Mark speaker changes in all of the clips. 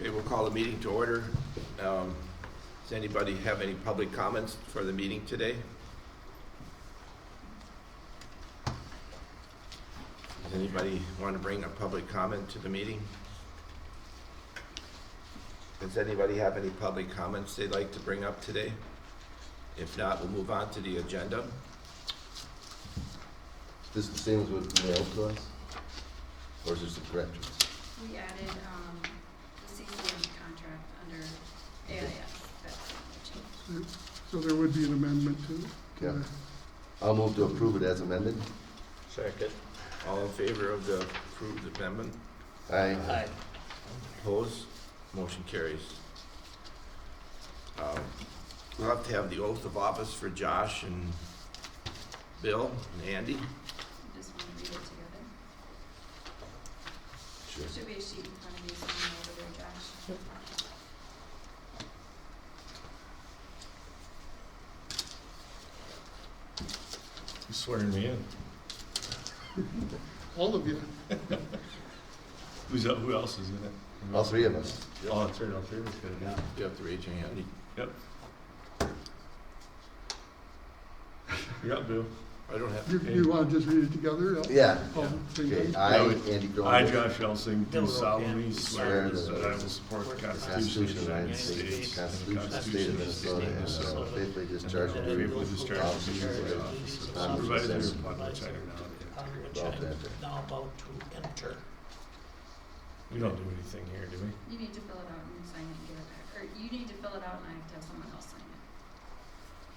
Speaker 1: Okay, we'll call the meeting to order. Does anybody have any public comments for the meeting today? Does anybody want to bring a public comment to the meeting? Does anybody have any public comments they'd like to bring up today? If not, we'll move on to the agenda.
Speaker 2: Is this the same as what mailed to us? Or is this the corrections?
Speaker 3: We added the CCM contract under AIS. That's the change.
Speaker 4: So there would be an amendment to
Speaker 2: Yeah.
Speaker 4: that.
Speaker 2: I'll move to approve it as amended.
Speaker 1: Second. All in favor of the approved amendment?
Speaker 2: Aye.
Speaker 1: Opposed? Motion carries. We'll have to have the oath of office for Josh and Bill and Andy.
Speaker 3: You just want to read it together.
Speaker 2: Sure.
Speaker 3: There should be a sheet in front of you somewhere over there, Josh.
Speaker 5: You swearing me in?
Speaker 4: All of you.
Speaker 5: Who else is in it?
Speaker 2: All three of us.
Speaker 5: Oh, that's right, all three of us got it, yeah.
Speaker 1: You have to raise your hand.
Speaker 5: Yep. You're up, Bill.
Speaker 1: I don't have.
Speaker 4: You want to just read it together?
Speaker 2: Yeah.
Speaker 4: All same
Speaker 2: Okay,
Speaker 4: thing?
Speaker 2: I,
Speaker 5: Yeah, we-
Speaker 2: Andy Cronin.
Speaker 5: I, Josh Elsing, do
Speaker 6: Bill
Speaker 5: solemnly
Speaker 6: Rocan,
Speaker 5: swear
Speaker 2: swear
Speaker 5: that I will support the Constitution
Speaker 2: Constitution
Speaker 5: of the United States,
Speaker 2: Constitution
Speaker 5: and
Speaker 2: of
Speaker 5: the
Speaker 2: the State of
Speaker 5: Constitution
Speaker 2: Minnesota,
Speaker 5: of the State
Speaker 2: and
Speaker 5: of
Speaker 2: will faithfully
Speaker 5: and
Speaker 2: discharge
Speaker 5: that I
Speaker 2: the
Speaker 5: will
Speaker 2: duties
Speaker 5: faithfully discharge the duties of the office of supervisor upon which I am now
Speaker 2: About that.
Speaker 6: now about to enter.
Speaker 5: We don't do anything here, do we?
Speaker 3: You need to fill it out and sign it and give it back. Or you need to fill it out and I have to have someone else sign it.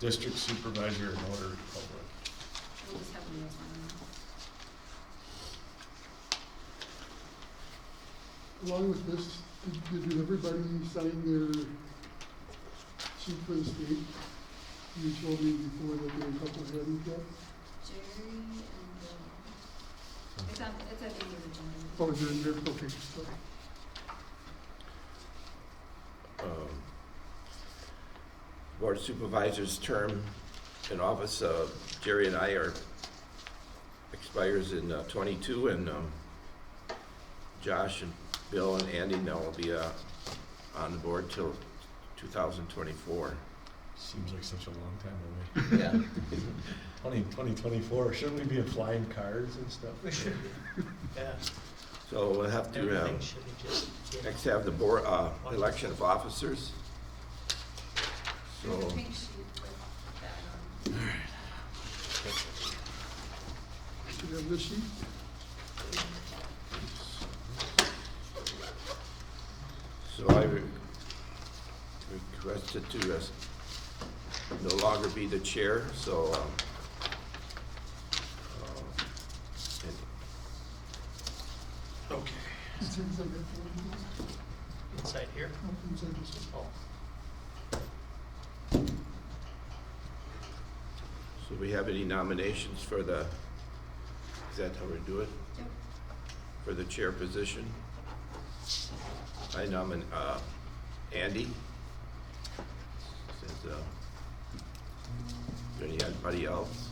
Speaker 5: District supervisor and notary public.
Speaker 3: We'll just have Leo sign it.
Speaker 4: Along with this, did everybody sign their sheet for the state? You told me before that there were a couple hadn't yet.
Speaker 3: Jerry and Bill. It's at the end of the agenda.
Speaker 4: Oh, they're in there, okay, sorry.
Speaker 1: Board of Supervisors' term in office, Jerry and I expires in 22, and Josh and Bill and Andy now will be on the board till 2024.
Speaker 5: Seems like such a long time away.
Speaker 1: Yeah.
Speaker 5: 2024, shouldn't we be in flying cars and stuff?
Speaker 6: We should be. Yeah.
Speaker 1: So we'll have to
Speaker 6: Everything should be just.
Speaker 1: next have the board election of officers.
Speaker 3: There's a
Speaker 1: So
Speaker 3: pink sheet with that on.
Speaker 4: Should have this sheet?
Speaker 1: So I requested to no longer be the chair, so and
Speaker 6: Okay.
Speaker 4: It's inside that folder.
Speaker 6: Inside here?
Speaker 4: Oh, inside this one.
Speaker 6: Oh.
Speaker 1: so we have any nominations for the, is that how we do it?
Speaker 3: Yep.
Speaker 1: For the chair position? I nominate Andy. Says, is there anybody else?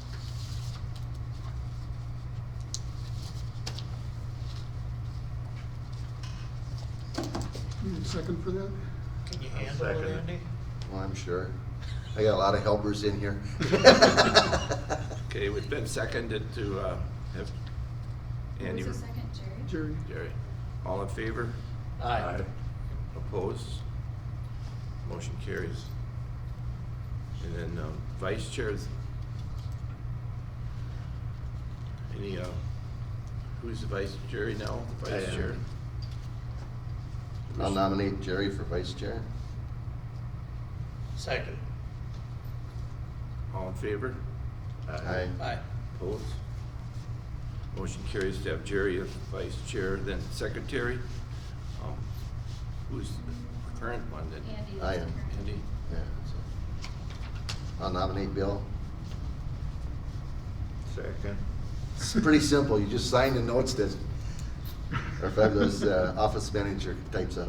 Speaker 4: Need a second for that?
Speaker 6: Can you
Speaker 1: I'll
Speaker 6: handle it,
Speaker 1: second it.
Speaker 6: Andy?
Speaker 2: Well, I'm sure. I got a lot of helpers in here.
Speaker 1: Okay, we've been seconded to have Andy.
Speaker 3: Who was the second, Jerry?
Speaker 4: Jerry?
Speaker 1: Jerry. All in favor?
Speaker 6: Aye.
Speaker 1: Opposed? Motion carries. And then vice chairs. Any, who's the vice, Jerry now, the vice
Speaker 2: I am.
Speaker 1: chair?
Speaker 2: I'll nominate Jerry for vice chair.
Speaker 6: Second.
Speaker 1: All in favor?
Speaker 2: Aye.
Speaker 6: Aye.
Speaker 1: Opposed? Motion carries to have Jerry as vice chair, then secretary. Who's the current one then?
Speaker 3: Andy.
Speaker 2: I
Speaker 3: is the
Speaker 2: am.
Speaker 3: current.
Speaker 1: Andy?
Speaker 2: Yeah, so. I'll nominate Bill.
Speaker 1: Second.
Speaker 2: It's pretty simple. You just sign the notes that our fabulous office manager types up.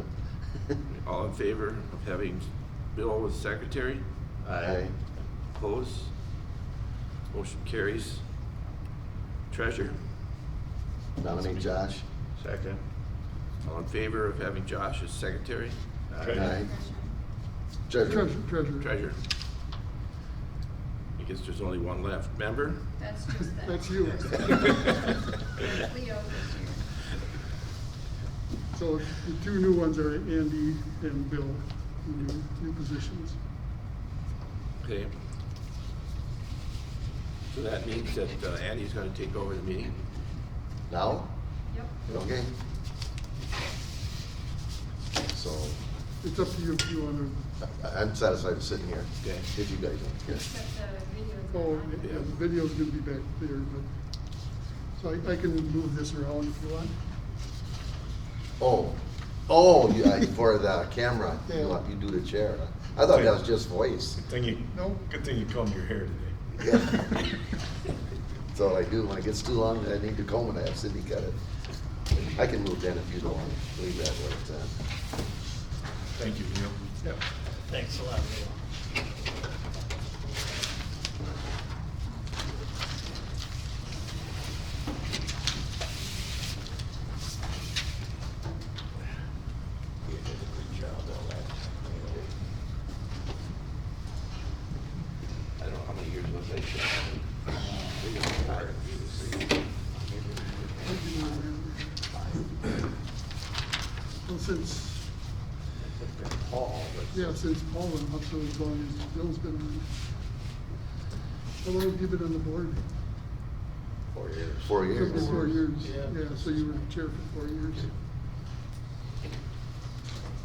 Speaker 1: All in favor of having Bill as secretary?
Speaker 2: Aye.
Speaker 1: Opposed? Motion carries. Treasurer?
Speaker 2: Nominate Josh.
Speaker 1: Second. All in favor of having Josh as secretary?
Speaker 2: Aye.
Speaker 4: Treasurer.
Speaker 1: Treasurer? I guess there's only one left. Member?
Speaker 3: That's just that.
Speaker 4: That's you.
Speaker 3: Leo this year.
Speaker 4: So the two new ones are Andy and Bill, new positions.
Speaker 1: Okay. So that means that Andy's gonna take over the meeting?
Speaker 2: Now?
Speaker 3: Yep.
Speaker 2: Okay. So,
Speaker 4: It's up to you if you want
Speaker 2: I'm satisfied with sitting here.
Speaker 1: Okay.
Speaker 2: If you guys don't care.
Speaker 3: Except the video is
Speaker 4: to,
Speaker 3: not
Speaker 4: oh,
Speaker 3: on.
Speaker 4: yeah, the video's gonna be back there, but, so I can move this around if you want.
Speaker 2: Yeah, for the camera, you do the chair. I thought that was just voice.
Speaker 4: No?
Speaker 5: Good thing you combed your hair today.
Speaker 2: Yeah. That's all I do. When it gets too long, I need to comb it, I have Cindy cut it. I can move then if you don't want to leave that where it's at.
Speaker 5: Thank you, Neil.
Speaker 6: Yep. Thanks a lot, Leo.
Speaker 1: You did a good job on that. I don't know how many years was I shot?
Speaker 4: Well, since Paul and Hudson was gone, Bill's been on. How long have you been on the board?
Speaker 1: 4 years.
Speaker 2: 4 years.
Speaker 4: Could be 4 years.
Speaker 6: Yeah.
Speaker 4: Yeah, so you were chair for 4 years.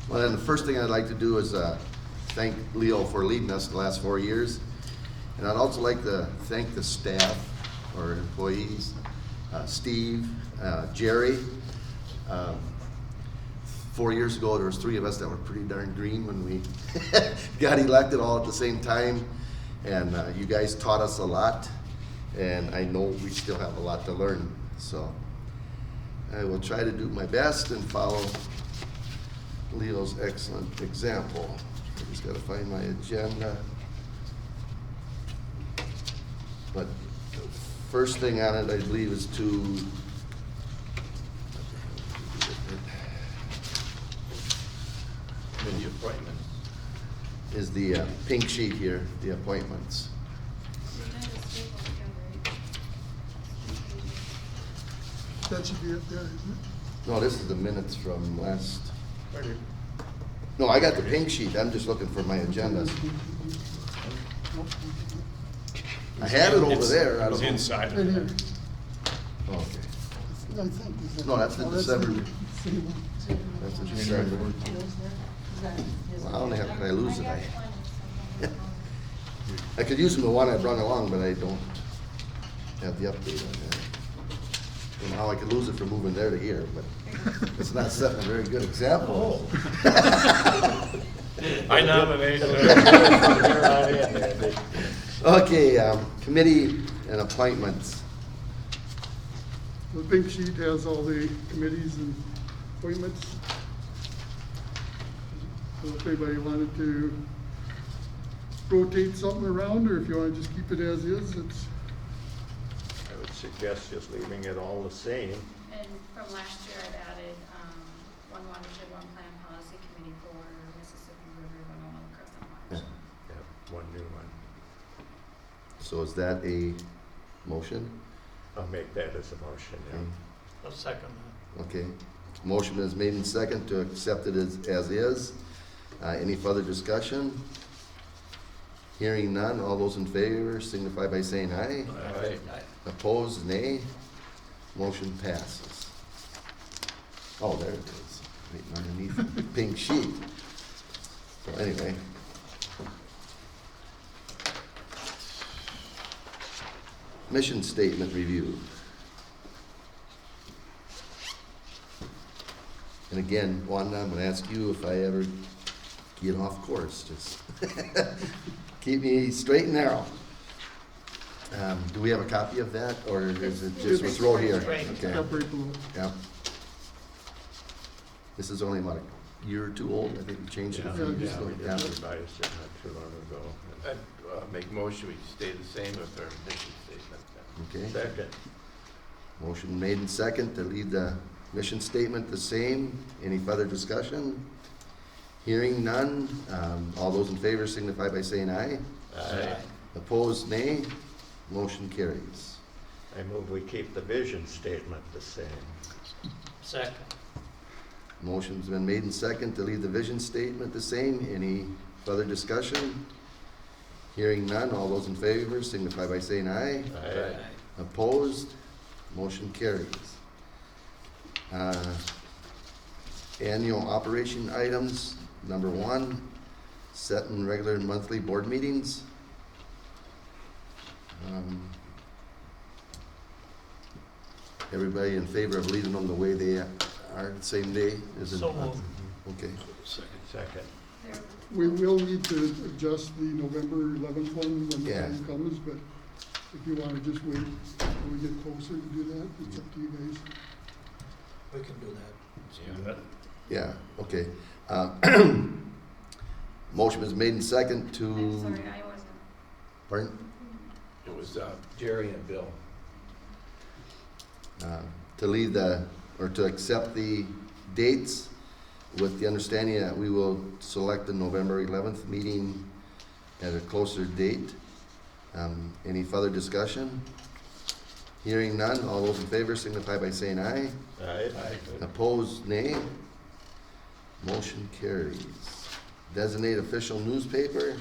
Speaker 2: Well, then the first thing I'd like to do is thank Leo for leading us the last 4 years. And I'd also like to thank the staff or employees, Steve, Jerry. 4 years ago, there was 3 of us that were pretty darn green when we got elected all at the same time. And you guys taught us a lot, and I know we still have a lot to learn. So I will try to do my best and follow Leo's excellent example. I just gotta find my agenda. But the first thing on it, I believe, is to
Speaker 1: Committee appointments.
Speaker 2: is the pink sheet here, the appointments.
Speaker 3: The agenda's stapled together, right?
Speaker 4: That should be it there, isn't it?
Speaker 2: No, this is the minutes from last,
Speaker 5: Right here.
Speaker 2: no, I got the pink sheet, I'm just looking for my agendas. I had it over
Speaker 5: It's-
Speaker 2: there. I
Speaker 5: It was
Speaker 2: don't know.
Speaker 5: inside
Speaker 4: Right
Speaker 5: of
Speaker 4: here.
Speaker 5: there.
Speaker 2: Oh, okay.
Speaker 4: I think. is that-
Speaker 2: No, that's the
Speaker 4: oh,
Speaker 2: December.
Speaker 4: same one.
Speaker 2: That's the December. Well, how the heck could I lose it? I could use them the one I brought along, but I don't have the update on that. And how I could lose it from moving there to here, but it's not setting a very good example.
Speaker 5: I nominate.
Speaker 2: Okay, committee and appointments.
Speaker 4: The pink sheet has all the committees and appointments. So if anybody wanted to rotate something around, or if you want to just keep it as is, it's,
Speaker 7: I would suggest just leaving it all the same.
Speaker 3: And from last year, I've added, one watershed, one plan policy committee for Mississippi River, Winona, Carson watershed.
Speaker 7: Yep, one new one.
Speaker 2: So is that a motion?
Speaker 7: I'll make that as a motion, yeah.
Speaker 6: I'll second that.
Speaker 2: Okay. Motion is made in second to accept it as is. Any further discussion? Hearing none, all those in favor signify by saying aye.
Speaker 1: Aye.
Speaker 2: Opposed, nay. Motion passes. Oh, there it is, right underneath the pink sheet. So anyway. Mission statement review. And again, Wanda, I'm gonna ask you if I ever get off course, just keep me straight and narrow. Do we have a copy of that, or is it just what's wrote here?
Speaker 6: Right.
Speaker 2: Okay,
Speaker 4: got right below.
Speaker 2: yeah. This is only about a year or two old, I think we changed it a few
Speaker 4: Yeah,
Speaker 2: years
Speaker 7: Yeah,
Speaker 2: ago.
Speaker 7: we
Speaker 2: Yeah.
Speaker 7: just revised it not too long ago.
Speaker 1: I'd make a motion, we stay the same with our mission statement.
Speaker 2: Okay,
Speaker 7: Second,
Speaker 2: motion made and second to leave the Mission statement the same. Any further discussion? Hearing none. All those in favor signify by saying aye.
Speaker 7: Aye.
Speaker 2: Opposed, nay. Motion carries.
Speaker 7: I move we keep the vision statement the same.
Speaker 6: Second.
Speaker 2: Motion's been made and second to leave the vision statement the same. Any further discussion? Hearing none. All those in favor signify by saying aye.
Speaker 7: Aye.
Speaker 2: Opposed? Motion carries. Annual operation items, number 1, setting regular monthly board meetings. Everybody in favor of leaving them the way they are the same day? Is it?
Speaker 6: So moved.
Speaker 2: Okay.
Speaker 7: Second.
Speaker 3: There,
Speaker 4: We will need to adjust the November 11th one when the
Speaker 2: Yeah.
Speaker 4: time comes, but if you want to just wait till we get closer to do that, it's up to you guys.
Speaker 6: We can do that.
Speaker 5: Do that.
Speaker 2: Yeah, okay. Motion is made and second
Speaker 3: I'm
Speaker 2: to,
Speaker 3: sorry, I wasn't.
Speaker 2: pardon?
Speaker 1: It was Jerry and Bill.
Speaker 2: To leave or to accept the dates with the understanding that we will select the November 11th meeting at a closer date. Any further discussion? Hearing none, all those in favor signify by saying aye.
Speaker 7: Aye.
Speaker 2: Opposed, nay. Motion carries. Designate official newspaper.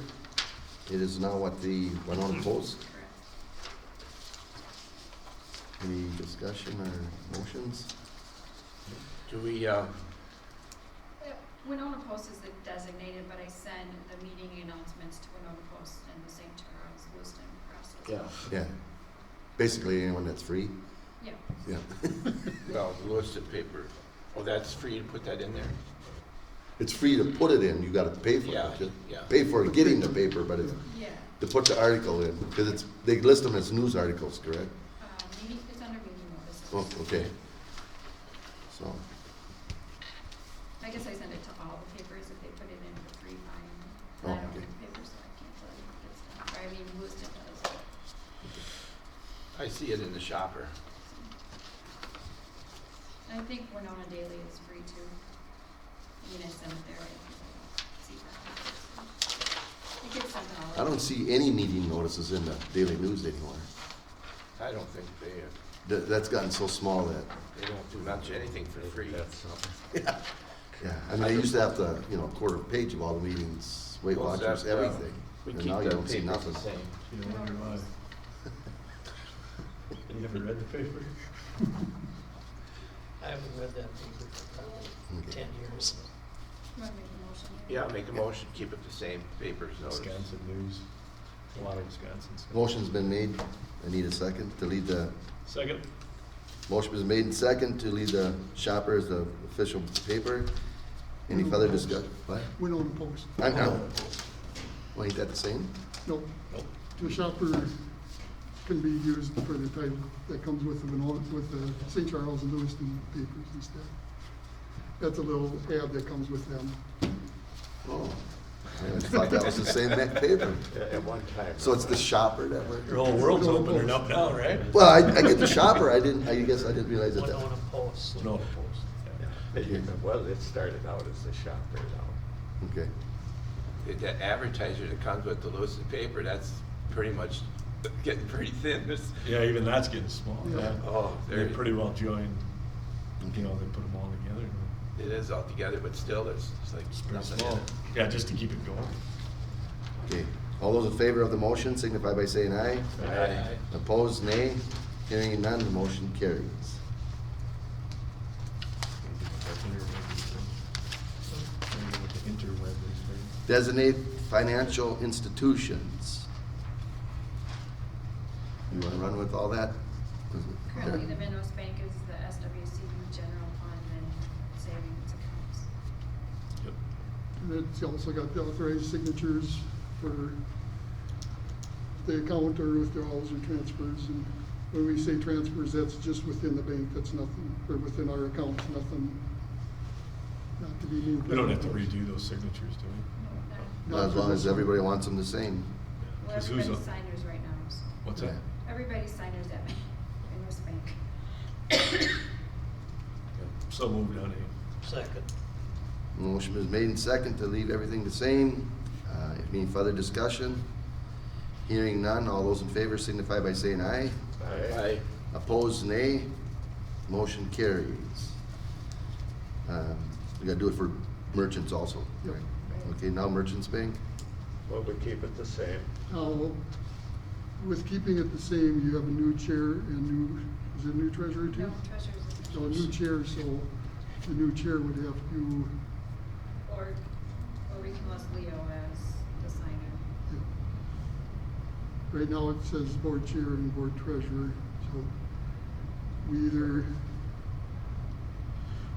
Speaker 2: It is now what, the Winona Post?
Speaker 3: Correct.
Speaker 2: Any discussion or motions?
Speaker 1: Do we,
Speaker 3: Winona Post is the designated, but I send the meeting announcements to Winona Post and the St. Charles, Lewiston Press as well.
Speaker 2: Yeah. Basically, anyone that's free.
Speaker 3: Yeah.
Speaker 2: Yeah.
Speaker 1: well, the Lewiston paper, oh, that's free to put that in there?
Speaker 2: It's free to put it in, you gotta pay for
Speaker 1: Yeah,
Speaker 2: it.
Speaker 1: yeah.
Speaker 2: Pay for getting the paper, but it's,
Speaker 3: Yeah.
Speaker 2: to put the article in, because it's, they list them as news articles, correct?
Speaker 3: Meeting, it's under meeting notices.
Speaker 2: Oh, okay. So,
Speaker 3: I guess I send it to all the papers if they put it in for free, fine.
Speaker 2: Oh,
Speaker 3: I don't
Speaker 2: okay.
Speaker 3: read papers, so I can't tell you if it's done. Or I mean, Lewiston does.
Speaker 1: I see it in the shopper.
Speaker 3: I think Winona Daily is free too. I mean, I send it there, I think I don't see that. It gets sent all.
Speaker 2: I don't see any meeting notices in the Daily News anymore.
Speaker 1: I don't think
Speaker 2: That's gotten so small that,
Speaker 1: they don't do much, anything for free.
Speaker 7: That's something.
Speaker 2: yeah, I mean, I used to have to, quarter page of all the meetings, Weight
Speaker 1: Well,
Speaker 2: Watchers,
Speaker 1: that,
Speaker 2: everything.
Speaker 1: We
Speaker 2: And
Speaker 1: keep
Speaker 2: now you
Speaker 1: the
Speaker 2: don't see
Speaker 1: papers
Speaker 2: nothing.
Speaker 1: the same.
Speaker 5: You don't wonder why. You never read the paper?
Speaker 6: I haven't read that paper for probably
Speaker 2: Okay.
Speaker 6: 10 years.
Speaker 3: You want to make a motion?
Speaker 1: Yeah, I'll make a motion, keep it the same, papers notice.
Speaker 5: Wisconsin News, a lot of Wisconsin stuff.
Speaker 2: Motion's been made. I need a second to leave the,
Speaker 5: Second?
Speaker 2: motion was made and second to leave the shopper as the official paper. Any further discussion? What?
Speaker 4: Winona Post.
Speaker 2: I'm out. Well, ain't that the same?
Speaker 4: No,
Speaker 5: Nope.
Speaker 4: the shopper can be used for the title that comes with the Winona, with the St. Charles and Lewiston papers instead. That's a little ad that comes with them.
Speaker 2: Oh, I thought that was the same paper.
Speaker 7: At one time.
Speaker 2: So it's the shopper that we're,
Speaker 5: Your whole world's opening up now, right?
Speaker 2: well, I get the shopper. I guess I didn't realize that.
Speaker 6: Winona Post.
Speaker 5: Winona Post. Yeah.
Speaker 7: Well, it started out as the shopper now.
Speaker 2: Okay.
Speaker 1: That advertiser that comes with the Lewiston paper, that's pretty much getting pretty thin.
Speaker 5: Yeah, even that's getting small.
Speaker 4: Yeah.
Speaker 1: Oh,
Speaker 5: They're
Speaker 1: there,
Speaker 5: pretty well joined. They put them all together.
Speaker 1: it is all together, but still, it's like
Speaker 5: It's pretty
Speaker 1: nothing in
Speaker 5: small.
Speaker 1: it.
Speaker 5: Yeah, just to keep it going.
Speaker 2: Okay. All those in favor of the motion signify by saying aye.
Speaker 1: Aye.
Speaker 2: Opposed, nay. Hearing none, the motion carries.
Speaker 5: Interweb is very.
Speaker 2: Designate financial institutions. You want to run with all that?
Speaker 3: Currently, the Minnos Bank is the SWCD general fund and savings accounts.
Speaker 5: Yep.
Speaker 4: And it's also got the authorized signatures for the account or withdrawals or transfers. And when we say transfers, that's just within the bank, that's nothing, or within our accounts, nothing, not to be moved.
Speaker 5: We don't have to redo those signatures, do we?
Speaker 2: As long as everybody wants them the same.
Speaker 3: Well,
Speaker 5: 'Cause who's
Speaker 3: everybody's
Speaker 5: a-
Speaker 3: signers right now, so.
Speaker 5: What's that?
Speaker 3: Everybody's signers at Minnos Bank.
Speaker 5: So moved, honey.
Speaker 6: Second.
Speaker 2: Motion is made and second to leave everything the same. Any further discussion? Hearing none, all those in favor signify by saying aye.
Speaker 1: Aye.
Speaker 2: Opposed, nay. Motion carries. We gotta do it for merchants also.
Speaker 4: Yep.
Speaker 2: Okay, now Merchants Bank.
Speaker 7: Well, we keep it the same.
Speaker 4: Now, with keeping it the same, you have a new chair and new, is it a new treasurer too?
Speaker 3: No, treasurer's
Speaker 4: So a new chair, so the new chair would have to,
Speaker 3: or we can list Leo as the signer.
Speaker 4: right now it says board chair and board treasurer, so we either,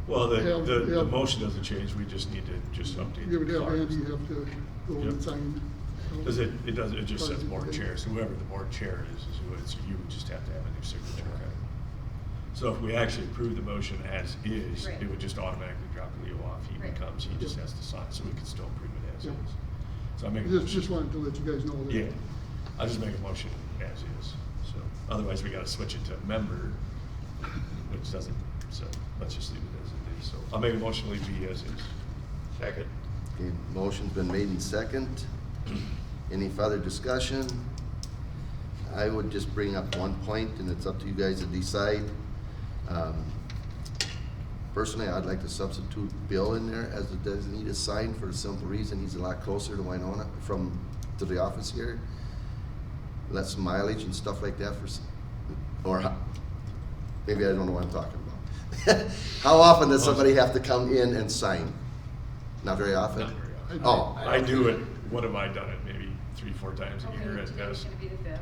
Speaker 5: Well, the
Speaker 4: Yeah.
Speaker 5: motion doesn't change, we just need to just update
Speaker 4: you would
Speaker 5: the
Speaker 4: have
Speaker 5: cards.
Speaker 4: Andy have to go and
Speaker 5: Yep.
Speaker 4: sign.
Speaker 5: Does it does, it just says
Speaker 4: Cards.
Speaker 5: board chair, so whoever the board chair is who it's, you would just have to have a new signature. So if we actually approve the motion as is,
Speaker 3: Right.
Speaker 5: it would just automatically drop Leo off, he
Speaker 3: Right.
Speaker 5: becomes, he just has to sign, so we can still approve it as
Speaker 4: Yep.
Speaker 5: is. So I make a
Speaker 4: Just
Speaker 5: motion.
Speaker 4: wanted to let you guys know that.
Speaker 5: Yeah, I'll just make a motion as is, so, otherwise we gotta switch it to member, which doesn't, so, let's just leave it as it is, so, I'll make a motion to leave B as is.
Speaker 7: Second.
Speaker 2: Okay, motion's been made in second. Any further discussion? I would just bring up one point, and it's up to you guys to decide. Personally, I'd like to substitute Bill in there as the designated sign for the simple reason he's a lot closer to Winona, to the office here. Less mileage and stuff like that maybe I don't know what I'm talking about. How often does somebody have to come in and sign? Not very often?
Speaker 5: Not very often.
Speaker 2: Oh,
Speaker 5: I do it, what have I done it, maybe 3-4 times a
Speaker 3: Okay,
Speaker 5: year at
Speaker 3: today's
Speaker 5: best.
Speaker 3: gonna be the 5th.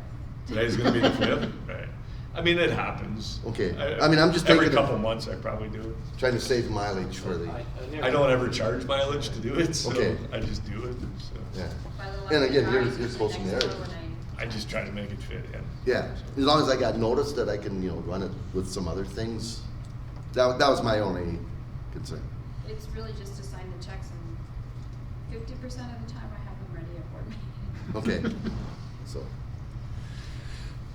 Speaker 5: Today's gonna be the 5th, right? I mean, it happens.
Speaker 2: Okay. I mean, I'm just
Speaker 5: Every
Speaker 2: thinking of-
Speaker 5: couple months I probably do it.
Speaker 2: trying to save mileage for the,
Speaker 5: I don't ever charge mileage to do it, so
Speaker 2: Okay.
Speaker 5: I just do it, so.
Speaker 2: yeah.
Speaker 3: By the
Speaker 2: And
Speaker 3: luck
Speaker 2: again,
Speaker 3: of
Speaker 2: you're
Speaker 3: the draw, it's
Speaker 2: close from
Speaker 3: usually
Speaker 2: there.
Speaker 3: next door when
Speaker 5: I just try to make it fit in.
Speaker 2: Yeah, as long as I got notice that I can, run it with some other things. That was my only concern.
Speaker 3: It's really just to sign the checks, and 50% of the time I have them ready at board meeting.
Speaker 2: Okay, so.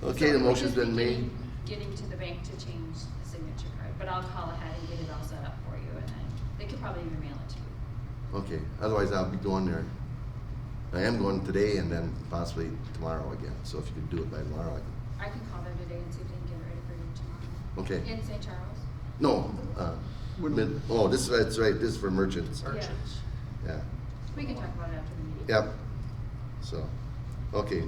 Speaker 2: Okay, the motion's been made.
Speaker 3: Getting to the bank to change the signature card, but I'll call ahead and get it all set up for you, and then they could probably even mail it to you.
Speaker 2: Okay, otherwise I'll be going there. I am going today and then possibly tomorrow again, so if you could do it by tomorrow,
Speaker 3: I can call them today and see if they can get it ready for you tomorrow.
Speaker 2: Okay.
Speaker 3: In St. Charles?
Speaker 2: No, that's right, this is for merchants.
Speaker 6: Merchants.
Speaker 2: Yeah,
Speaker 3: We can talk about it after the meeting.
Speaker 2: yep, so, okay.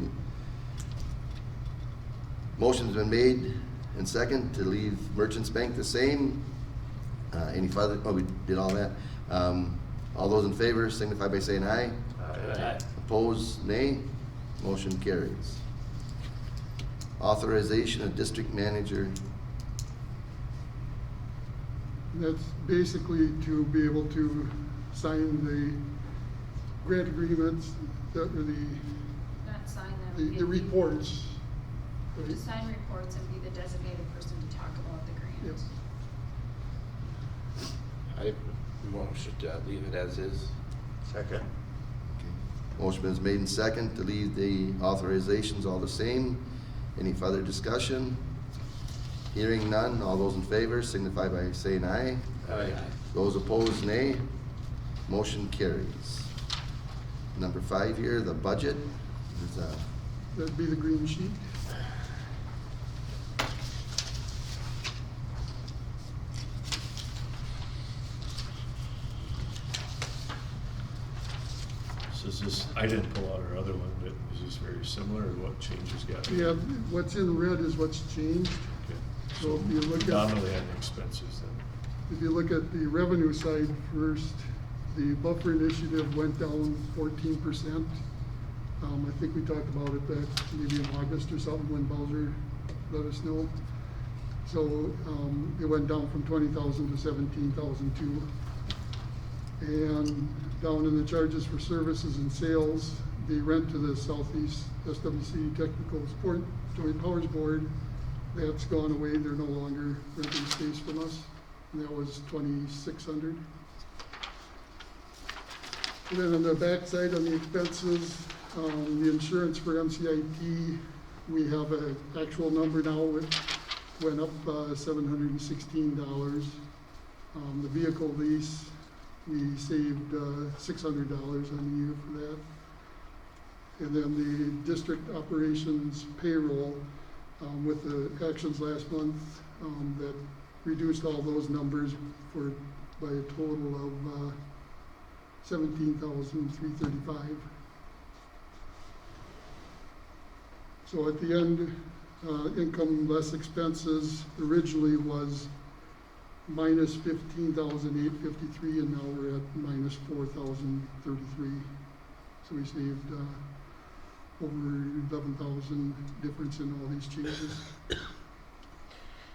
Speaker 2: Motion's been made and second to leave Merchants Bank the same. Any further, we did all that. All those in favor signify by saying aye.
Speaker 6: Aye.
Speaker 2: Opposed, nay. Motion carries. Authorization of district manager.
Speaker 4: That's basically to be able to sign the grant agreements, that are
Speaker 3: Not sign them.
Speaker 4: the reports.
Speaker 3: To sign reports and be the designated person to talk about the grant.
Speaker 4: Yep.
Speaker 1: I should leave it as is.
Speaker 7: Second.
Speaker 2: Motion is made and second to leave the authorizations all the same. Any further discussion? Hearing none, all those in favor signify by saying aye.
Speaker 1: Aye.
Speaker 2: Those opposed, nay. Motion carries. Number 5 here, the budget.
Speaker 4: That'd be the green sheet.
Speaker 5: So is this, I didn't pull out our other one, but is this very similar, or what changes got?
Speaker 4: Yeah, what's in red is what's changed.
Speaker 5: Okay.
Speaker 4: So if you look at,
Speaker 5: Predominantly on the expenses then.
Speaker 4: if you look at the revenue side first, the buffer initiative went down 14%. I think we talked about it back maybe in August or something when Bowser let us know. So, it went down from 20,000 to 17,002. And down in the charges for services and sales, the rent to the Southeast SWCD Technical Support Joint Powers Board, that's gone away. They're no longer renting space from us. And that was 2,600. And then on the backside, on the expenses, the insurance for MCIT, we have an actual number now. It went up $716. The vehicle lease, we saved $600 on the year for that. And then the district operations payroll, with the actions last month, that reduced all those numbers by a total of $17,335. So at the end, income less expenses originally was minus $15,853, and now we're at minus $4,033. So we saved over 11,000 difference in all these changes.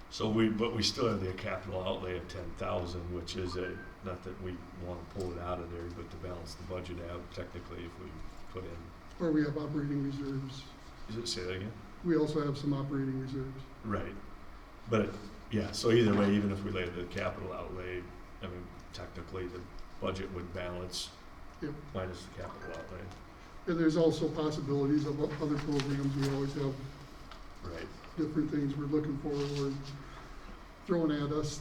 Speaker 5: So but we still have the capital outlay of 10,000, which is not that we want to pull it out of there, but to balance the budget out technically if we put in.
Speaker 4: Or we have operating reserves.
Speaker 5: Does it say that again?
Speaker 4: We also have some operating reserves.
Speaker 5: Right. But, yeah, so either way, even if we laid the capital outlay, I mean, technically the budget would balance
Speaker 4: Yep.
Speaker 5: minus the capital outlay.
Speaker 4: And there's also possibilities of other programs. We always have
Speaker 5: Right.
Speaker 4: different things we're looking for or throwing at us.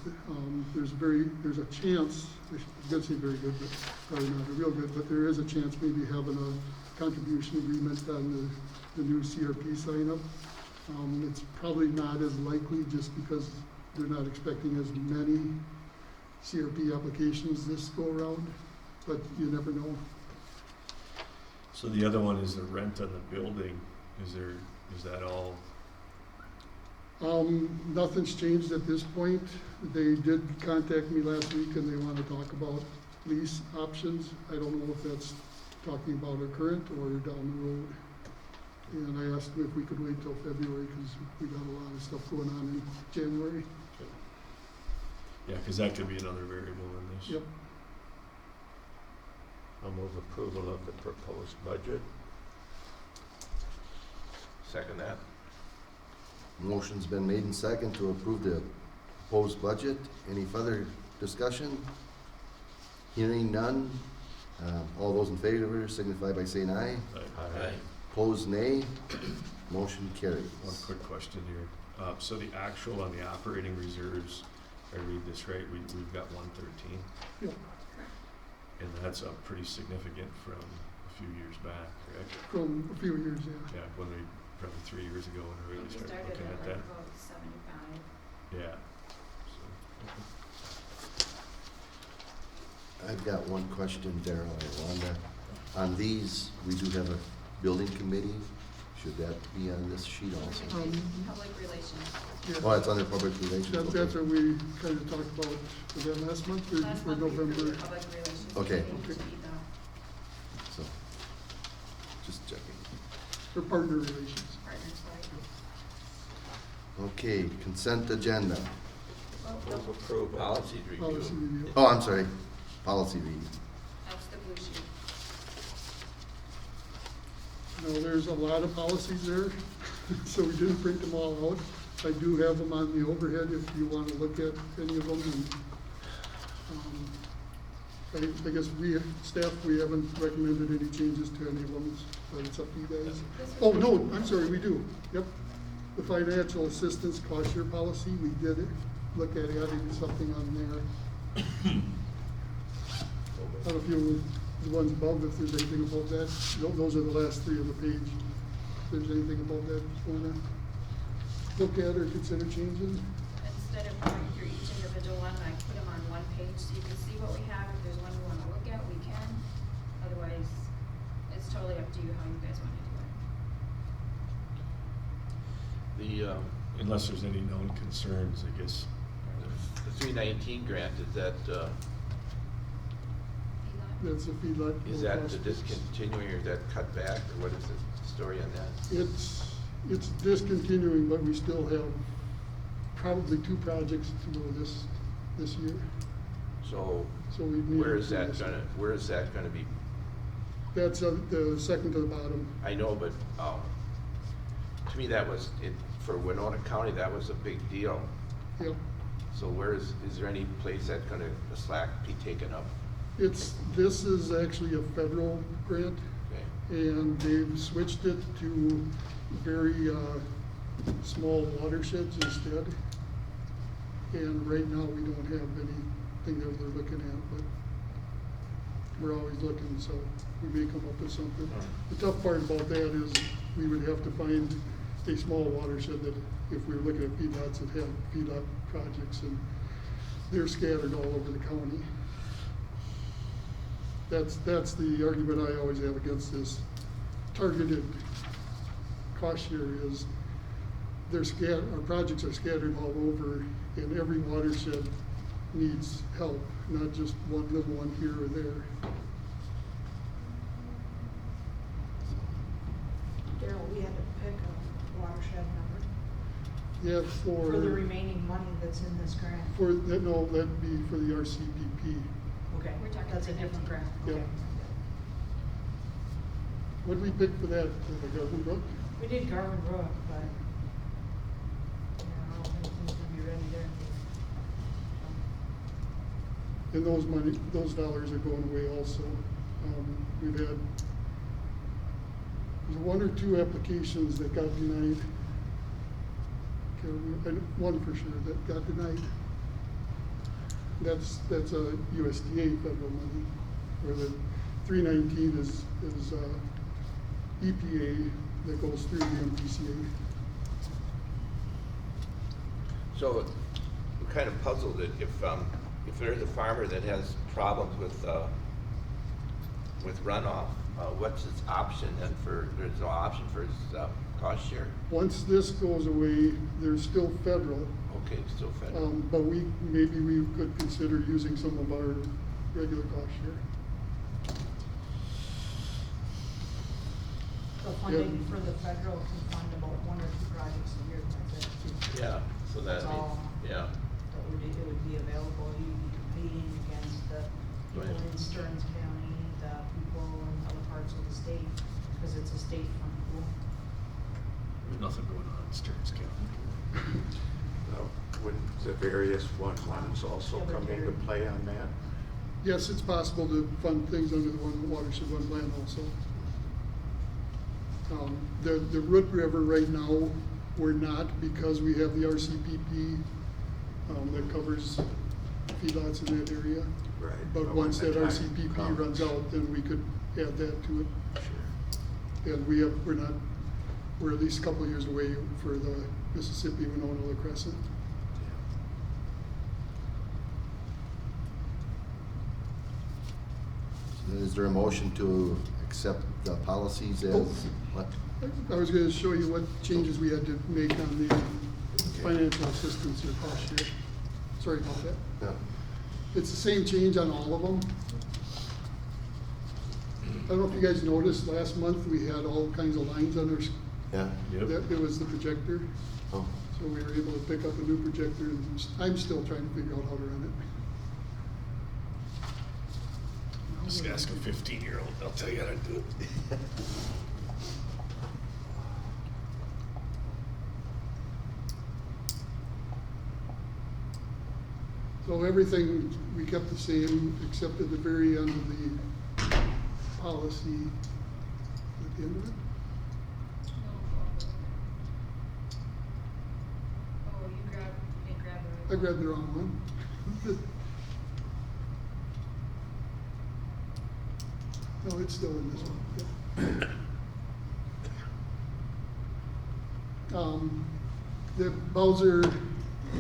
Speaker 4: There's a chance, I should say very good, but probably not real good, but there is a chance maybe having a contribution agreement on the new CRP sign-up. It's probably not as likely just because they're not expecting as many CRP applications this go around, but you never know.
Speaker 5: So the other one is the rent on the building. Is that all?
Speaker 4: Nothing's changed at this point. They did contact me last week and they want to talk about lease options. I don't know if that's talking about our current or down the road. And I asked them if we could wait till February because we got a lot of stuff going on in January.
Speaker 5: Yeah, because that could be another variable in this.
Speaker 4: Yep.
Speaker 7: I'll move approval of the proposed budget.
Speaker 1: Second that.
Speaker 2: Motion's been made and second to approve the proposed budget. Any further discussion? Hearing none. All those in favor signify by saying aye.
Speaker 1: Aye.
Speaker 2: Opposed, nay. Motion carries.
Speaker 5: One quick question here. So the actual on the operating reserves, if I read this right, we've got 113.
Speaker 4: Yep.
Speaker 5: And that's up pretty significant from a few years back, correct?
Speaker 4: From a few years, yeah.
Speaker 5: Yeah, probably 3 years ago when we really
Speaker 3: We
Speaker 5: started
Speaker 3: started
Speaker 5: looking
Speaker 3: at
Speaker 5: at
Speaker 3: like
Speaker 5: that.
Speaker 3: about 75.
Speaker 5: Yeah. So,
Speaker 2: I've got one question, Daryl and Wanda. On these, we do have a building committee. Should that be on this sheet also?
Speaker 3: Public relations.
Speaker 4: Yeah.
Speaker 2: Oh, it's under public relations.
Speaker 4: That's
Speaker 2: Okay.
Speaker 4: what we kind of talked about, was that last month or
Speaker 3: Last month we approved
Speaker 4: November?
Speaker 3: the public relations.
Speaker 2: Okay.
Speaker 3: committee to
Speaker 4: Okay.
Speaker 3: be the
Speaker 2: So, just checking.
Speaker 4: For partner relations.
Speaker 3: partners, right?
Speaker 2: Okay, consent agenda.
Speaker 7: Move approval.
Speaker 1: Policy
Speaker 4: Policy
Speaker 1: review.
Speaker 4: review.
Speaker 2: Oh, I'm sorry. Policy review.
Speaker 3: That's the blue sheet.
Speaker 4: No, there's a lot of policies there, so we didn't print them all out. I do have them on the overhead if you want to look at any of them. And I guess staff, we haven't recommended any changes to any of them, but it's up to you guys. Oh, no, I'm sorry, we do. Yep. The financial assistance cost share policy, we did look at adding something on there. I don't know if you, the ones above, if there's anything about that. Those are the last 3 of the page. If there's anything about that you want to look at or consider changing.
Speaker 3: Instead of going through each individual one, I put them on one page so you can see what we have. If there's one we want to look at, we can. Otherwise, it's totally up to you how you guys want to do it.
Speaker 5: unless there's any known concerns, I guess.
Speaker 1: The 319 grant, is that,
Speaker 4: That's a feedlot.
Speaker 1: is that the discontinuing or is that cut back or what is the story on that?
Speaker 4: It's discontinuing, but we still have probably 2 projects to go this year.
Speaker 1: So
Speaker 4: So we need.
Speaker 1: where is that gonna be?
Speaker 4: That's the second to the bottom.
Speaker 1: I know, but, to me that was, for Winona County, that was a big deal.
Speaker 4: Yep.
Speaker 1: So is there any place that's gonna, the slack be taken up?
Speaker 4: This is actually a federal grant,
Speaker 1: Okay.
Speaker 4: and they've switched it to very small watersheds instead. And right now, we don't have any thing that we're looking at, but we're always looking, so we may come up with something. The tough part about that is we would have to find a small watershed that, if we were looking at feedlots that have feedlot projects, and they're scattered all over the county. That's the argument I always have against this targeted cost share is our projects are scattered all over, and every watershed needs help, not just one little one here or there.
Speaker 8: Daryl, we had to pick a watershed number
Speaker 4: Yeah,
Speaker 8: for the remaining money that's in this grant.
Speaker 4: No, that'd be for the RCPP.
Speaker 8: Okay,
Speaker 3: We're talking
Speaker 8: that's a different grant,
Speaker 4: Yeah.
Speaker 8: okay.
Speaker 4: What did we pick for that, Garden Brook?
Speaker 8: We did Garvin Brook, but, yeah, I don't think things will be ready there.
Speaker 4: And those dollars are going away also. We've had, there's one or two applications that got denied. Can't remember, one for sure that got denied. That's a USDA federal money, where the 319 is EPA that goes through the MPCA.
Speaker 1: So I'm kind of puzzled that if there's a farmer that has problems with runoff, what's his option then there's no option for his cost share?
Speaker 4: Once this goes away, there's still federal,
Speaker 1: Okay, still federal.
Speaker 4: but maybe we could consider using some of our regular cost share.
Speaker 8: The funding for the federal can fund about 1 or 2 projects a year, that's it.
Speaker 1: Yeah, so that
Speaker 8: That's all.
Speaker 1: yeah.
Speaker 8: It would be available, you'd be competing against the people
Speaker 1: Right.
Speaker 8: in Stearns County, the people in other parts of the state, because it's a state fund pool.
Speaker 5: There's nothing going on in Stearns County.
Speaker 7: Wouldn't the various funds also
Speaker 8: Yeah,
Speaker 7: come
Speaker 8: they're
Speaker 7: into
Speaker 8: very-
Speaker 7: play on that?
Speaker 4: Yes, it's possible to fund things under the watershed one plan also. The Root River right now, we're not, because we have the RCPP that covers feedlots in that area.
Speaker 7: Right.
Speaker 4: But
Speaker 7: when
Speaker 4: once
Speaker 7: the
Speaker 4: that
Speaker 7: time
Speaker 4: RCPP
Speaker 7: comes.
Speaker 4: runs out, then we could add that to it.
Speaker 7: Sure.
Speaker 4: And we're at least a couple of years away for the Mississippi Winona Crescent.
Speaker 2: Is there a motion to accept the policies as,
Speaker 4: Oh.
Speaker 2: what?
Speaker 4: I was gonna show you what changes we had to make on the financial assistance or cost share. Sorry about that.
Speaker 2: Yeah.
Speaker 4: It's the same change on all of them. I don't know if you guys noticed, last month we had all kinds of lines on our,
Speaker 2: Yeah?
Speaker 4: it was the projector.
Speaker 2: Oh,
Speaker 4: So we were able to pick up a new projector, and I'm still trying to figure out how to run it.
Speaker 5: Just ask a 15-year-old, they'll tell you how to do it.
Speaker 4: So everything, we kept the same, except at the very end of the policy, at the end of it.
Speaker 3: Oh, you didn't grab
Speaker 4: I grabbed the wrong one. No, it's still in this one. The Bowser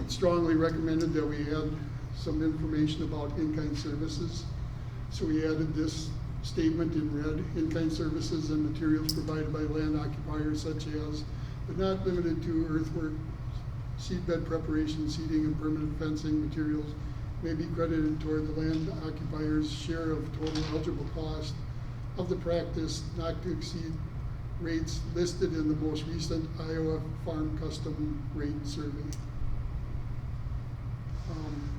Speaker 4: strongly recommended that we add some information about in-kind services. So we added this statement in red: in-kind services and materials provided by land occupiers such as, but not limited to, earthwork, seedbed preparation, seeding, and permanent fencing materials may be credited toward the land occupier's share of total eligible cost of the practice, not to exceed rates listed in the most recent Iowa Farm Custom Rate Survey.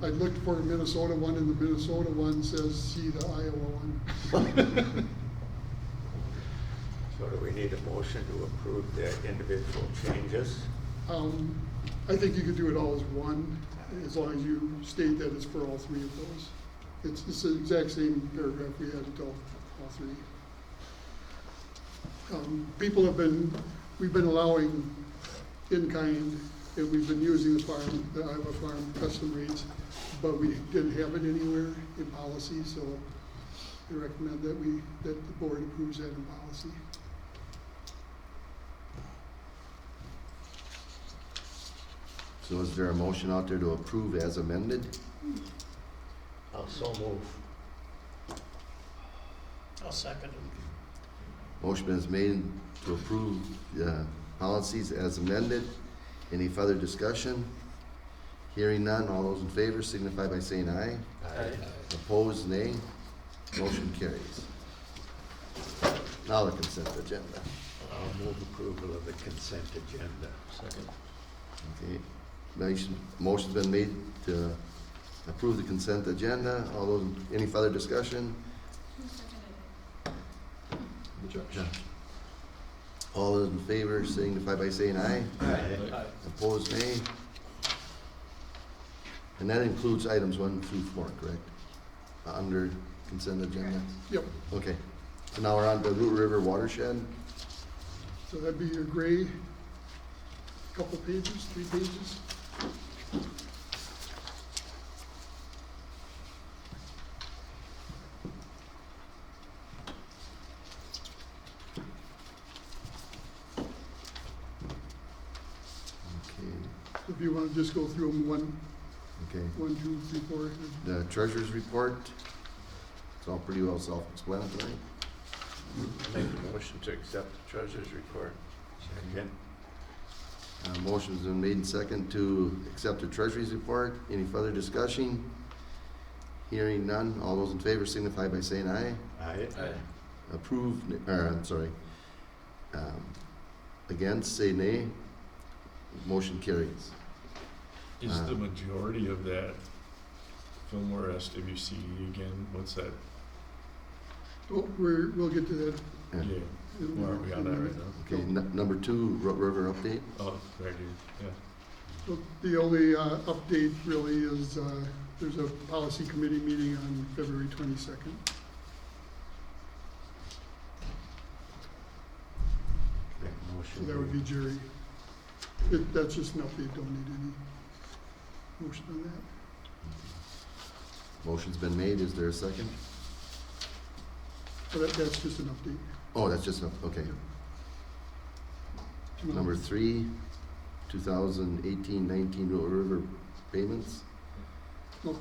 Speaker 4: I looked for a Minnesota one, and the Minnesota one says see the Iowa one.
Speaker 7: So do we need a motion to approve the individual changes?
Speaker 4: I think you could do it all as one, as long as you state that it's for all three of those. It's the exact same paragraph we had to all three. We've been allowing in-kind, and we've been using the Iowa Farm Custom Rates, but we didn't have it anywhere in policy, so I recommend that that the board approves that in policy.
Speaker 2: So is there a motion out there to approve as amended?
Speaker 7: I'll so move.
Speaker 6: I'll second it.
Speaker 2: Motion is made to approve policies as amended. Any further discussion? Hearing none, all those in favor signify by saying aye.
Speaker 6: Aye.
Speaker 2: Opposed, nay. Motion carries. Now the consent agenda.
Speaker 7: I'll move approval of the consent agenda.
Speaker 5: Second.
Speaker 2: Okay, motion's been made to approve the consent agenda. All those, any further discussion?
Speaker 3: Who seconded it?
Speaker 2: Josh. All those in favor signify by saying aye.
Speaker 6: Aye.
Speaker 2: Opposed, nay. And that includes items 1 through 4, correct? Under consent agenda?
Speaker 4: Yep,
Speaker 2: Okay, so now we're on the Root River watershed.
Speaker 4: so that'd be your gray, couple pages, 3 pages.
Speaker 2: Okay,
Speaker 4: So if you want to just go through them
Speaker 2: okay.
Speaker 4: 1, 2, 3, 4.
Speaker 2: The treasurer's report, it's all pretty well self-explanatory.
Speaker 1: Make a motion to accept the treasurer's report.
Speaker 7: Second.
Speaker 2: Motion's been made and second to accept the treasury's report. Any further discussion? Hearing none, all those in favor signify by saying aye.
Speaker 7: Aye.
Speaker 1: Aye.
Speaker 2: Approve, or I'm sorry. Against, say nay. Motion carries.
Speaker 5: Is the majority of that Fillmore SWCD again? What's that?
Speaker 4: Oh, we'll get to that.
Speaker 2: Yeah.
Speaker 5: Yeah. Where are we on that right now?
Speaker 2: Okay, number 2, Root River update.
Speaker 5: Oh, right here, yeah.
Speaker 4: So the only update really is there's a policy committee meeting on February 22nd.
Speaker 7: Make
Speaker 4: So
Speaker 7: motion.
Speaker 4: that would be Jerry. That's just an update, don't need any motion on that.
Speaker 2: Motion's been made. Is there a second?
Speaker 4: So that's just an update.
Speaker 2: Oh, that's just, okay. Number 3, 2018-19 Root River payments.
Speaker 4: Okay,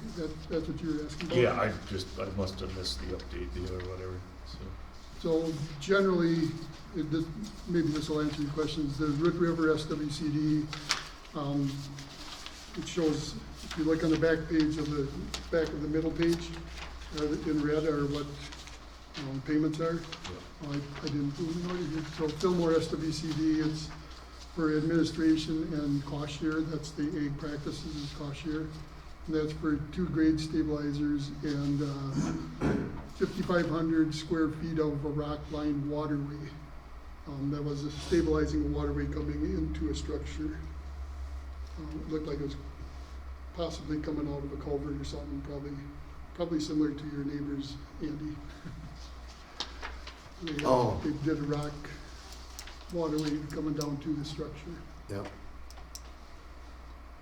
Speaker 4: that's what you were asking about?
Speaker 5: Yeah, I must have missed the update deal or whatever, so.
Speaker 4: So generally, maybe this will answer your questions. The Root River SWCD, it shows, if you look on the back page of the, back of the middle page, in red are what payments are. I didn't do it already here. So Fillmore SWCD, it's for administration and cost share. That's the egg practices is cost share. And that's for 2 grade stabilizers and 5,500 square feet of a rock-lined waterway. That was stabilizing a waterway coming into a structure. It looked like it was possibly coming out of a culvert or something, probably similar to your neighbor's, Andy. They did a rock waterway coming down to the structure.
Speaker 2: Yep.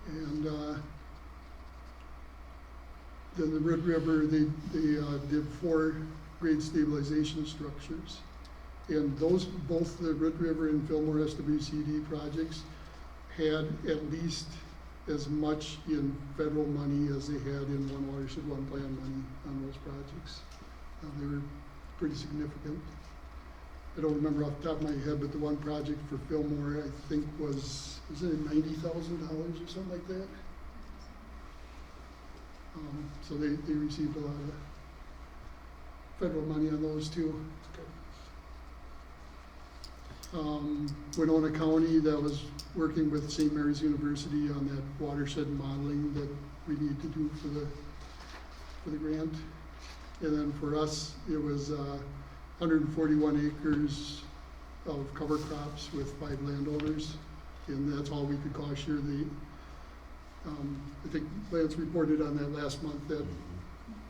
Speaker 4: And then the Root River, they did 4 grade stabilization structures. And those, both the Root River and Fillmore SWCD projects had at least as much in federal money as they had in One Watershed, One Plan money on those projects. They were pretty significant. I don't remember off the top of my head, but the one project for Fillmore, I think was it $90,000 or something like that? So they received a lot of federal money on those too. Winona County, that was working with St. Mary's University on that watershed modeling that we need to do for the grant. And then for us, it was 141 acres of cover crops with 5 landowners, and that's all we could cost share. I think Lance reported on that last month that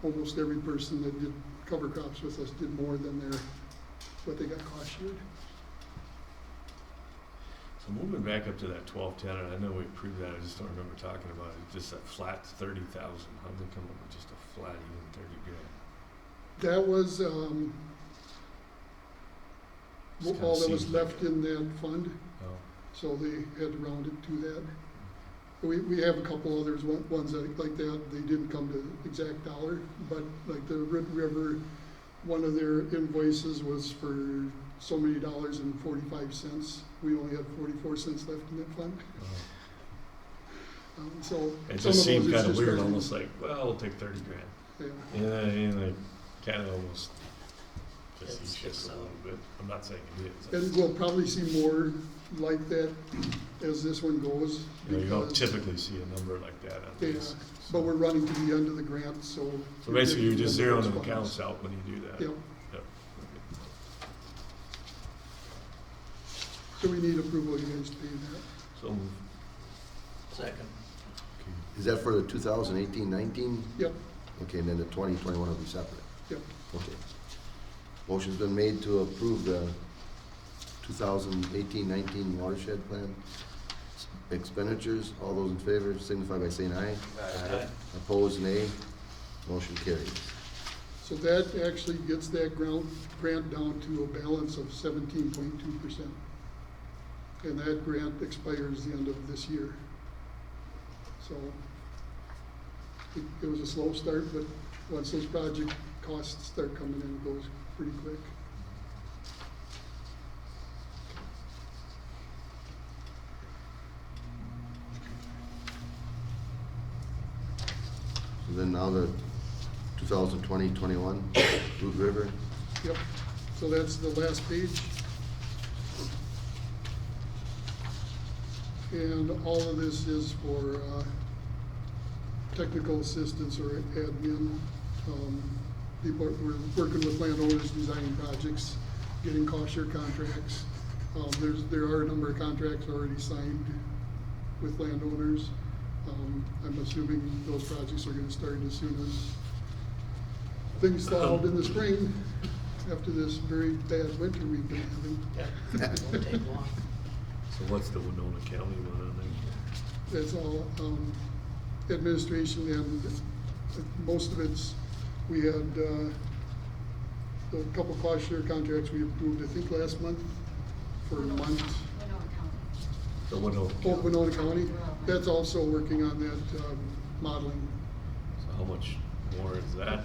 Speaker 4: almost every person that did cover crops with us did more than what they got cost shared.
Speaker 5: So moving back up to that 1210, and I know we approved that, I just don't remember talking about it, just that flat 30,000. How'd they come up with just a flat even 30 grand?
Speaker 4: That was,
Speaker 5: Just kinda
Speaker 4: all that was
Speaker 5: seems like
Speaker 4: left
Speaker 5: it.
Speaker 4: in that fund,
Speaker 5: Oh,
Speaker 4: so they had to round it to that. We have a couple others, ones that, like that, they didn't come to exact dollar, but like the Red River, one of their invoices was for so many dollars and 45 cents. We only had 44 cents left in that fund.
Speaker 5: oh.
Speaker 4: So
Speaker 5: It
Speaker 4: some of
Speaker 5: just
Speaker 4: those
Speaker 5: seemed
Speaker 4: it's
Speaker 5: kind of
Speaker 4: just
Speaker 5: weird,
Speaker 4: very-
Speaker 5: almost like, well, we'll take 30 grand.
Speaker 4: Yeah.
Speaker 5: And like, kind of almost
Speaker 6: It's-
Speaker 5: facetious
Speaker 6: it's,
Speaker 5: a little bit. I'm not saying it is.
Speaker 4: And we'll probably see more like that as this one goes.
Speaker 5: You know, you don't
Speaker 4: because-
Speaker 5: typically see a number like that on
Speaker 4: Yeah,
Speaker 5: these.
Speaker 4: but we're running to the end of the grant, so.
Speaker 5: So basically, you're just zeroing the
Speaker 4: funds.
Speaker 5: accounts out when you do that.
Speaker 4: Yep,
Speaker 5: Yep.
Speaker 4: so we need approval, you guys to pay that.
Speaker 5: So, move.
Speaker 6: Second.
Speaker 2: Is that for the 2018-19?
Speaker 4: Yep,
Speaker 2: Okay, and then the 2021 will be separate?
Speaker 4: yep.
Speaker 2: Okay. Motion's been made to approve the 2018-19 watershed plan expenditures. All those in favor signify by saying aye.
Speaker 6: Aye.
Speaker 2: Opposed, nay. Motion carries.
Speaker 4: So that actually gets that grant down to a balance of 17.2%. And that grant expires the end of this year. So it was a slow start, but once those project costs start coming in, it goes pretty quick.
Speaker 2: So then now the 2020-21 Root River.
Speaker 4: Yep, so that's the last page. And all of this is for technical assistance or admin. We're working with landowners, designing projects, getting cost share contracts. There are a number of contracts already signed with landowners. I'm assuming those projects are gonna start as soon as things thaw out in the spring, after this very bad winter we've been having.
Speaker 6: Yeah, it won't take long.
Speaker 5: so what's the Winona County one on there?
Speaker 4: That's all, administration, and most of it's, we had, a couple cost share contracts we approved, I think, last month for a month.
Speaker 3: Winona County.
Speaker 5: The Winona
Speaker 4: Oh,
Speaker 5: County.
Speaker 4: Winona County, that's also working on that, modeling.
Speaker 5: So how much more is that?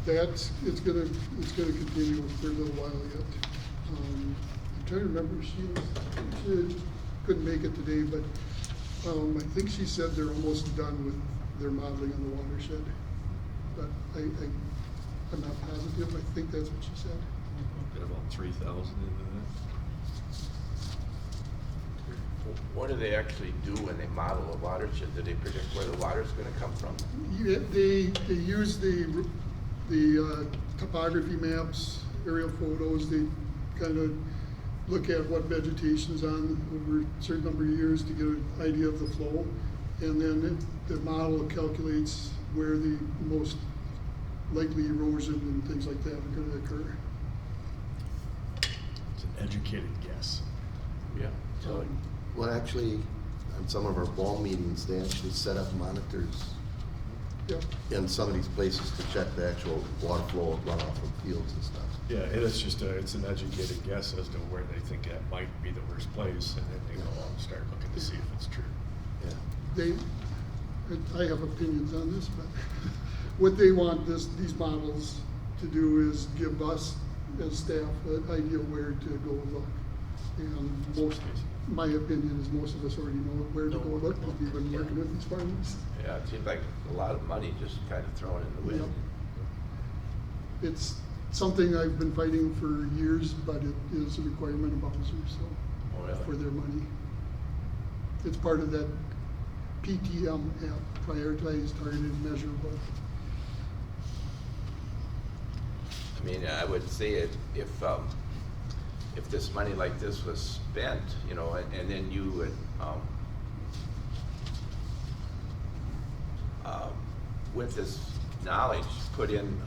Speaker 4: That's, it's gonna continue for a little while yet. I'm trying to remember, she couldn't make it today, but, I think she said they're almost done with their modeling on the watershed. But I'm not positive, I think that's what she said.
Speaker 5: Got about 3,000 into
Speaker 1: What do they actually do when they model a watershed? Do they predict where the water's gonna come from?
Speaker 4: Yeah, they use the topography maps, aerial photos, they kind of look at what vegetation's on over a certain number of years to get an idea of the flow. And then the model calculates where the most likely erosion and things like that are gonna occur.
Speaker 5: that? It's an educated guess.
Speaker 1: Yeah. So,
Speaker 2: Well, actually, on some of our ball meetings, they actually set up monitors
Speaker 4: Yep,
Speaker 2: in some of these places to check the actual water flow runoff from fields and stuff.
Speaker 5: Yeah, and it's just it's an educated guess as to where they think that might be the worst place, and then they go out and start looking to see if it's true.
Speaker 2: Yeah.
Speaker 4: I have opinions on this, but what they want these models to do is give us as staff an idea where to go look. And my opinion is most of us already know where to go look, because we've been working with these farmers.
Speaker 1: yeah, it seems like a lot of money just kind of thrown in the wind.
Speaker 4: It's something I've been fighting for years, but it is a requirement of Bowser, so,
Speaker 1: Oh, really?
Speaker 4: for their money. It's part of that PTM app, prioritize, targeted, measurable.
Speaker 1: I mean, I would say it, if this money like this was spent, you know, and then you would, with this knowledge, put in,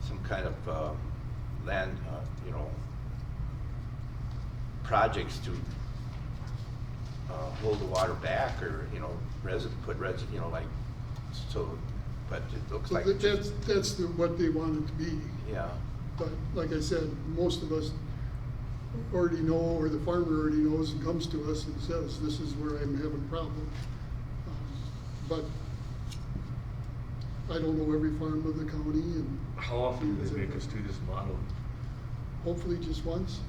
Speaker 1: some kind of, land, you know, projects to hold the water back, or, you know, you know, like, so, but it looks
Speaker 4: So
Speaker 1: like.
Speaker 4: that's what they want it to be.
Speaker 1: Yeah,
Speaker 4: But like I said, most of us already know, or the farmer already knows and comes to us and says, this is where I'm having a problem. But I don't know every farm of the county, and
Speaker 5: How often do they make us do this model?
Speaker 4: hopefully just once.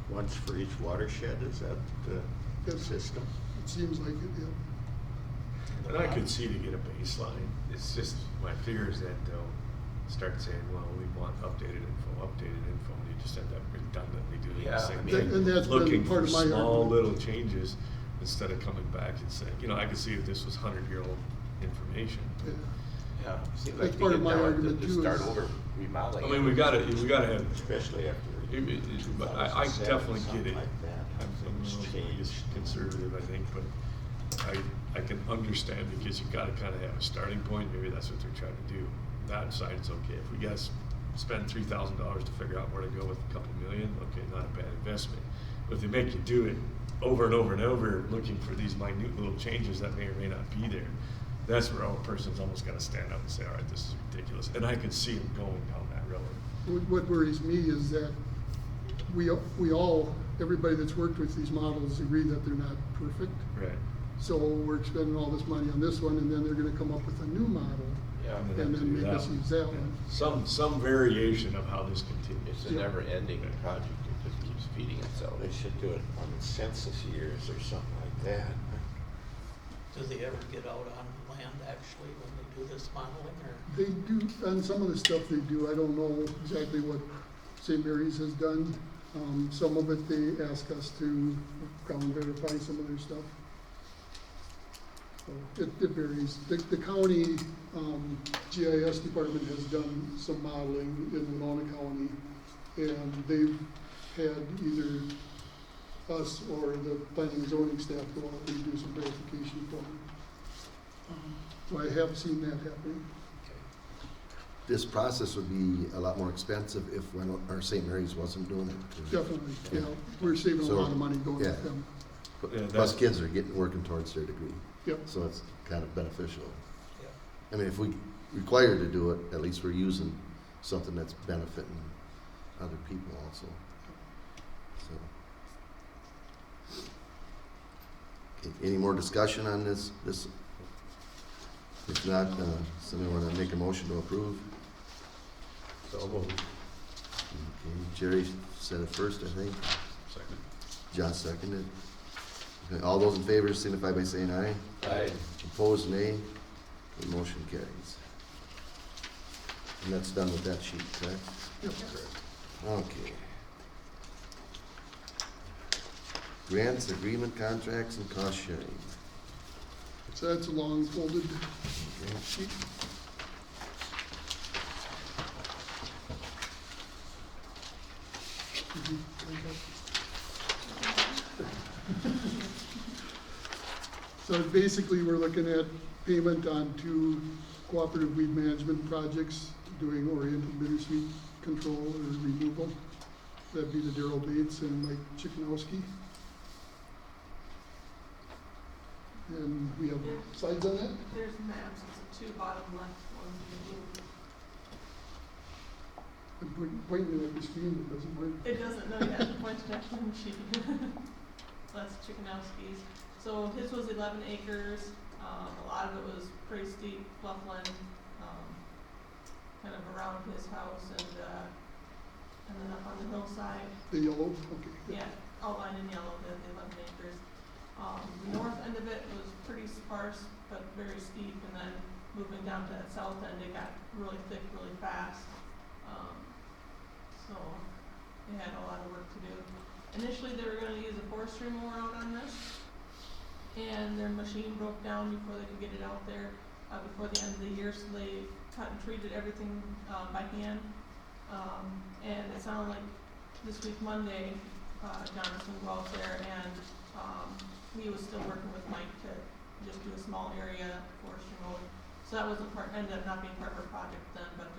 Speaker 7: Once for each watershed, is that the
Speaker 4: Yes.
Speaker 7: system?
Speaker 4: It seems like it, yeah.
Speaker 5: And I could see to get a baseline, it's just, my fear is that they'll start saying, well, we want updated info, and you just end up redundantly doing
Speaker 1: Yeah,
Speaker 5: the same
Speaker 1: I mean-
Speaker 5: thing.
Speaker 4: And that's been
Speaker 5: Looking
Speaker 4: part
Speaker 5: for
Speaker 4: of my
Speaker 5: small
Speaker 4: argument.
Speaker 5: little changes instead of coming back and saying, you know, I could see if this was 100-year-old information.
Speaker 4: Yeah.
Speaker 1: yeah. Seems
Speaker 4: That's
Speaker 1: like
Speaker 4: part
Speaker 1: to
Speaker 4: of
Speaker 1: get
Speaker 4: my
Speaker 1: down
Speaker 4: argument
Speaker 1: to
Speaker 4: too,
Speaker 1: start
Speaker 4: is-
Speaker 1: over remodeling.
Speaker 5: I mean, we gotta have,
Speaker 7: Especially after.
Speaker 5: but I
Speaker 7: 2007,
Speaker 5: definitely get
Speaker 7: something
Speaker 5: it.
Speaker 7: like that.
Speaker 5: I'm a
Speaker 7: Things
Speaker 5: little
Speaker 7: changed.
Speaker 5: conservative, I think, but I can understand, because you gotta kinda have a starting point, maybe that's what they're trying to do. That side, it's okay, if we gotta spend $3,000 to figure out where to go with a couple million, okay, not a bad investment. But if they make you do it over and over and over, looking for these minute little changes that may or may not be there, that's where a person's almost gotta stand up and say, all right, this is ridiculous, and I can see them going down that road.
Speaker 4: What worries me is that we all, everybody that's worked with these models agree that they're not perfect.
Speaker 5: Right.
Speaker 4: So we're spending all this money on this one, and then they're gonna come up with a new model,
Speaker 1: Yeah,
Speaker 5: And
Speaker 4: and
Speaker 5: have to
Speaker 4: then
Speaker 5: do
Speaker 4: make us
Speaker 5: one.
Speaker 4: use that
Speaker 5: Yeah.
Speaker 4: one.
Speaker 5: Some variation of how this continues.
Speaker 1: it's a never-ending project, it just keeps feeding itself.
Speaker 7: They should do it on census years or something like that.
Speaker 6: Do they ever get out on land actually when they do this modeling, or?
Speaker 4: They do, on some of the stuff they do, I don't know exactly what St. Mary's has done. Some of it, they ask us to ground verify some of their stuff. So it varies. The county, GIS department has done some modeling in Winona County, and they've had either us or the planning and zoning staff go out and do some verification for them. So I have seen that happening.
Speaker 2: This process would be a lot more expensive if St. Mary's wasn't doing it.
Speaker 4: Definitely, yeah, we're saving a
Speaker 2: So,
Speaker 4: lot of money going
Speaker 2: yeah.
Speaker 4: with them.
Speaker 5: Yeah,
Speaker 2: Plus
Speaker 5: that's-
Speaker 2: kids are working towards their degree,
Speaker 4: Yep,
Speaker 2: so it's kind of beneficial.
Speaker 6: Yep.
Speaker 2: I mean, if we require to do it, at least we're using something that's benefiting other people also. So. Okay, any more discussion on this? If not, somebody want to make a motion to approve?
Speaker 5: So moved.
Speaker 2: Okay, Jerry said it first, I think.
Speaker 5: Second.
Speaker 2: John seconded. Okay, all those in favor signify by saying aye.
Speaker 1: Aye.
Speaker 2: Opposed, nay. The motion carries. And that's done with that sheet, correct?
Speaker 4: yep.
Speaker 2: Okay. Grants, agreement, contracts, and cost sharing.
Speaker 4: So that's a long folded
Speaker 2: Okay.
Speaker 4: sheet. So basically, we're looking at payment on 2 cooperative weed management projects, doing oriented bittersweet control or removal. That'd be the Darrell Bates and Mike Chickanowski. And we have slides on that?
Speaker 9: There's maps, it's a 2 bottom left one.
Speaker 4: I'm pointing at the screen, it doesn't work.
Speaker 9: It doesn't, no, you have to point it at the machine. That's Chickanowski's. So his was 11 acres, a lot of it was pretty steep, bluffland, kind of around his house and then up on the hillside.
Speaker 4: The yellow, okay.
Speaker 9: Yeah, outlined in yellow, the 11 acres. The north end of it was pretty sparse, but very steep, and then moving down to that south end, it got really thick really fast. So they had a lot of work to do. Initially, they were gonna use a forestry mower out on this, and their machine broke down before they could get it out there, before the end of the year, so they cut and treated everything, by hand. And it sounded like this week, Monday, Jonathan will go out there and, he was still working with Mike to just do a small area forestry mode. So that wasn't ended up not being part of our project then, but,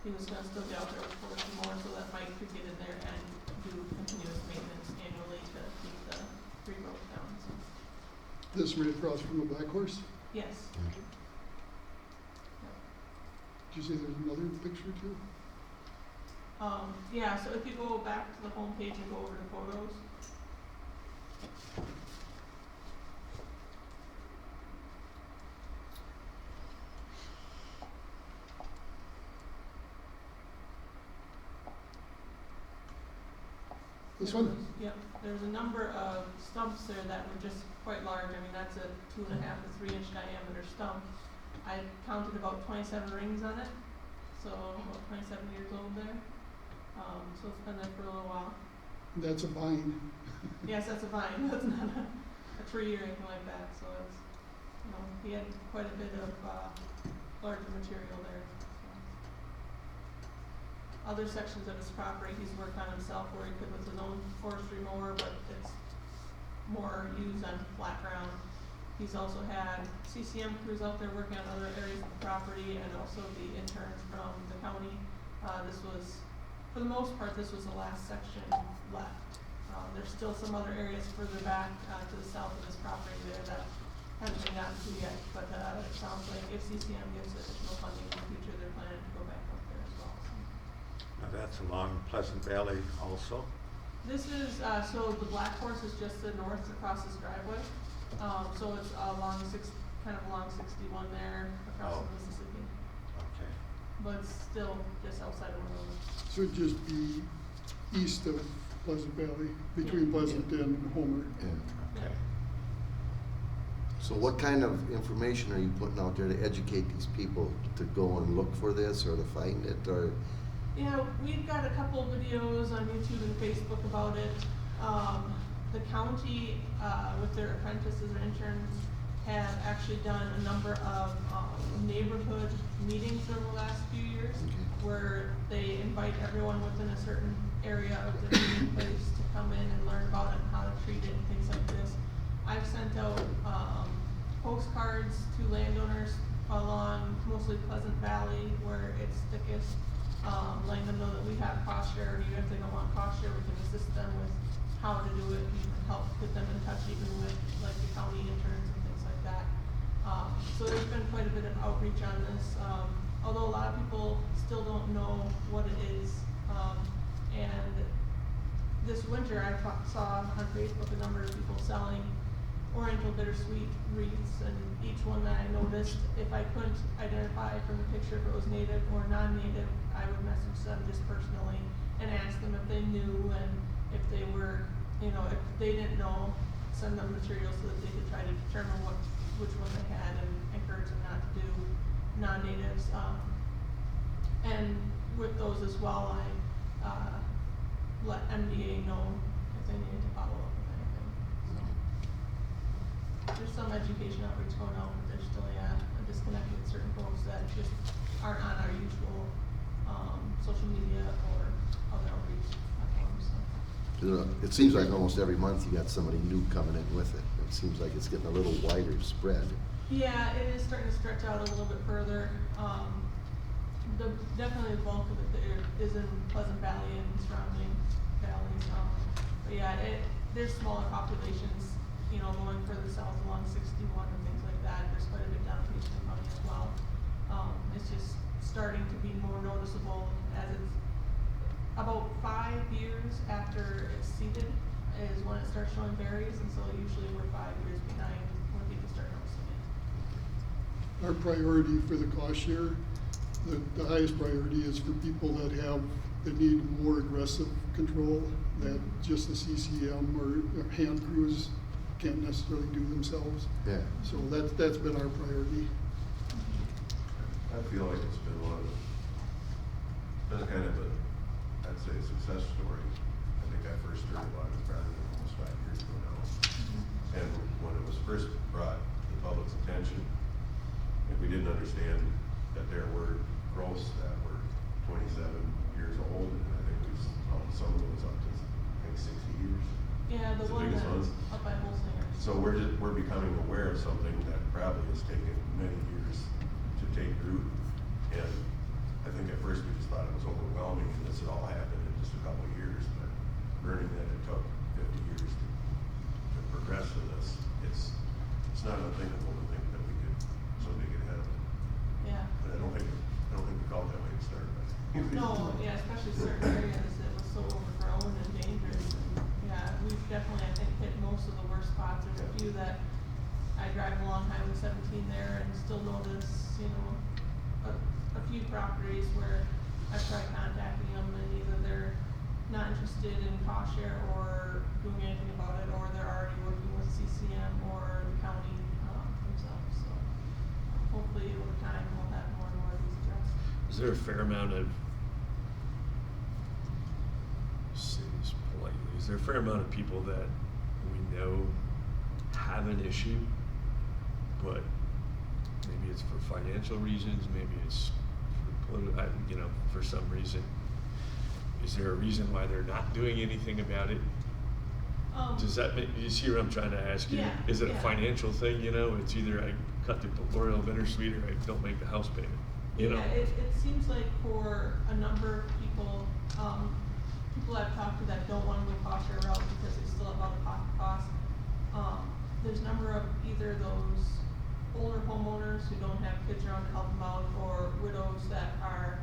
Speaker 9: he was gonna still get out there with forestry more so that Mike could get in there and do continuous maintenance annually to keep the tree growth down, so,
Speaker 4: This right across from the Black Horse.
Speaker 9: yes.
Speaker 4: Did you say there's another picture too?
Speaker 9: Yeah, so if you go back to the home page and go over to photos.
Speaker 4: This one?
Speaker 9: Yep, there's a number of stumps there that were just quite large. I mean, that's a 2.5 to 3 inch diameter stump. I counted about 27 rings on it, so about 27 years old there. So it's been there for a little while.
Speaker 4: That's a vine.
Speaker 9: Yes, that's a vine, that's not a tree or anything like that, so it's, you know, he had quite a bit of, larger material there, so. Other sections of his property he's worked on himself where he could with his own forestry mower, but it's more used on flat ground. He's also had CCM crews out there working on other areas of the property and also the interns from the county. This was, for the most part, this was the last section left. There's still some other areas further back, to the south of this property there that haven't been gotten to yet, but, it sounds like if CCM gives additional funding in the future, they're planning to go back up there as well, so.
Speaker 7: Now, that's along Pleasant Valley also.
Speaker 9: This is, so the Black Horse is just the north across this driveway. So it's along kind of along 61 there across
Speaker 7: Oh.
Speaker 9: the Mississippi,
Speaker 7: Okay.
Speaker 9: but it's still just outside of Winona.
Speaker 4: So it'd just be east of Pleasant Valley, between Pleasant and Homer.
Speaker 2: Yeah.
Speaker 7: Okay.
Speaker 2: So what kind of information are you putting out there to educate these people to go and look for this or to find it, or?
Speaker 9: Yeah, we've got a couple videos on YouTube and Facebook about it. The county, with their apprentices and interns, have actually done a number of neighborhood meetings over the last few years,
Speaker 2: Okay.
Speaker 9: where they invite everyone within a certain area of the meeting place to come in and learn about it and how to treat it and things like this. I've sent out postcards to landowners along mostly Pleasant Valley where it's thickest, letting them know that we have cost share, and even if they don't want cost share, we can assist them with how to do it and help put them in touch even with like the county interns and things like that. So there's been quite a bit of outreach on this, although a lot of people still don't know what it is. And this winter I saw on Facebook a number of people selling Oriental bittersweet wreaths, and each one that I noticed, if I couldn't identify from the picture if it was native or non-native, I would message them just personally and ask them if they knew, and if they were, you know, if they didn't know, send them material so that they could try to determine which one they had and encourage them not to do non-natives. And with those as well, I let MDA know if they needed to follow up with anything. So there's some education outreach going on, but there's still a disconnect with certain folks that just aren't on our usual social media or other outreach platforms. So.
Speaker 2: It seems like almost every month you got somebody new coming in with it. It seems like it's getting a little wider spread.
Speaker 9: Yeah, it is starting to stretch out a little bit further. Definitely the bulk of it there is in Pleasant Valley and surrounding valleys. But yeah, there's smaller populations, you know, going further south along 61 and things like that. There's quite a bit down in Houston County as well. It's just starting to be more noticeable as it's about 5 years after it's seeded is when it starts showing berries, and so usually we're 5 years behind when people start noticing it.
Speaker 4: Our priority for the cost share, the highest priority is for people that need more aggressive control that just the CCM or hand crews can't necessarily do themselves.
Speaker 2: Yeah.
Speaker 4: So that's been our priority.
Speaker 10: I feel like it's been been kind of a, I'd say, success story. I think I first heard about it probably almost 5 years ago now. And when it was first brought to the public's attention, if we didn't understand that there were growths that were 27 years old, and I think some of it was up to, I think, 60 years.
Speaker 9: Yeah, the
Speaker 10: It's
Speaker 9: one
Speaker 10: biggest
Speaker 9: that's
Speaker 10: ones.
Speaker 9: up by Holsinger.
Speaker 10: So we're becoming aware of something that probably has taken many years to take root. And I think at first we just thought overwhelming and this had all happened in just a couple of years, but learning that it took 50 years to progress to this, it's not unthinkable to think that we could someday get ahead of it.
Speaker 9: Yeah.
Speaker 10: But I don't think we felt that way to start with.
Speaker 9: No, yeah, especially certain areas that was so overgrown and dangerous, and, yeah, we've definitely, I think, hit most of the worst spots. There's a few that I drive along Highway 17 there and still notice, you know, a few properties where I've tried contacting them and either they're not interested in cost share or doing anything about it, or they're already working with CCM or the county, themselves, so hopefully over time we'll have more and more of these addressed.
Speaker 5: Is there a fair amount of, say this politely, is there a fair amount of people that we know have an issue, but maybe it's for financial reasons, maybe it's for political, you know, for some reason. Is there a reason why they're not doing anything about it? Does that make, you see what I'm trying to ask you?
Speaker 9: Yeah,
Speaker 5: Is it a
Speaker 9: yeah.
Speaker 5: financial thing, you know? It's either I cut the L'Oreal bittersweet or I don't make the house payment, you know?
Speaker 9: Yeah, it seems like for a number of people, people I've talked to that don't wanna go cost share route because they still have out-of-pocket costs. There's a number of either those older homeowners who don't have kids around to help them out, or widows that are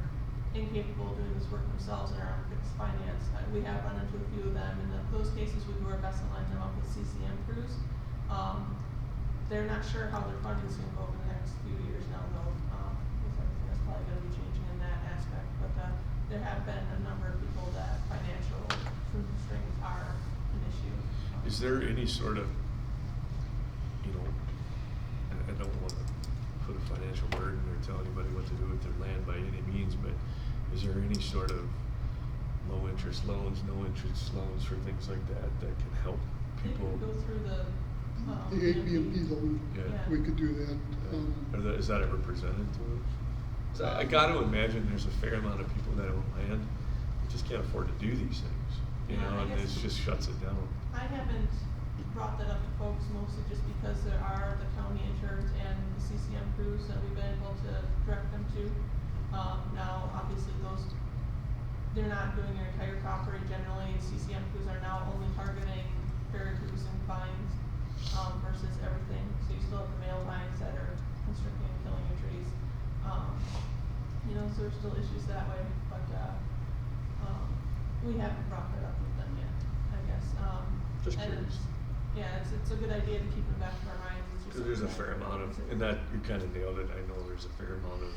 Speaker 9: incapable of doing this work themselves and are on fixed finance. We have run into a few of them, and in those cases, we do our best to line them up with CCM crews. They're not sure how their funding's gonna go over the next few years now, though, with everything that's probably gonna be changing in that aspect. But, there have been a number of people that financial constraints are an issue.
Speaker 5: Is there any sort of, you know, I don't want to put a financial burden or tell anybody what to do with their land by any means, but is there any sort of low interest loans, no interest loans for things like that that can help
Speaker 9: They
Speaker 5: people?
Speaker 9: can go through the,
Speaker 4: The ABNP loan,
Speaker 5: Yeah.
Speaker 4: we could do that.
Speaker 5: Is that ever presented to us? 'Cause I got to imagine there's a fair amount of people that own land, that just can't afford to do these things, you
Speaker 9: Yeah,
Speaker 5: know,
Speaker 9: I
Speaker 5: and
Speaker 9: guess-
Speaker 5: it just shuts it down.
Speaker 9: I haven't brought that up to folks mostly just because there are the county insurance and the CCM crews that we've been able to direct them to. Now, obviously, those, they're not doing your entire property generally. CCM crews are now only targeting barracudas and vines, versus everything. So you still have the male vines that are constricting and killing your trees. You know, so there's still issues that way, but, we haven't brought that up with them yet, I guess.
Speaker 5: Just
Speaker 9: And
Speaker 5: curious.
Speaker 9: yeah, it's a good idea to keep in the back of our minds. It's just
Speaker 5: Because there's a
Speaker 9: something
Speaker 5: fair
Speaker 9: that
Speaker 5: amount of,
Speaker 9: consider.
Speaker 5: and that, you kind of nailed it, I know there's a fair amount of,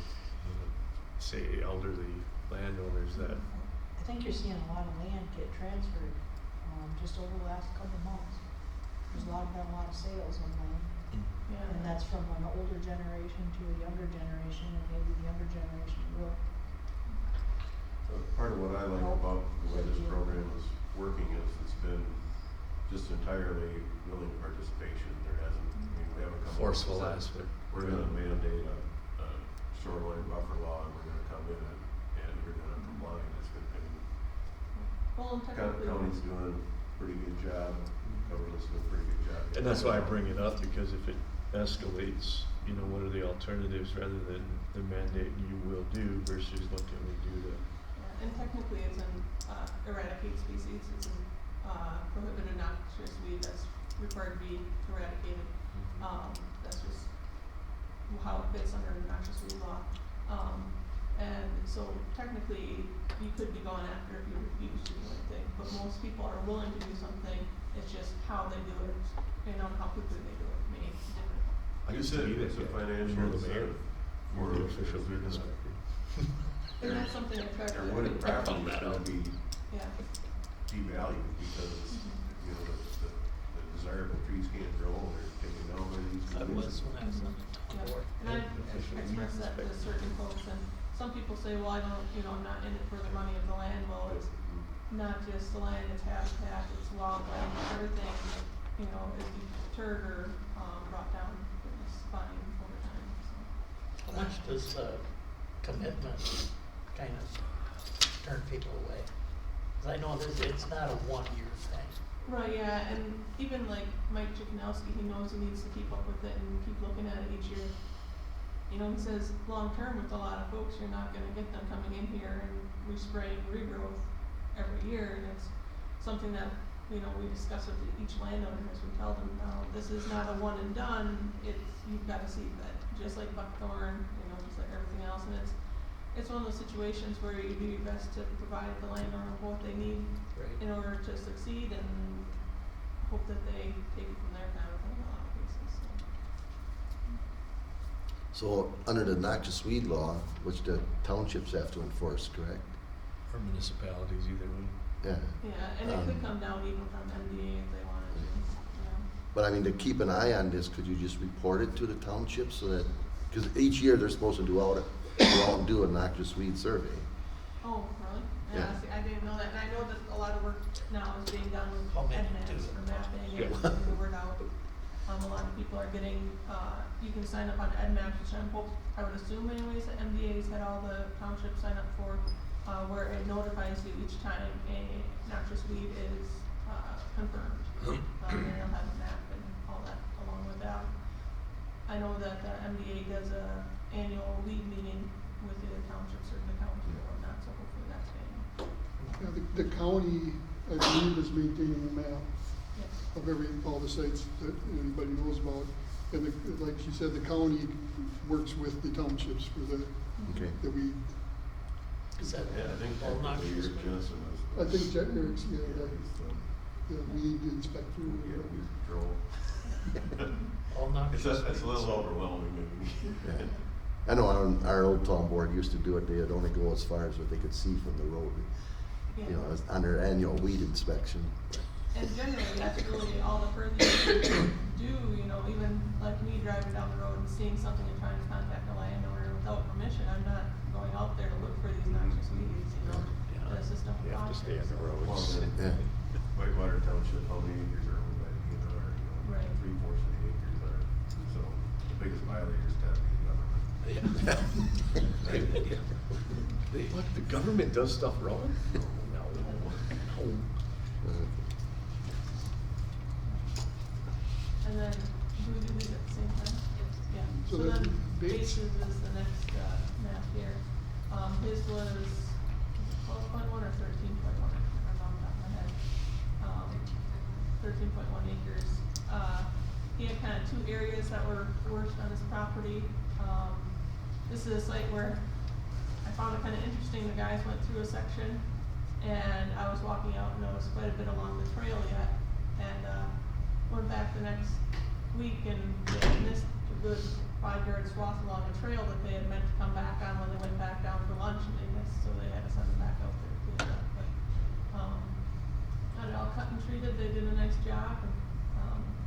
Speaker 5: say, elderly landowners that,
Speaker 8: I think you're seeing a lot of land get transferred, just over the last couple of months. There's been a lot of sales on land,
Speaker 9: Yeah.
Speaker 8: and that's from an older generation to a younger generation, and maybe the younger generation will.
Speaker 10: Part of what I like about the way this program is working is it's been just entirely willing participation. There hasn't, I mean, we haven't come. up with
Speaker 5: Forceful
Speaker 10: a-
Speaker 5: aspect.
Speaker 10: We're gonna mandate a shoreline buffer law and we're gonna come in and you're gonna comply and it's gonna, I mean,
Speaker 9: Well, and technically.
Speaker 10: county's doing a pretty good job, government's doing a pretty good job.
Speaker 5: and that's why I bring it up, because if it escalates, you know, what are the alternatives rather than the mandate you will do versus what can we do to,
Speaker 9: Yeah, and technically it's an eradicated species, it's a prohibited noxious weed that's required to be eradicated. That's just how it fits under the noxious weed law. And so technically you could be gone after if you refuse to do anything, but most people are willing to do something, it's just how they do it, you know, and how quickly they do it may be different.
Speaker 5: I used to be that
Speaker 10: It's a
Speaker 5: guy.
Speaker 10: financial
Speaker 5: You're the mayor.
Speaker 10: incentive
Speaker 5: You're
Speaker 10: for
Speaker 5: the official weed
Speaker 10: business.
Speaker 5: inspector.
Speaker 9: And that's something I tried to.
Speaker 10: Their wooded property is gonna be
Speaker 9: Yeah.
Speaker 10: devalued because, you know, the desirable trees can't grow, they're taken down by these.
Speaker 6: I was when I was on the
Speaker 9: Yeah,
Speaker 6: town board.
Speaker 9: and I expressed that to certain folks, and some people say, well, I don't, you know, I'm not in it for the money of the land. Well, it's not just the land, it's habitat, it's wildlife, everything, you know, is deterred or, brought down with this fine over time, so.
Speaker 6: How much does the commitment kind of turn people away? 'Cause I know this, it's not a 1-year thing.
Speaker 9: Right, yeah, and even like Mike Chikanowski, he knows he needs to keep up with it and keep looking at it each year. You know, he says, long-term with a lot of folks, you're not gonna get them coming in here and respraying regrowth every year, and it's something that, you know, we discuss with each landowner as we tell them, no, this is not a one and done, it's, you've got a seed bed, just like buckthorn, you know, just like everything else, and it's one of those situations where you do your best to provide the landowner what they need in order to succeed, and hope that they take it from there kind of thing in a lot of cases, so.
Speaker 2: So, under the noxious weed law, which the townships have to enforce, correct?
Speaker 5: Or municipalities, either one.
Speaker 2: Yeah.
Speaker 9: Yeah, and it could come down even from MDA if they wanted to, you know.
Speaker 2: But I mean, to keep an eye on this, could you just report it to the township so that, because each year they're supposed to go out and do a noxious weed survey.
Speaker 9: Oh, really?
Speaker 2: Yeah.
Speaker 9: See, I didn't know that, and I know that a lot of work now is being done with
Speaker 6: How many
Speaker 9: EdMaps
Speaker 6: do?
Speaker 9: for mapping
Speaker 5: Yeah.
Speaker 9: and getting the word out. A lot of people are getting, you can sign up on EdMaps, which I would assume anyways, that MDA's had all the townships sign up for, where it notifies you each time a noxious weed is, confirmed. And it'll have a map and all that along with that. I know that the MDA does a annual weed meeting with the townships or the county or whatnot, so hopefully that's getting,
Speaker 4: Yeah, the county, I believe, is maintaining a map
Speaker 9: yes.
Speaker 4: of all the sites that anybody knows about. And like she said, the county works with the townships for the
Speaker 2: Okay.
Speaker 4: weed.
Speaker 6: Is that
Speaker 10: Yeah, I think
Speaker 6: all
Speaker 10: technically
Speaker 6: noxious
Speaker 10: Eric
Speaker 6: weed?
Speaker 10: Johnson was.
Speaker 4: I think Jack Eric's,
Speaker 10: Yeah,
Speaker 4: yeah,
Speaker 10: he's
Speaker 4: the weed inspector. or
Speaker 10: yeah,
Speaker 4: whatever.
Speaker 10: weed control.
Speaker 6: All noxious
Speaker 10: It's a little
Speaker 6: weeds.
Speaker 10: overwhelming, maybe.
Speaker 2: Yeah. I know our old town board used to do it, they'd only go as far as what they could see from the road, you
Speaker 9: Yeah.
Speaker 2: know, as on their annual weed inspection.
Speaker 9: And generally, that's really all the further you can do, you know, even like me driving down the road and seeing something and trying to contact a landowner without permission, I'm not going out there to look for these noxious weeds, you know,
Speaker 7: Yeah.
Speaker 9: the system.
Speaker 7: You have to stay on the
Speaker 10: Well,
Speaker 7: roads.
Speaker 10: then,
Speaker 2: Yeah.
Speaker 10: Whitewater Township, how many acres are owned by the DNR, you know,
Speaker 9: Right.
Speaker 10: 3/4 of the acres are, so the biggest violators tend to be the government.
Speaker 5: What, the government does stuff wrong? No.
Speaker 9: And then, do we do these at the same time? Yeah,
Speaker 4: So
Speaker 9: so
Speaker 4: then
Speaker 9: then
Speaker 4: Bates-
Speaker 9: Bases is the next, map here. His was 12.1 or 13.1, I can't remember off the top of my head. 13.1 acres. He had kind of two areas that were worst on his property. This is a site where I found it kind of interesting, the guys went through a section, and I was walking out and noticed quite a bit along the trail yet, and, went back the next week and they had missed a good 5-yard swath along the trail that they had meant to come back on when they went back down for lunch, and they missed, so they had to send them back out there to clean it up, but, got it all cut and treated, they did a nice job, and,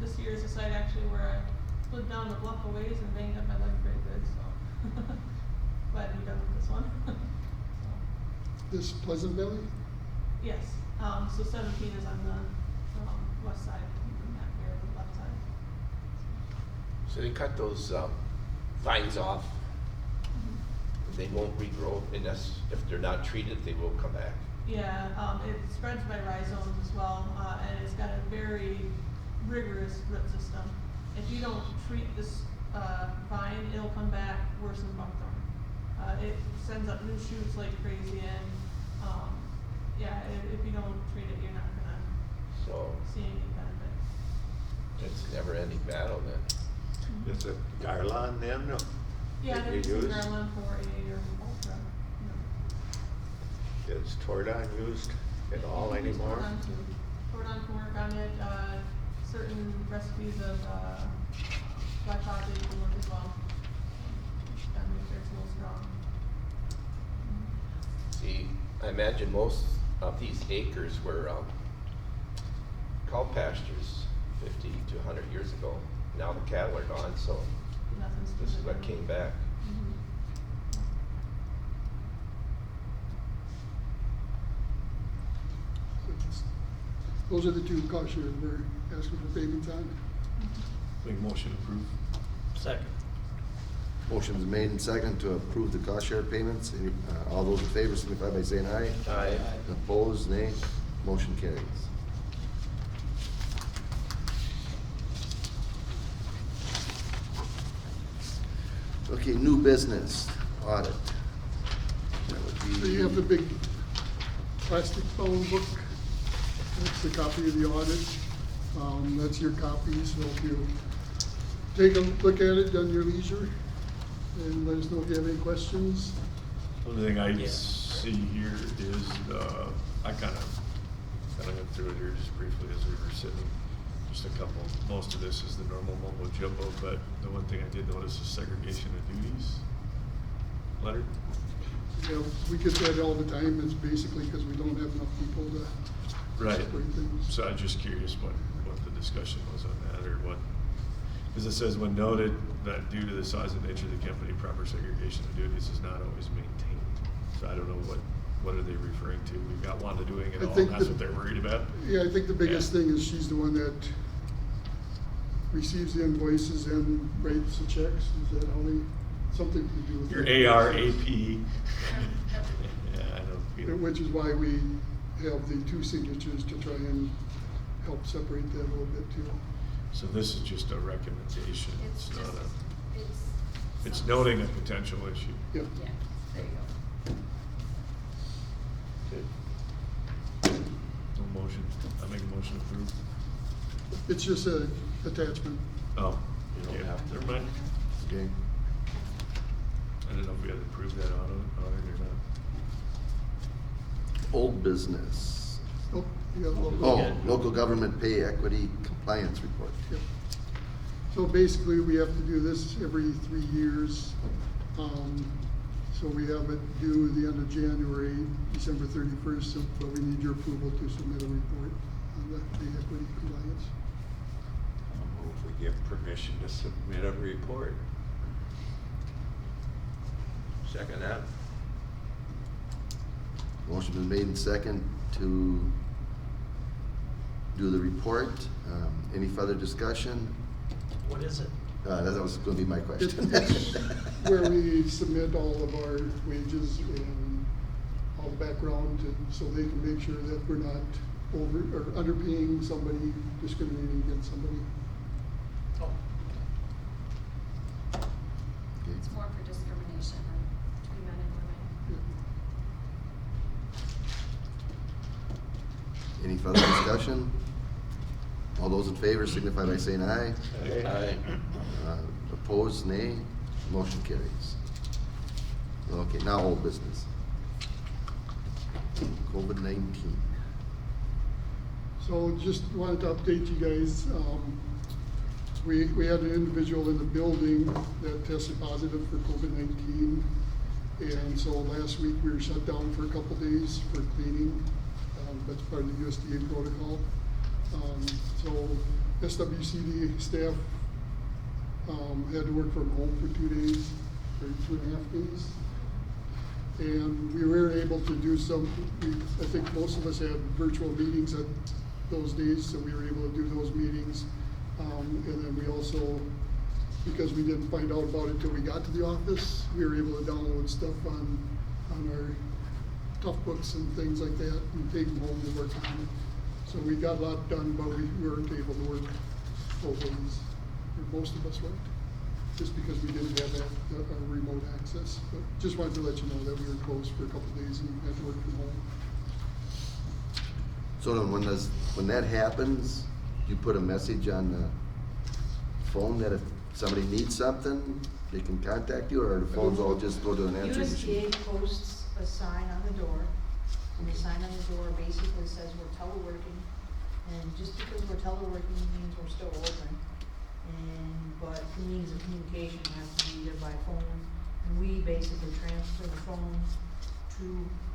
Speaker 9: this year is a site actually where I slid down the bluff a ways and banged up my leg pretty good, so, glad to be done with this one. So,
Speaker 4: This Pleasant Valley?
Speaker 9: yes, so 17 is on the, west side, the map here, the left side.
Speaker 1: So they cut those vines off, they won't regrow, and that's, if they're not treated, they will come back.
Speaker 9: Yeah, it spreads by rhizomes as well, and it's got a very rigorous root system. If you don't treat this, vine, it'll come back worse than buckthorn. It sends up new shoots like crazy, and, yeah, if you don't treat it, you're not gonna
Speaker 1: So
Speaker 9: see any benefit.
Speaker 1: it's a never-ending battle then.
Speaker 7: Is it Garland then?
Speaker 9: Yeah,
Speaker 7: that
Speaker 9: they're
Speaker 7: you
Speaker 9: using
Speaker 7: use?
Speaker 9: Garland for a or Ultra, you know.
Speaker 7: Is Tordon used at all
Speaker 9: You can use
Speaker 7: anymore?
Speaker 9: Tordon too. Tordon can work on it, certain recipes of, glyphosate can work as well. Gotta make sure it's a little strong.
Speaker 1: See, I imagine most of these acres were cow pastures 50 to 100 years ago. Now the cattle are gone, so
Speaker 9: Nothing's.
Speaker 1: this is what came back.
Speaker 9: Mhm.
Speaker 4: Those are the two cost shares we're asking for payments on.
Speaker 5: Make motion approved.
Speaker 6: Second.
Speaker 2: Motion's made and second to approve the cost share payments. All those in favor signify by saying aye.
Speaker 1: Aye.
Speaker 2: Opposed, nay. Motion carries. Okay, new business, audit. That would be.
Speaker 4: So you have the big plastic bound book. That's a copy of the audit. That's your copy, so if you take a look at it on your leisure and let us know if you have any questions.
Speaker 5: Only thing I
Speaker 6: Yeah.
Speaker 5: see here is, I kind of went through it here just briefly as we were sitting. Just a couple, most of this is the normal mumbo jumbo, but the one thing I did notice is segregation of duties letter.
Speaker 4: You know, we get that all the time. It's basically because we don't have enough people to
Speaker 5: Right.
Speaker 4: separate things.
Speaker 5: So I'm just curious what the discussion was on that, or what, because it says, when noted that due to the size and nature of the company, proper segregation of duties is not always maintained. So I don't know what are they referring to? We've got Wanda doing it
Speaker 4: I
Speaker 5: all,
Speaker 4: think
Speaker 5: and that's
Speaker 4: the-
Speaker 5: what they're worried about?
Speaker 4: Yeah, I think the biggest
Speaker 5: Yeah.
Speaker 4: thing is she's the one that receives the invoices and writes the checks. Is that how they, something to do with
Speaker 5: Your
Speaker 4: that?
Speaker 5: ARAP. Yeah, I know.
Speaker 4: Which is why we have the two signatures to try and help separate that a little bit too.
Speaker 5: So this is just a recommendation,
Speaker 3: It's
Speaker 5: it's not
Speaker 3: just,
Speaker 5: a, it's
Speaker 3: some-
Speaker 5: noting a potential issue.
Speaker 4: Yep.
Speaker 3: Yeah, there you go.
Speaker 5: No motion, I make a motion to approve.
Speaker 4: It's just a attachment.
Speaker 5: Oh,
Speaker 7: You don't
Speaker 5: yeah,
Speaker 7: have to.
Speaker 5: never mind.
Speaker 2: Okay,
Speaker 5: I didn't know if we had to approve that audit or not.
Speaker 2: old business.
Speaker 4: Oh, you got a little.
Speaker 2: Oh, local government pay equity compliance report.
Speaker 4: Yep. So basically, we have to do this every 3 years. So we have it due the end of January, December 31st, but we need your approval to submit a report on the pay equity compliance.
Speaker 7: I'll move we give permission to submit a report.
Speaker 1: Second that.
Speaker 2: Motion been made and second to do the report. Any further discussion?
Speaker 6: What is it?
Speaker 2: That was gonna be my question.
Speaker 4: It's where we submit all of our wages and all the background, so they can make sure that we're not over, or underpaying somebody, discriminating against somebody.
Speaker 6: Oh,
Speaker 2: Okay.
Speaker 3: It's more for discrimination between men and women.
Speaker 2: Any further discussion? All those in favor signify by saying aye.
Speaker 7: Aye.
Speaker 2: Opposed, nay. Motion carries. Okay, now old business. COVID-19.
Speaker 4: So just wanted to update you guys. We had an individual in the building that tested positive for COVID-19. And so last week we were shut down for a couple days for cleaning. That's part of the USDA protocol. So SWCD staff had to work from home for 2 days, or 2.5 days. And we were able to do I think most of us had virtual meetings at those days, so we were able to do those meetings. And then we also, because we didn't find out about it till we got to the office, we were able to download stuff on our tough books and things like that and take them home and work on it. So we got a lot done, but we weren't able to work full days, or most of us weren't, just because we didn't have that remote access. But just wanted to let you know that we were closed for a couple of days and had to work from home.
Speaker 2: So then when that happens, you put a message on the phone that if somebody needs something, they can contact you, or the phones all just go to an answering machine?
Speaker 8: USDA posts a sign on the door, and the sign on the door basically says we're teleworking. And just because we're teleworking means we're still open. But the means of communication has to be either by phone, and we basically transfer the phone to,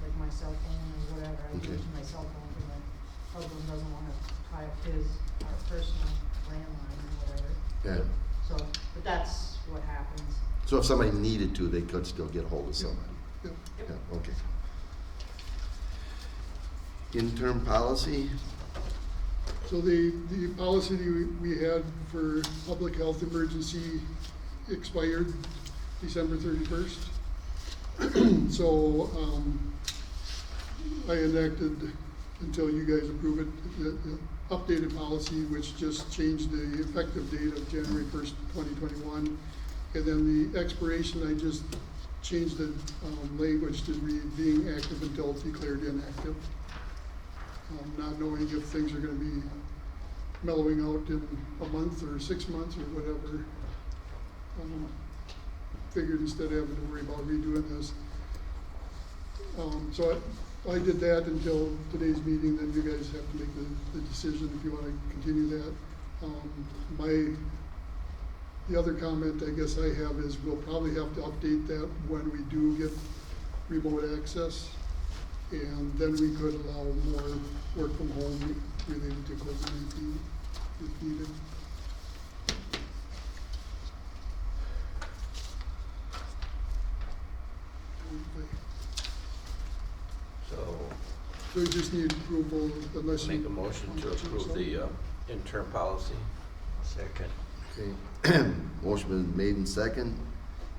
Speaker 8: like, my cell phone or whatever. I
Speaker 2: Okay.
Speaker 8: use my cell phone because my husband doesn't wanna tie up our personal landline or whatever.
Speaker 2: Yeah.
Speaker 8: So, but that's what happens.
Speaker 2: So if somebody needed to, they could still get a hold of somebody?
Speaker 4: Yep.
Speaker 2: Yeah, okay. Interim policy?
Speaker 4: So the policy we had for public health emergency expired December 31st. So, I enacted, until you guys approve it, the updated policy, which just changed the effective date of January 1st, 2021. And then the expiration, I just changed the language to read being active until declared inactive. Not knowing if things are gonna be mellowing out in a month or 6 months or whatever. Figured instead of having to worry about redoing this. So I did that until today's meeting, then you guys have to make the decision if you wanna continue that. The other comment I guess I have is we'll probably have to update that when we do get remote access. And then we could allow more work from home related to COVID-19 if needed.
Speaker 1: So
Speaker 4: So we just need approval unless you.
Speaker 1: make a motion to approve the interim policy.
Speaker 7: Second.
Speaker 2: Okay. Motion been made and second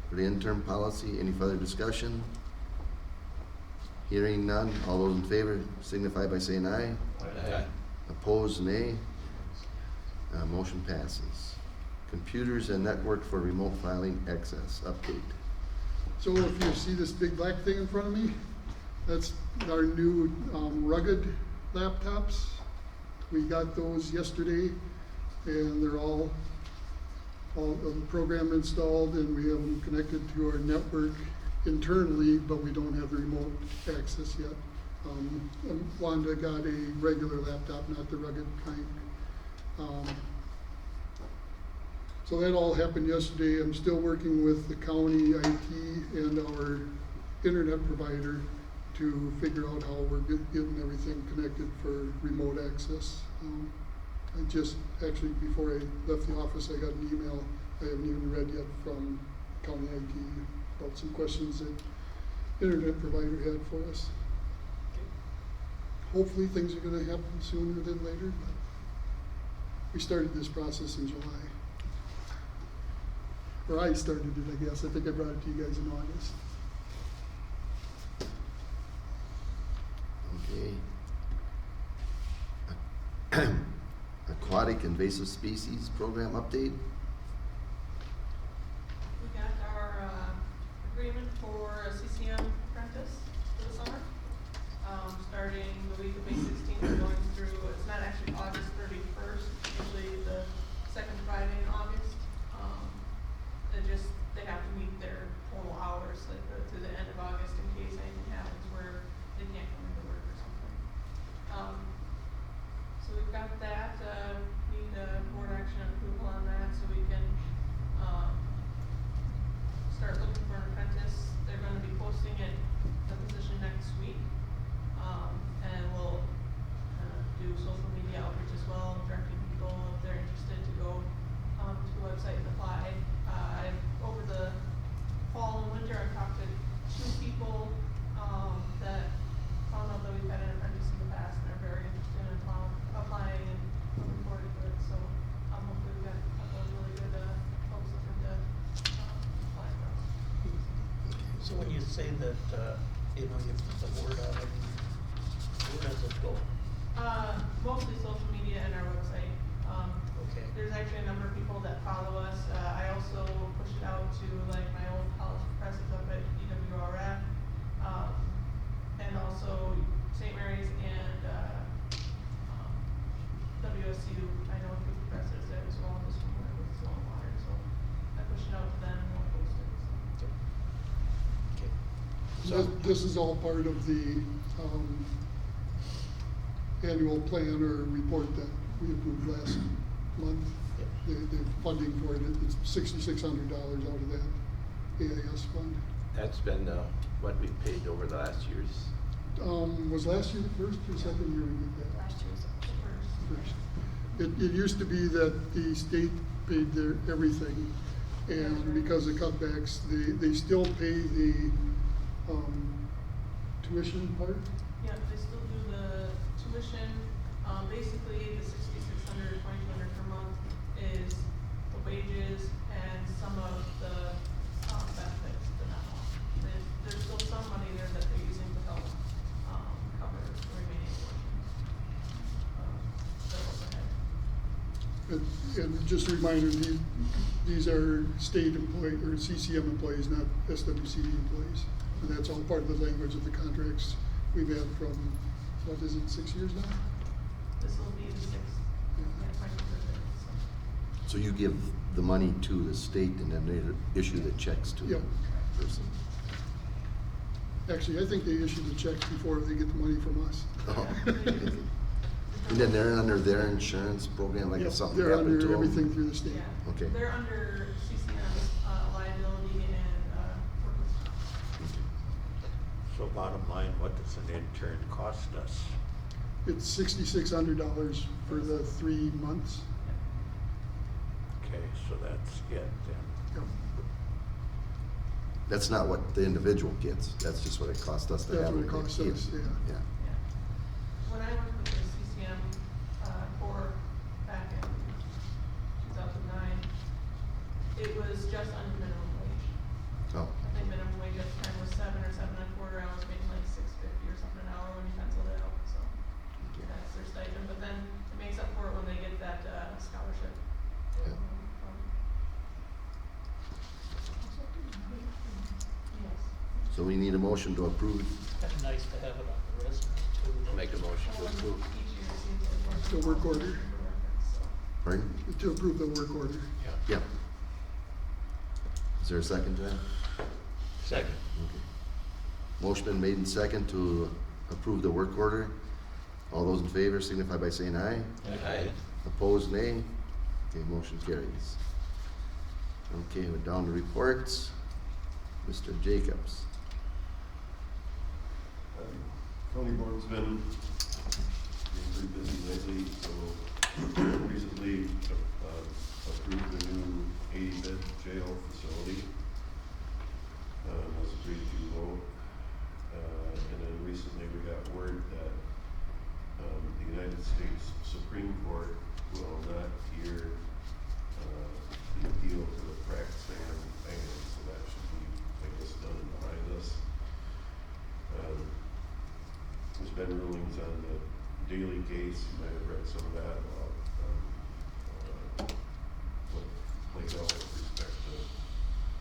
Speaker 2: for the interim policy. Any further discussion? Hearing none. All those in favor signify by saying aye.
Speaker 1: Aye.
Speaker 2: Opposed, nay. Motion passes. Computers and network for remote filing access update.
Speaker 4: So if you see this big black thing in front of me, that's our new rugged laptops. We got those yesterday and they're all the program installed and we have them connected to our network internally, but we don't have remote access yet. Wanda got a regular laptop, not the rugged kind. So that all happened yesterday. I'm still working with the county IT and our internet provider to figure out how we're getting everything connected for remote access. I just, actually, before I left the office, I got an email I haven't even read yet from county IT about some questions that internet provider had for us. Hopefully things are gonna happen sooner than later, but we started this process in July. Or I started it, I guess. I think I brought it to you guys in August.
Speaker 2: Okay. Aquatic invasive species program update.
Speaker 9: We got our agreement for a CCM apprentice for the summer. Starting the week of May 16th, we're going through, it's not actually August 31st, usually the second Friday in August. They have to meet their total hours, like to the end of August in case anything happens where they can't come into work or something. So we've got that, need board action approval on that so we can, start looking for an apprentice. They're gonna be posting it, the position next week. And we'll, do social media outreach as well, directing people if they're interested to go, to the website and apply. Over the fall and winter, I've talked to 2 people, that found out that we've had an apprentice in the past and are very interested in applying and looking forward to it. So, hopefully we've got a couple of really good, folks looking to, apply for us.
Speaker 6: So when you say that, you put the word out, where does it go?
Speaker 9: Mostly social media and our website.
Speaker 6: Okay.
Speaker 9: There's actually a number of people that follow us. I also push it out to like my old college professors up at EWRF, and also St. Mary's and WSU. I know a few professors there as well, just from work with soil and water. So I push it out to them and we'll post it. So.
Speaker 6: Okay.
Speaker 4: This is all part of the annual plan or report that we approved last month. The funding for it, it's $6,600 out of that AIS fund.
Speaker 1: That's been what we paid over the last years.
Speaker 4: Was last year the first or second year we did that?
Speaker 3: Last year's
Speaker 4: First. It used to be that the state paid their everything, and because of cutbacks, they still pay the tuition part.
Speaker 9: Yeah, they still do the tuition. Basically, the $6,600, $2,200 per month is the wages and some of the benefits, but not all. There's still some money there that they're using to help cover the remaining portions of the overhead.
Speaker 4: And just a reminder, These are state employee, or CCM employees, not SWCD employees. And that's all part of the language of the contracts we've had from, what is it, 6 years now?
Speaker 9: This will be the sixth, yeah, my birthday, so.
Speaker 2: So you give the money to the state and then they issue the checks to the
Speaker 4: Yep.
Speaker 2: person?
Speaker 4: Actually, I think they issue the checks before they get the money from us.
Speaker 2: Oh. And then they're under their insurance program, like
Speaker 4: Yep,
Speaker 2: if something
Speaker 4: they're
Speaker 2: happened to
Speaker 4: under
Speaker 2: them?
Speaker 4: everything through the state.
Speaker 9: Yeah.
Speaker 2: Okay.
Speaker 9: They're under CCM's liability and workers' comp.
Speaker 7: So bottom line, what does an intern cost us?
Speaker 4: It's $6,600 for the 3 months.
Speaker 7: Okay, so that's it then.
Speaker 4: Yep.
Speaker 2: That's not what the individual gets, that's just what it cost us to
Speaker 4: That's
Speaker 2: have
Speaker 4: what
Speaker 2: them
Speaker 4: it costs
Speaker 2: get
Speaker 4: us,
Speaker 2: kids.
Speaker 4: yeah.
Speaker 2: Yeah.
Speaker 9: Yeah. When I worked with the CCM core back in 2009, it was just under minimum wage.
Speaker 2: Oh,
Speaker 9: I think minimum wage at the time was 7 or 7.25. I was making like $6.50 or something an hour when you penciled it out. So that's their stipend. But then it makes up for it when they get that scholarship.
Speaker 2: Yeah.
Speaker 9: Yes.
Speaker 2: so we need a motion to approve.
Speaker 6: Kind of nice to have it on the resume too.
Speaker 1: I'll make a motion to approve.
Speaker 9: Each year seems like
Speaker 4: The work order.
Speaker 9: for reference, so.
Speaker 2: Pardon?
Speaker 4: To approve the work order.
Speaker 2: Yep. Is there a second to that?
Speaker 7: Second.
Speaker 2: Okay. Motion been made and second to approve the work order. All those in favor signify by saying aye.
Speaker 1: Aye.
Speaker 2: Opposed, nay. Okay, motion carries. Okay, we're down to reports. Mr. Jacobs.
Speaker 10: County board's been pretty busy lately, so recently approved a new 80-bed jail facility. Was agreed to vote. And then recently we got word that the United States Supreme Court will not hear the appeal to the Pakistan ban, so that should be, I guess, done and behind us. There's been rulings on the Daly case, you might have read some of that about what played out with respect to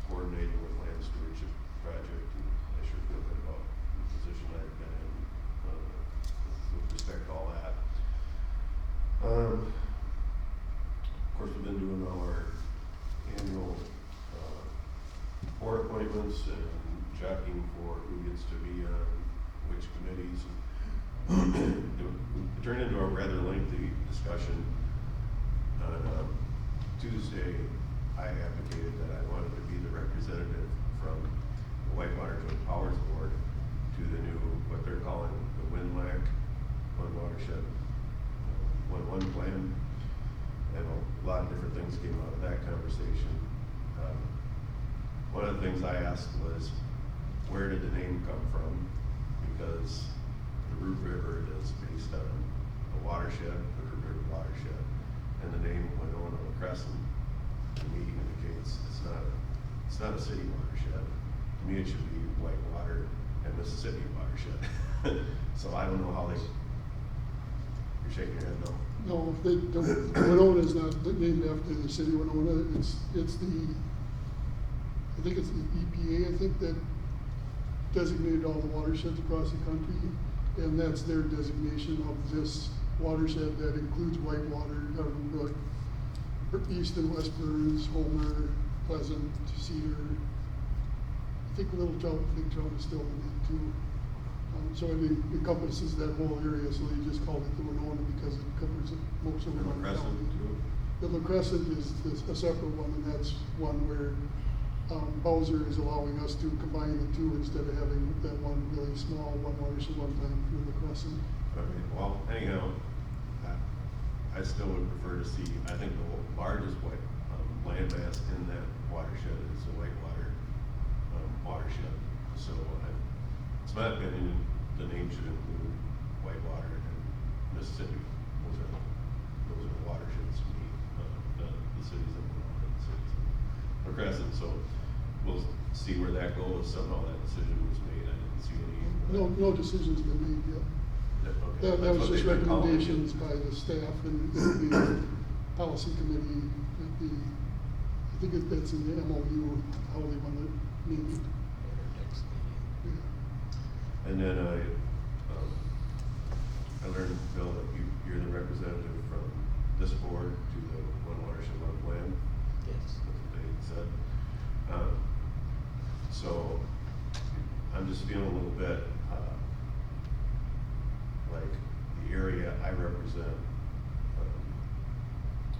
Speaker 10: coordinating with land stewardship project, and I sure feel good about the position I've been in with respect to all that. Of course, we've been doing our annual board appointments and jockeying for who gets to be on which committees. It turned into a rather lengthy discussion. On Tuesday, I advocated that I wanted to be the representative from the Whitewater Joint Powers Board to the new, what they're calling the WINLAC, One Watershed, One Plan. And a lot of different things came out of that conversation. One of the things I asked was, where did the name come from? Because the Root River is based on a watershed, the Root River watershed, and the name Winona Crescent to me indicates it's not a city watershed. To me, it should be Whitewater and Mississippi watershed. So I don't know how they. You're shaking your head no.
Speaker 4: No, Winona is not named after the city of Winona. It's the, I think it's the EPA, I think, that designated all the watersheds across the country. And that's their designation of this watershed that includes Whitewater, Garden Brook, East and West Burns, Homer, Pleasant, Cedar. I think Little Trout, Big Trout is still in it too. So it encompasses that whole area, so they just called it the Winona because it covers most of the
Speaker 10: River Crescent too.
Speaker 4: The La Crescent is a separate one, and that's one where Bowser is allowing us to combine the two instead of having that one really small, one watershed, one time for La Crescent.
Speaker 10: Okay, well, anyhow, I still would prefer to see, I think the largest landmass in that watershed is the Whitewater watershed. So it's my opinion, the name should include Whitewater and Mississippi. Those are the watersheds to me, the cities of Winona and the cities of La Crescent. So we'll see where that goes. Somehow that decision was made. I didn't see any.
Speaker 4: No decision's been made yet.
Speaker 10: Okay.
Speaker 4: That
Speaker 10: That's
Speaker 4: was
Speaker 10: what
Speaker 4: just
Speaker 10: they've been calling it.
Speaker 4: recommendations by the staff and the policy committee at the, I think that's in the MOU, how they want to name it.
Speaker 6: Next meeting.
Speaker 4: Yeah.
Speaker 10: And then I learned, Bill, that you're the representative from this board to the One Watershed, One Plan.
Speaker 6: Yes.
Speaker 10: That's what they said. So I'm just feeling a little bit, like the area I represent,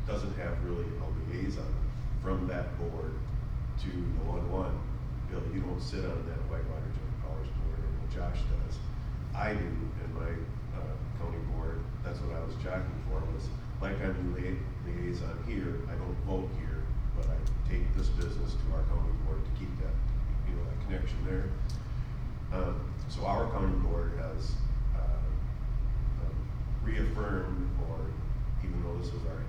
Speaker 10: doesn't have really a liaison from that board to the one. Bill, you don't sit on that Whitewater Joint Powers Board, and Josh does. I do in my, county board. That's what I was jockeying for, was like I'm the liaison here, I don't vote here, but I take this business to our county board to keep that, you know, that connection there. So our county board has, reaffirmed, or even though this is our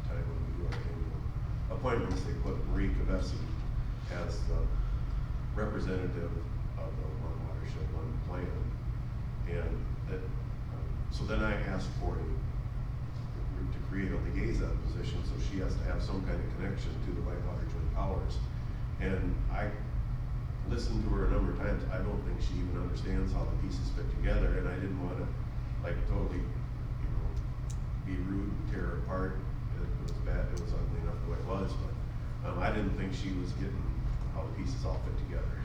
Speaker 10: time when we do our annual appointments, they put Marie Kavesi as the representative of the One Watershed, One Plan. And that, so then I asked for to create a liaison position, so she has to have some kind of connection to the Whitewater Joint Powers. And I listened to her a number of times. I don't think she even understands how the pieces fit together, and I didn't want to like totally, you know, be rude and tear her apart. It was bad, it was ugly enough the way it was, but I didn't think she was getting how the pieces all fit together.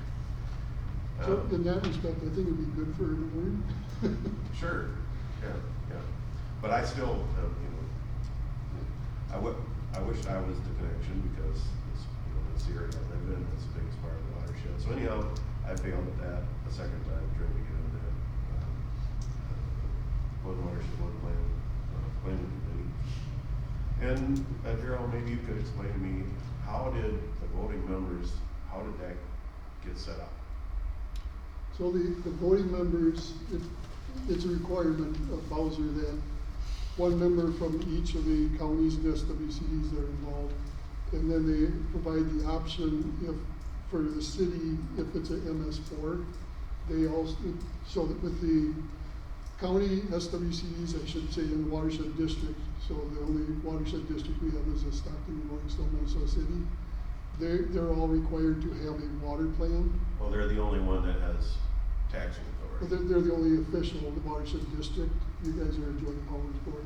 Speaker 4: So in that respect, I think it'd be good for her to learn.
Speaker 10: Sure, yeah. But I still, you know, I wish I was the connection, because it's, you know, this area I live in, it's the biggest part of the watershed. So anyhow, I failed at that a second time trying to get on that One Watershed, One Plan planning committee. And Darryl, maybe you could explain to me, how did the voting members, how did that get set up?
Speaker 4: So the voting members, it's a requirement of Bowser that one member from each of the counties and SWCDs that are involved. And then they provide the option, if, for the city, if it's a MS4, they also, so that with the county SWCDs, I should say, in the watershed district, so the only watershed district we have is the Stockton, Rolling Minnesota City. They're all required to have a water plan.
Speaker 10: Well, they're the only one that has taxing
Speaker 4: But
Speaker 10: authority.
Speaker 4: they're the only official of the watershed district. You guys are a joint powers board.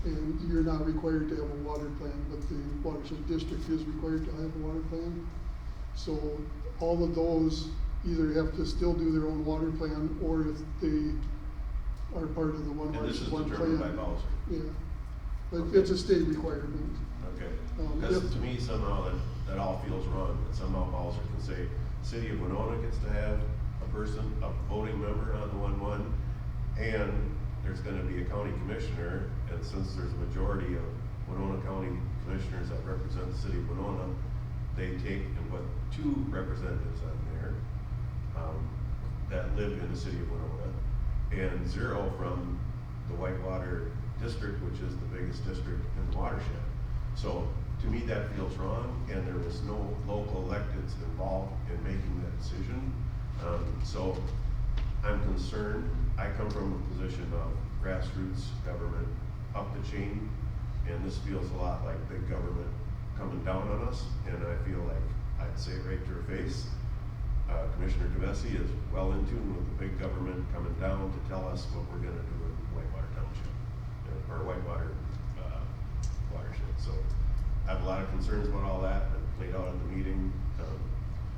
Speaker 4: And you're not required to have a water plan, but the watershed district is required to have a water plan. So all of those either have to still do their own water plan, or if they are part of the One
Speaker 10: And this is
Speaker 4: Watershed, One
Speaker 10: determined by
Speaker 4: Plan.
Speaker 10: Bowser.
Speaker 4: Yeah, but
Speaker 10: Okay.
Speaker 4: it's a state requirement.
Speaker 10: Okay,
Speaker 4: If-
Speaker 10: because to me somehow that all feels wrong, that somehow Bowser can say, city of Winona gets to have a person, a voting member on the 1-1, and there's gonna be a county commissioner, and since there's a majority of Winona County commissioners that represent the city of Winona, they take and put 2 representatives on there, that live in the city of Winona, and 0 from the Whitewater district, which is the biggest district in the watershed. So to me, that feels wrong, and there was no local electeds involved in making that decision. So I'm concerned. I come from a position of grassroots government up the chain, and this feels a lot like big government coming down on us, and I feel like I'd say it right to her face. Commissioner Kavesi is well in tune with the big government coming down to tell us what we're gonna do in Whitewater Township, or Whitewater, watershed. So I have a lot of concerns about all that, and played out at the meeting.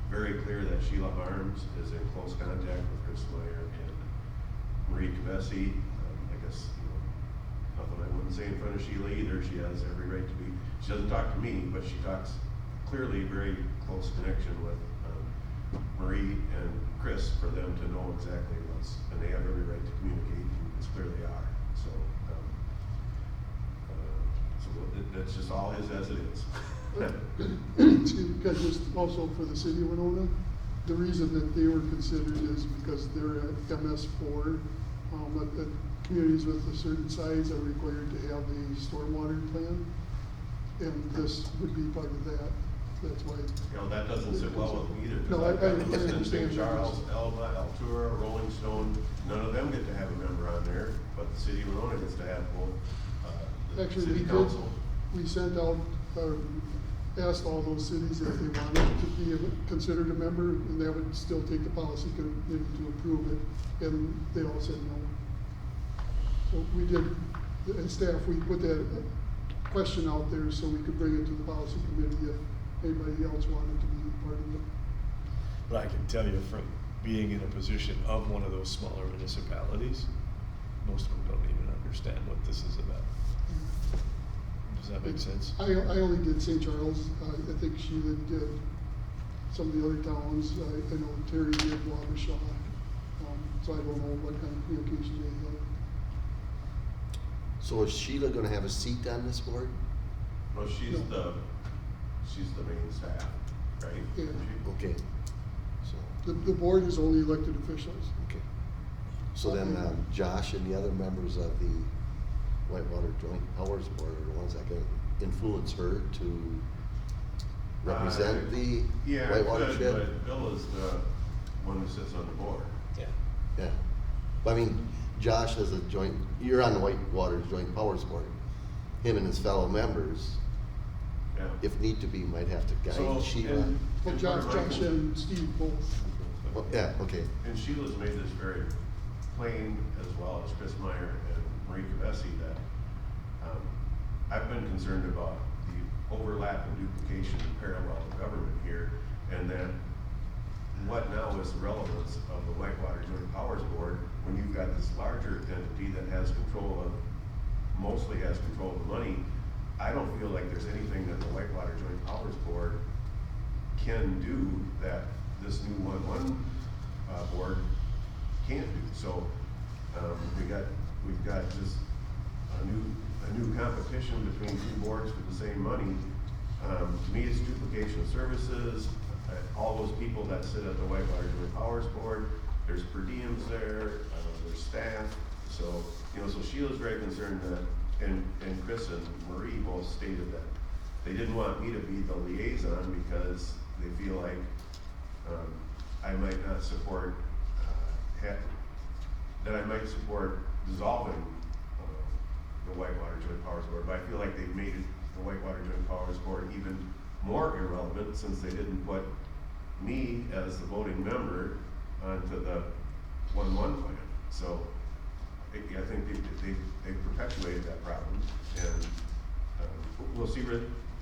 Speaker 10: Very clear that Sheila Harms is in close contact with Chris Meyer and Marie Kavesi. I guess, you know, nothing I wouldn't say in front of Sheila either. She has every right to be, she doesn't talk to me, but she talks clearly very close connection with Marie and Chris, for them to know exactly what's, and they have every right to communicate, and it's clear they are. So, that's just all is as it is.
Speaker 4: Because just also for the city of Winona, the reason that they were considered is because they're at MS4, that communities with a certain size are required to have a stormwater plan, and this would be part of that. That's why.
Speaker 10: You know, that doesn't sit well with me either. 'Cause
Speaker 4: No,
Speaker 10: I've got
Speaker 4: I
Speaker 10: Liston,
Speaker 4: understand.
Speaker 10: St. Charles, Elma, Altura, Rolling Stone, none of them get to have a member on there, but the city of Winona gets to have both, the
Speaker 4: Actually,
Speaker 10: city
Speaker 4: we did,
Speaker 10: council.
Speaker 4: we sent out, asked all those cities if they wanted to be considered a member, and that would still take the policy committee to approve it, and they all said no. So we did, as staff, we put that question out there so we could bring it to the policy committee if anybody else wanted to be part of it.
Speaker 5: But I can tell you from being in a position of one of those smaller municipalities, most of them don't even understand what this is about. Does that make sense?
Speaker 4: I only did St. Charles. I think Sheila did some of the other towns. I know Terry did Wabasha. So I don't know what kind of communication they had.
Speaker 2: So is Sheila gonna have a seat on this board?
Speaker 10: Well, she's
Speaker 4: No.
Speaker 10: the main staff, right?
Speaker 4: Yeah.
Speaker 2: Okay, so,
Speaker 4: The board is only elected officials.
Speaker 2: okay. So then, Josh and the other members of the Whitewater Joint Powers Board are the ones that can influence her to represent the
Speaker 10: Yeah,
Speaker 2: Whitewater
Speaker 10: good,
Speaker 2: shed?
Speaker 10: but Bill is the one who sits on the board.
Speaker 6: Yeah.
Speaker 2: Yeah, but I mean, Josh has a joint, you're on the Whitewater Joint Powers Board. Him and his fellow members,
Speaker 10: Yeah.
Speaker 2: if need to be, might have to
Speaker 10: So,
Speaker 2: guide Sheila.
Speaker 10: and-
Speaker 4: Well,
Speaker 10: and
Speaker 4: Josh
Speaker 10: part of my-
Speaker 4: and Steve both.
Speaker 2: Well, yeah, okay,
Speaker 10: And Sheila's made this very plain, as well as Chris Meyer and Marie Cabesi, that, I've been concerned about the overlap and duplication and parallel of government here, and that what now is the relevance of the Whitewater Joint Powers Board when you've got this larger entity that has control of, mostly has control of the money? I don't feel like there's anything that the Whitewater Joint Powers Board can do that this new board can't do. So, we've got just a new competition between two boards for the same money. To me, it's duplication of services. All those people that sit at the Whitewater Joint Powers Board, there's per diems there, there's staff. So, so Sheila's very concerned that, and Chris and Marie both stated that they didn't want me to be the liaison because they feel like, I might not support, that I might support dissolving the Whitewater Joint Powers Board, but I feel like they've made the Whitewater Joint Powers Board even more irrelevant since they didn't put me as the voting member onto the 1-1 plan. So I think they perpetuated that problem, and we'll see.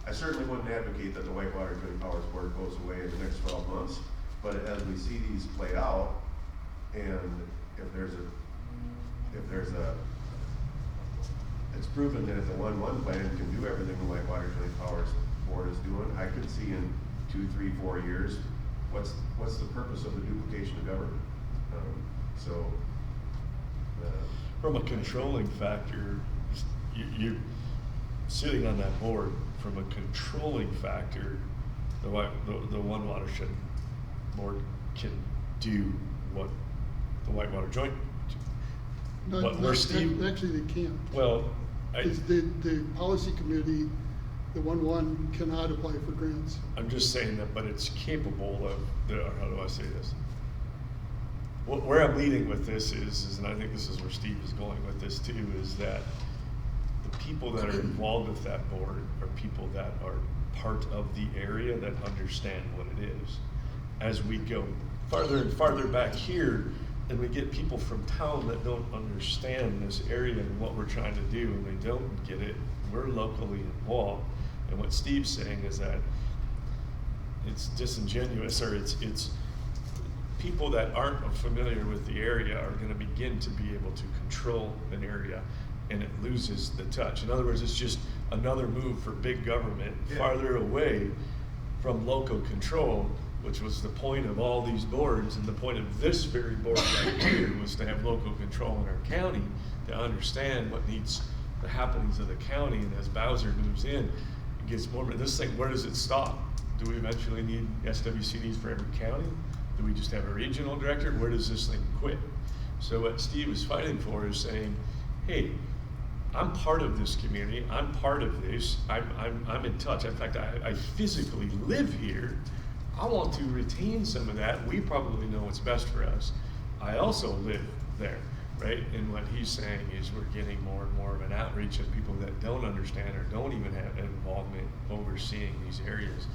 Speaker 10: I certainly wouldn't advocate that the Whitewater Joint Powers Board goes away in the next 12 months, but as we see these played out, and if there's a it's proven that if the 1-1 plan can do everything the Whitewater Joint Powers Board is doing, I could see in 2, 3, 4 years, what's the purpose of the duplication of government?
Speaker 5: From a controlling factor, you sitting on that board, from a controlling factor, the one watershed board can do what the Whitewater Joint,
Speaker 4: Actually, they can't.
Speaker 5: well,
Speaker 4: The policy committee, the 1-1 cannot apply for grants.
Speaker 5: I'm just saying that, but it's capable of, how do I say this? Where I'm leading with this is, and I think this is where Steve is going with this too, is that the people that are involved with that board are people that are part of the area that understand what it is. As we go farther and farther back here, and we get people from town that don't understand this area and what we're trying to do, and they don't get it, we're locally involved. And what Steve's saying is that it's disingenuous, or it's people that aren't familiar with the area are gonna begin to be able to control an area, and it loses the touch. In other words, it's just another move for big government farther away from local control, which was the point of all these boards, and the point of this very board right here was to have local control in our county, to understand what needs the happenings of the county. And as Bowser moves in, it gets more, this thing, where does it stop? Do we eventually need SWCDs for every county? Do we just have a regional director? Where does this thing quit? So what Steve is fighting for is saying, hey, I'm part of this community, I'm part of this, I'm in touch. In fact, I physically live here. I want to retain some of that. We probably know what's best for us. I also live there. right? And what he's saying is we're getting more and more of an outreach of people that don't understand or don't even have involvement overseeing these areas.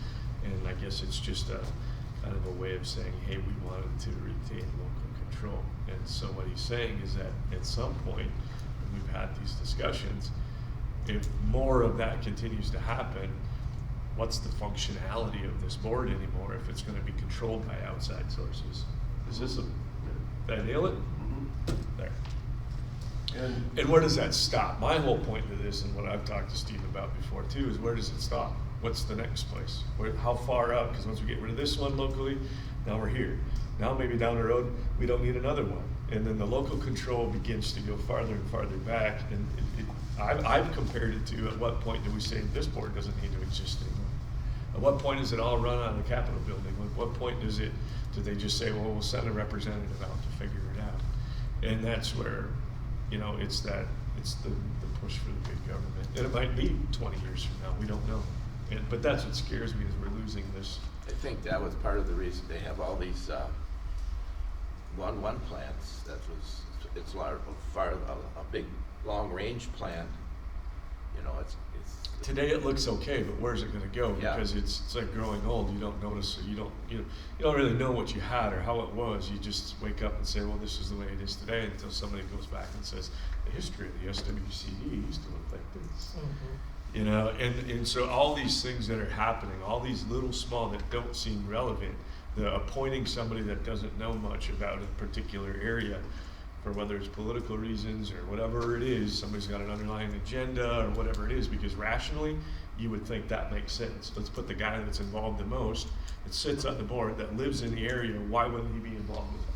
Speaker 5: And I guess it's just a kind of a way of saying, hey, we wanted to retain local control. And so what he's saying is that at some point, when we've had these discussions, if more of that continues to happen, what's the functionality of this board anymore if it's going to be controlled by outside sources? Is this a, did I nail it? There. And where does that stop? My whole point to this, and what I've talked to Steve about before too, is where does it stop? What's the next place? How far out? Because once we get rid of this one locally, now we're here. Now maybe down the road, we don't need another one. And then the local control begins to go farther and farther back. And I've compared it to, at what point do we say this board doesn't need to exist anymore? At what point is it all run out of the Capitol building? At what point do they just say, well, we'll send a representative out to figure it out? And that's where, you know, it's the push for the big government. And it might be 20 years from now, we don't know. But that's what scares me, is we're losing this.
Speaker 1: I think that was part of the reason they have all these 1-1 plans. It's a big long-range plan. You know, it's
Speaker 5: Today it looks okay, but where's it going to go?
Speaker 1: Yeah.
Speaker 5: Because it's like growing old. You don't notice, or you don't really know what you had or how it was. You just wake up and say, well, this is the way it is today, until somebody goes back and says, the history of the SWCD used to look like this.
Speaker 6: Mm-hmm.
Speaker 5: You know, and so all these things that are happening, all these little small that don't seem relevant, the appointing somebody that doesn't know much about a particular area, for whether it's political reasons or whatever it is, somebody's got an underlying agenda or whatever it is, because rationally, you would think that makes sense. Let's put the guy that's involved the most, that sits on the board, that lives in the area, why wouldn't he be involved with it?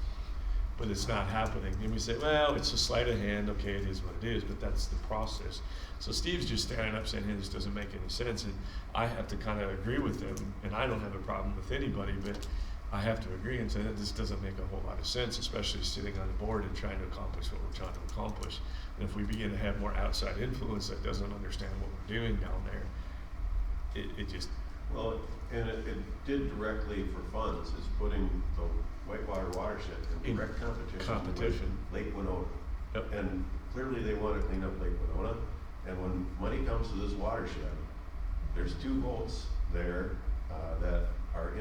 Speaker 5: But it's not happening. And we say, well, it's a sleight of hand, okay, it is what it is, but that's the process. So Steve's just standing up saying, hey, this doesn't make any sense, and I have to kind of agree with him, and I don't have a problem with anybody, but I have to agree and say that this doesn't make a whole lot of sense, especially sitting on the board and trying to accomplish what we're trying to accomplish. And if we begin to have more outside influence that doesn't understand what we're doing down there, it just...
Speaker 10: Well, and it did directly for funds, is putting the Whitewater watershed in direct competition with Lake Winona.
Speaker 5: Yep.
Speaker 10: And clearly they want to clean up Lake Winona, and when money comes to this watershed, there's 2 votes there that are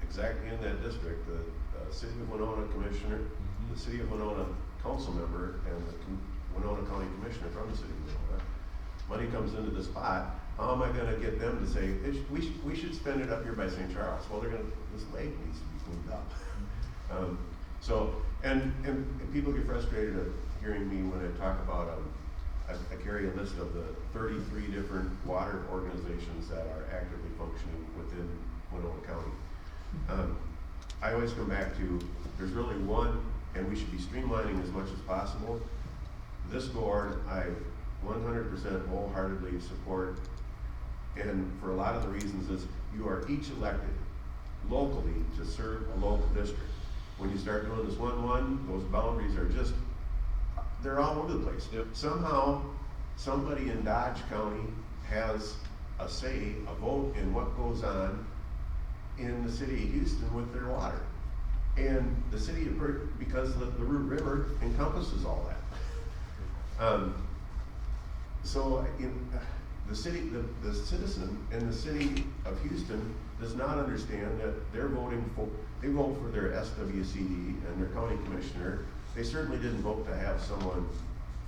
Speaker 10: exactly in that district, the City of Winona Commissioner, the City of Winona Council Member, and the Winona County Commissioner from the City of Winona. Money comes into this pot, how am I gonna get them to say, we should spend it up here by St. Charles? Well, this lake needs to be cleaned up. And people get frustrated at hearing me when I talk about, I carry a list of the 33 different water organizations that are actively functioning within Winona County. I always come back to, there's really one, and we should be streamlining as much as possible. This board, I 100% wholeheartedly support, and for a lot of the reasons is, you are each elected locally to serve a local district. When you start doing this 1-1, those boundaries are just, they're all over the place.
Speaker 5: Yep.
Speaker 10: Somehow, somebody in Dodge County has a say, a vote in what goes on in the city of Houston with their water. And the city of because the Root River encompasses all that. So the citizen in the city of Houston does not understand that they vote for their SWCD and their county commissioner. They certainly didn't vote to have someone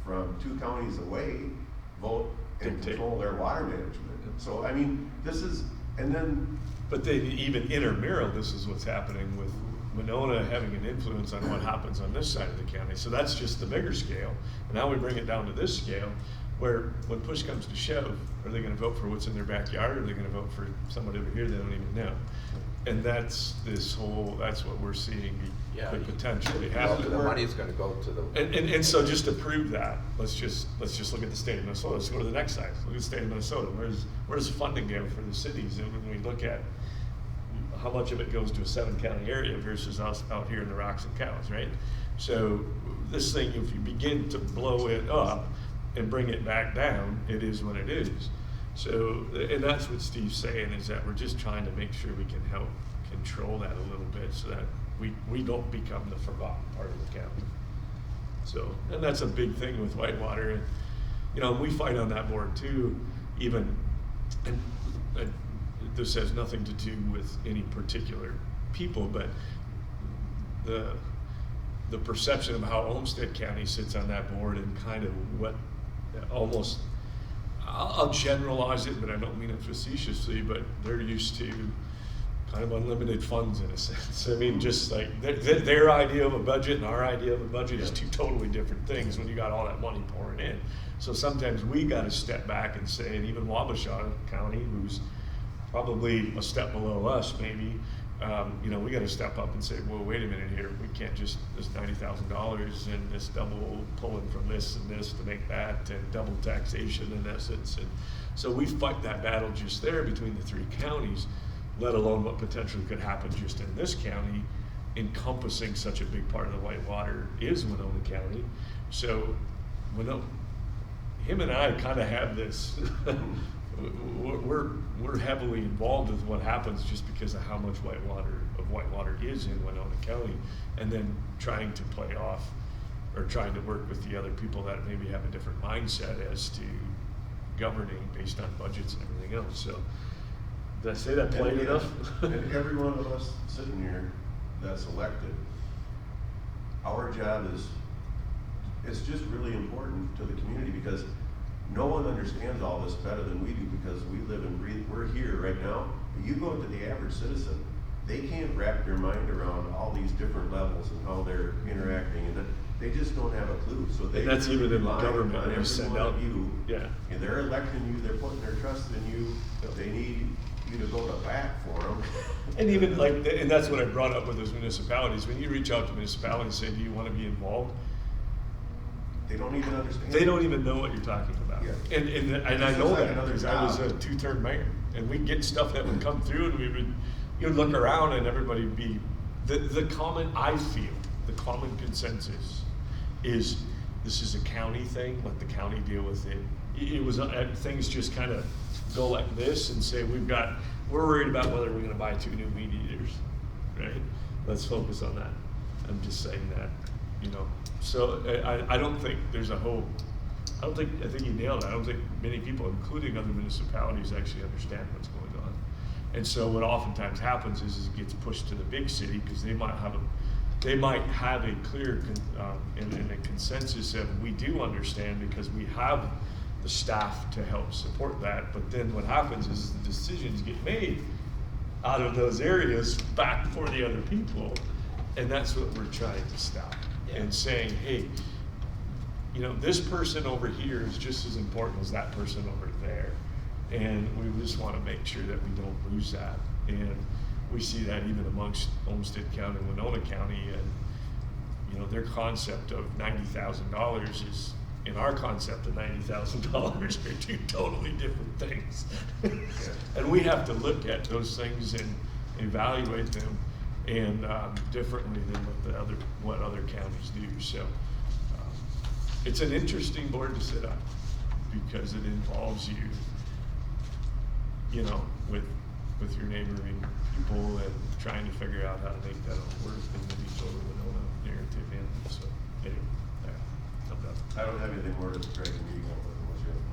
Speaker 10: from 2 counties away vote and control their water management. So, I mean, this is, and then...
Speaker 5: But they even intramural, this is what's happening with Winona having an influence on what happens on this side of the county. So that's just the bigger scale. And now we bring it down to this scale, where when push comes to shove, are they gonna vote for what's in their backyard, or are they gonna vote for somebody over here they don't even know? And that's what we're seeing could potentially happen.
Speaker 1: The money's gonna go to the...
Speaker 5: And so just to prove that, let's just look at the state of Minnesota. Let's go to the next slide. Look at the state of Minnesota. Where does funding go for the cities? And when we look at how much of it goes to a 7-county area versus us out here in the Rocks and Cows, right? So this thing, if you begin to blow it up and bring it back down, it is what it is. So, and that's what Steve's saying, is that we're just trying to make sure we can help control that a little bit so that we don't become the forgotten part of the county. So, and that's a big thing with Whitewater. And, you know, we fight on that board too, even, and this has nothing to do with any particular people, but the perception of how Olmsted County sits on that board and kind of what almost, I'll generalize it, but I don't mean it facetiously, but they're used to kind of unlimited funds in a sense. I mean, just like their idea of a budget and our idea of a budget is two totally different things when you got all that money pouring in. So sometimes we got to step back and say, and even Wabasha County, who's probably a step below us maybe, you know, we got to step up and say, well, wait a minute here, we can't just, this $90,000 and this double pulling from this and this to make that, and double taxation in essence. And so we fight that battle just there between the three counties, let alone what potentially could happen just in this county, encompassing such a big part of the Whitewater is Winona County. So him and I kind of have this, we're heavily involved with what happens just because of how much Whitewater is in Winona County, and then trying to play off or trying to work with the other people that maybe have a different mindset as to governing based on budgets and everything else. So did I say that plain enough?
Speaker 10: And every one of us sitting here that's elected, our job is, it's just really important to the community, because no one understands all this better than we do, because we live and breathe, we're here right now. You go to the average citizen, they can't wrap their mind around all these different levels and how they're interacting, and they just don't have a clue. So they,
Speaker 5: and that's even in the
Speaker 10: rely
Speaker 5: government
Speaker 10: on
Speaker 5: when you
Speaker 10: every
Speaker 5: send
Speaker 10: one
Speaker 5: out,
Speaker 10: of you,
Speaker 5: yeah.
Speaker 10: and they're electing you, they're putting their trust in you, they need you to go to bat for them.
Speaker 5: And even like, and that's what I brought up with those municipalities. When you reach out to municipalities and say, do you want to be involved?
Speaker 10: They don't even understand.
Speaker 5: They don't even know what you're talking about.
Speaker 10: Yeah.
Speaker 5: And I
Speaker 10: It's
Speaker 5: know
Speaker 10: just like
Speaker 5: that
Speaker 10: another
Speaker 5: because I was a
Speaker 10: job.
Speaker 5: 2-term mayor, and we'd get stuff that would come through, and you'd look around and everybody would be, the common, I feel, the common consensus is this is a county thing, let the county deal with it. It was, things just kind of go like this and say, we're worried about whether we're going to buy 2 new weed eaters, right? Let's focus on that. I'm just saying that, you know. So I don't think there's a whole, I think you nailed it. I don't think many people, including other municipalities, actually understand what's going on. And so what oftentimes happens is it gets pushed to the big city because they might have a clear and a consensus of we do understand because we have the staff to help support that. But then what happens is the decisions get made out of those areas back for the other people, and that's what we're trying to stop. And saying, hey, you know, this person over here is just as important as that person over there. And we just want to make sure that we don't lose that. And we see that even amongst Olmsted County and Winona County. And, you know, their concept of $90,000 is, in our concept of $90,000 are 2 totally different things. And we have to look at those things and evaluate them and differently than what other counties do. So it's an interesting board to sit on because it involves you, you know, with your neighboring people and trying to figure out how to make that all work and then you throw the Winona narrative in. So anyway, I'm done.
Speaker 10: I don't have anything more to drag the meeting out with unless you have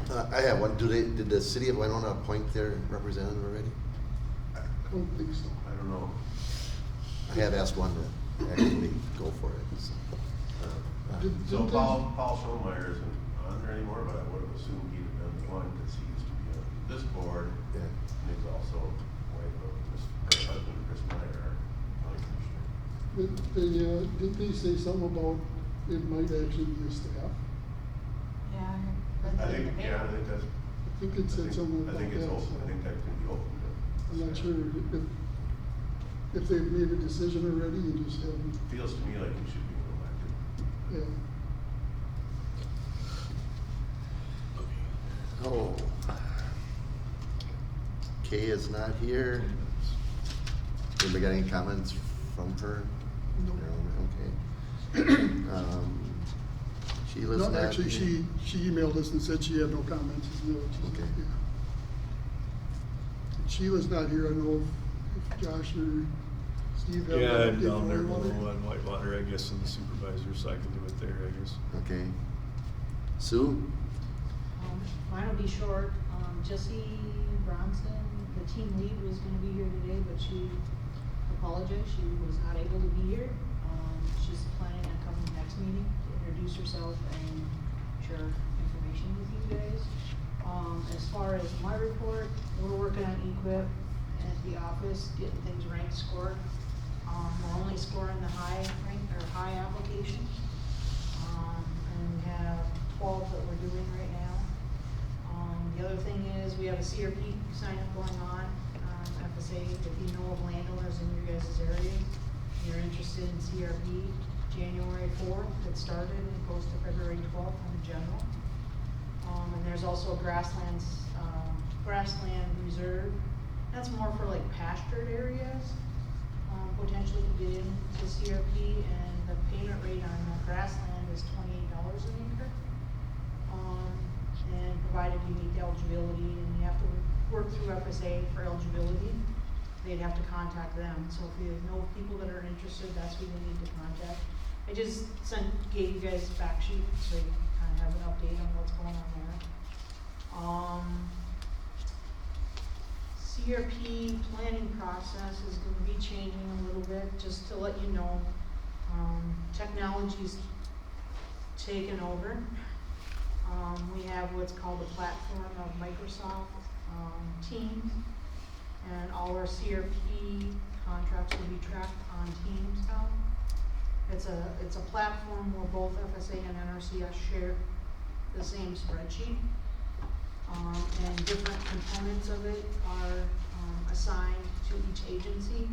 Speaker 10: questions.
Speaker 2: I have one. Did the city of Winona appoint their representative already?
Speaker 4: I don't think so.
Speaker 10: I don't know.
Speaker 2: I have asked one to actually go for it. So,
Speaker 10: So Paul Schoenmeyer isn't on there anymore, but I would have assumed he'd have been the one because he used to be on this board.
Speaker 2: Yeah.
Speaker 10: And he's also wife of her husband, Chris Meyer, our county commissioner.
Speaker 4: Did they say something about it might actually be a staff?
Speaker 3: Yeah.
Speaker 10: I think that's.
Speaker 4: I think it said something about
Speaker 10: I think
Speaker 4: that.
Speaker 10: it's open.
Speaker 4: so
Speaker 10: I think that can be open.
Speaker 4: I'm not sure if they've made a decision already and just haven't,
Speaker 10: Feels to me like he should be elected.
Speaker 4: yeah.
Speaker 2: Oh. Kay is not here. Anybody got any comments from her?
Speaker 4: No.
Speaker 2: Okay. Sheila's
Speaker 4: No,
Speaker 2: not
Speaker 4: actually,
Speaker 2: here.
Speaker 4: she emailed us and said she had no comments. Isn't that what she said?
Speaker 2: Okay.
Speaker 4: Yeah. Sheila's not here. I know if Josh or Steve have
Speaker 5: Yeah,
Speaker 4: that
Speaker 5: and
Speaker 4: update
Speaker 5: down
Speaker 4: for
Speaker 5: there
Speaker 4: Whitewater?
Speaker 5: below on Whitewater, I guess, and the supervisor, so I can do it there, I guess.
Speaker 2: Okay. Sue?
Speaker 8: Mine will be short. Jessie Bronson, the team lead, was gonna be here today, but she apologized. She was not able to be here. She's planning on coming next meeting to introduce herself and share information with you guys. As far as my report, we're working on equip at the office, getting things ranked, scored. We're only scoring the high rank, or high application. And we have 12 that we're doing right now. The other thing is, we have a CRP sign up going on, FSA, if you know of landowners in your guys' area, you're interested in CRP, January 4th, it started, and it goes to February 12th on the general. And there's also a grassland reserve, that's more for like pastured areas, potentially to get into CRP, and the payment rate on the grassland is $28 an acre. And provided you meet the eligibility, and you have to work through FSA for eligibility, they'd have to contact them. So if you know people that are interested, that's who they need to contact. I just gave you guys a fact sheet, so you kind of have an update on what's going on there. CRP planning process is gonna be changing a little bit, just to let you know. Technology's taken over. We have what's called a platform of Microsoft Teams, and all our CRP contracts will be tracked on Teams now. It's a platform where both FSA and NRCS share the same spreadsheet, and different components of it are assigned to each agency,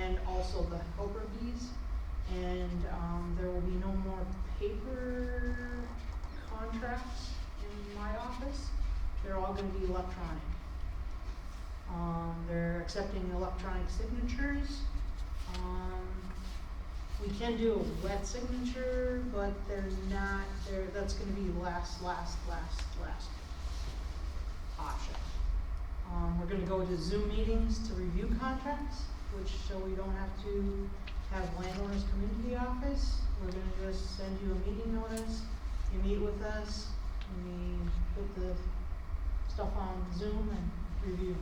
Speaker 8: and also the helper bees. And there will be no more paper contracts in my office. They're all gonna be electronic. They're accepting electronic signatures. We can do a wet signature, but they're not, that's gonna be last option. We're gonna go to Zoom meetings to review contracts, so we don't have to have landowners come into the office. We're gonna just send you a meeting notice, you meet with us, and we put the stuff on Zoom and review.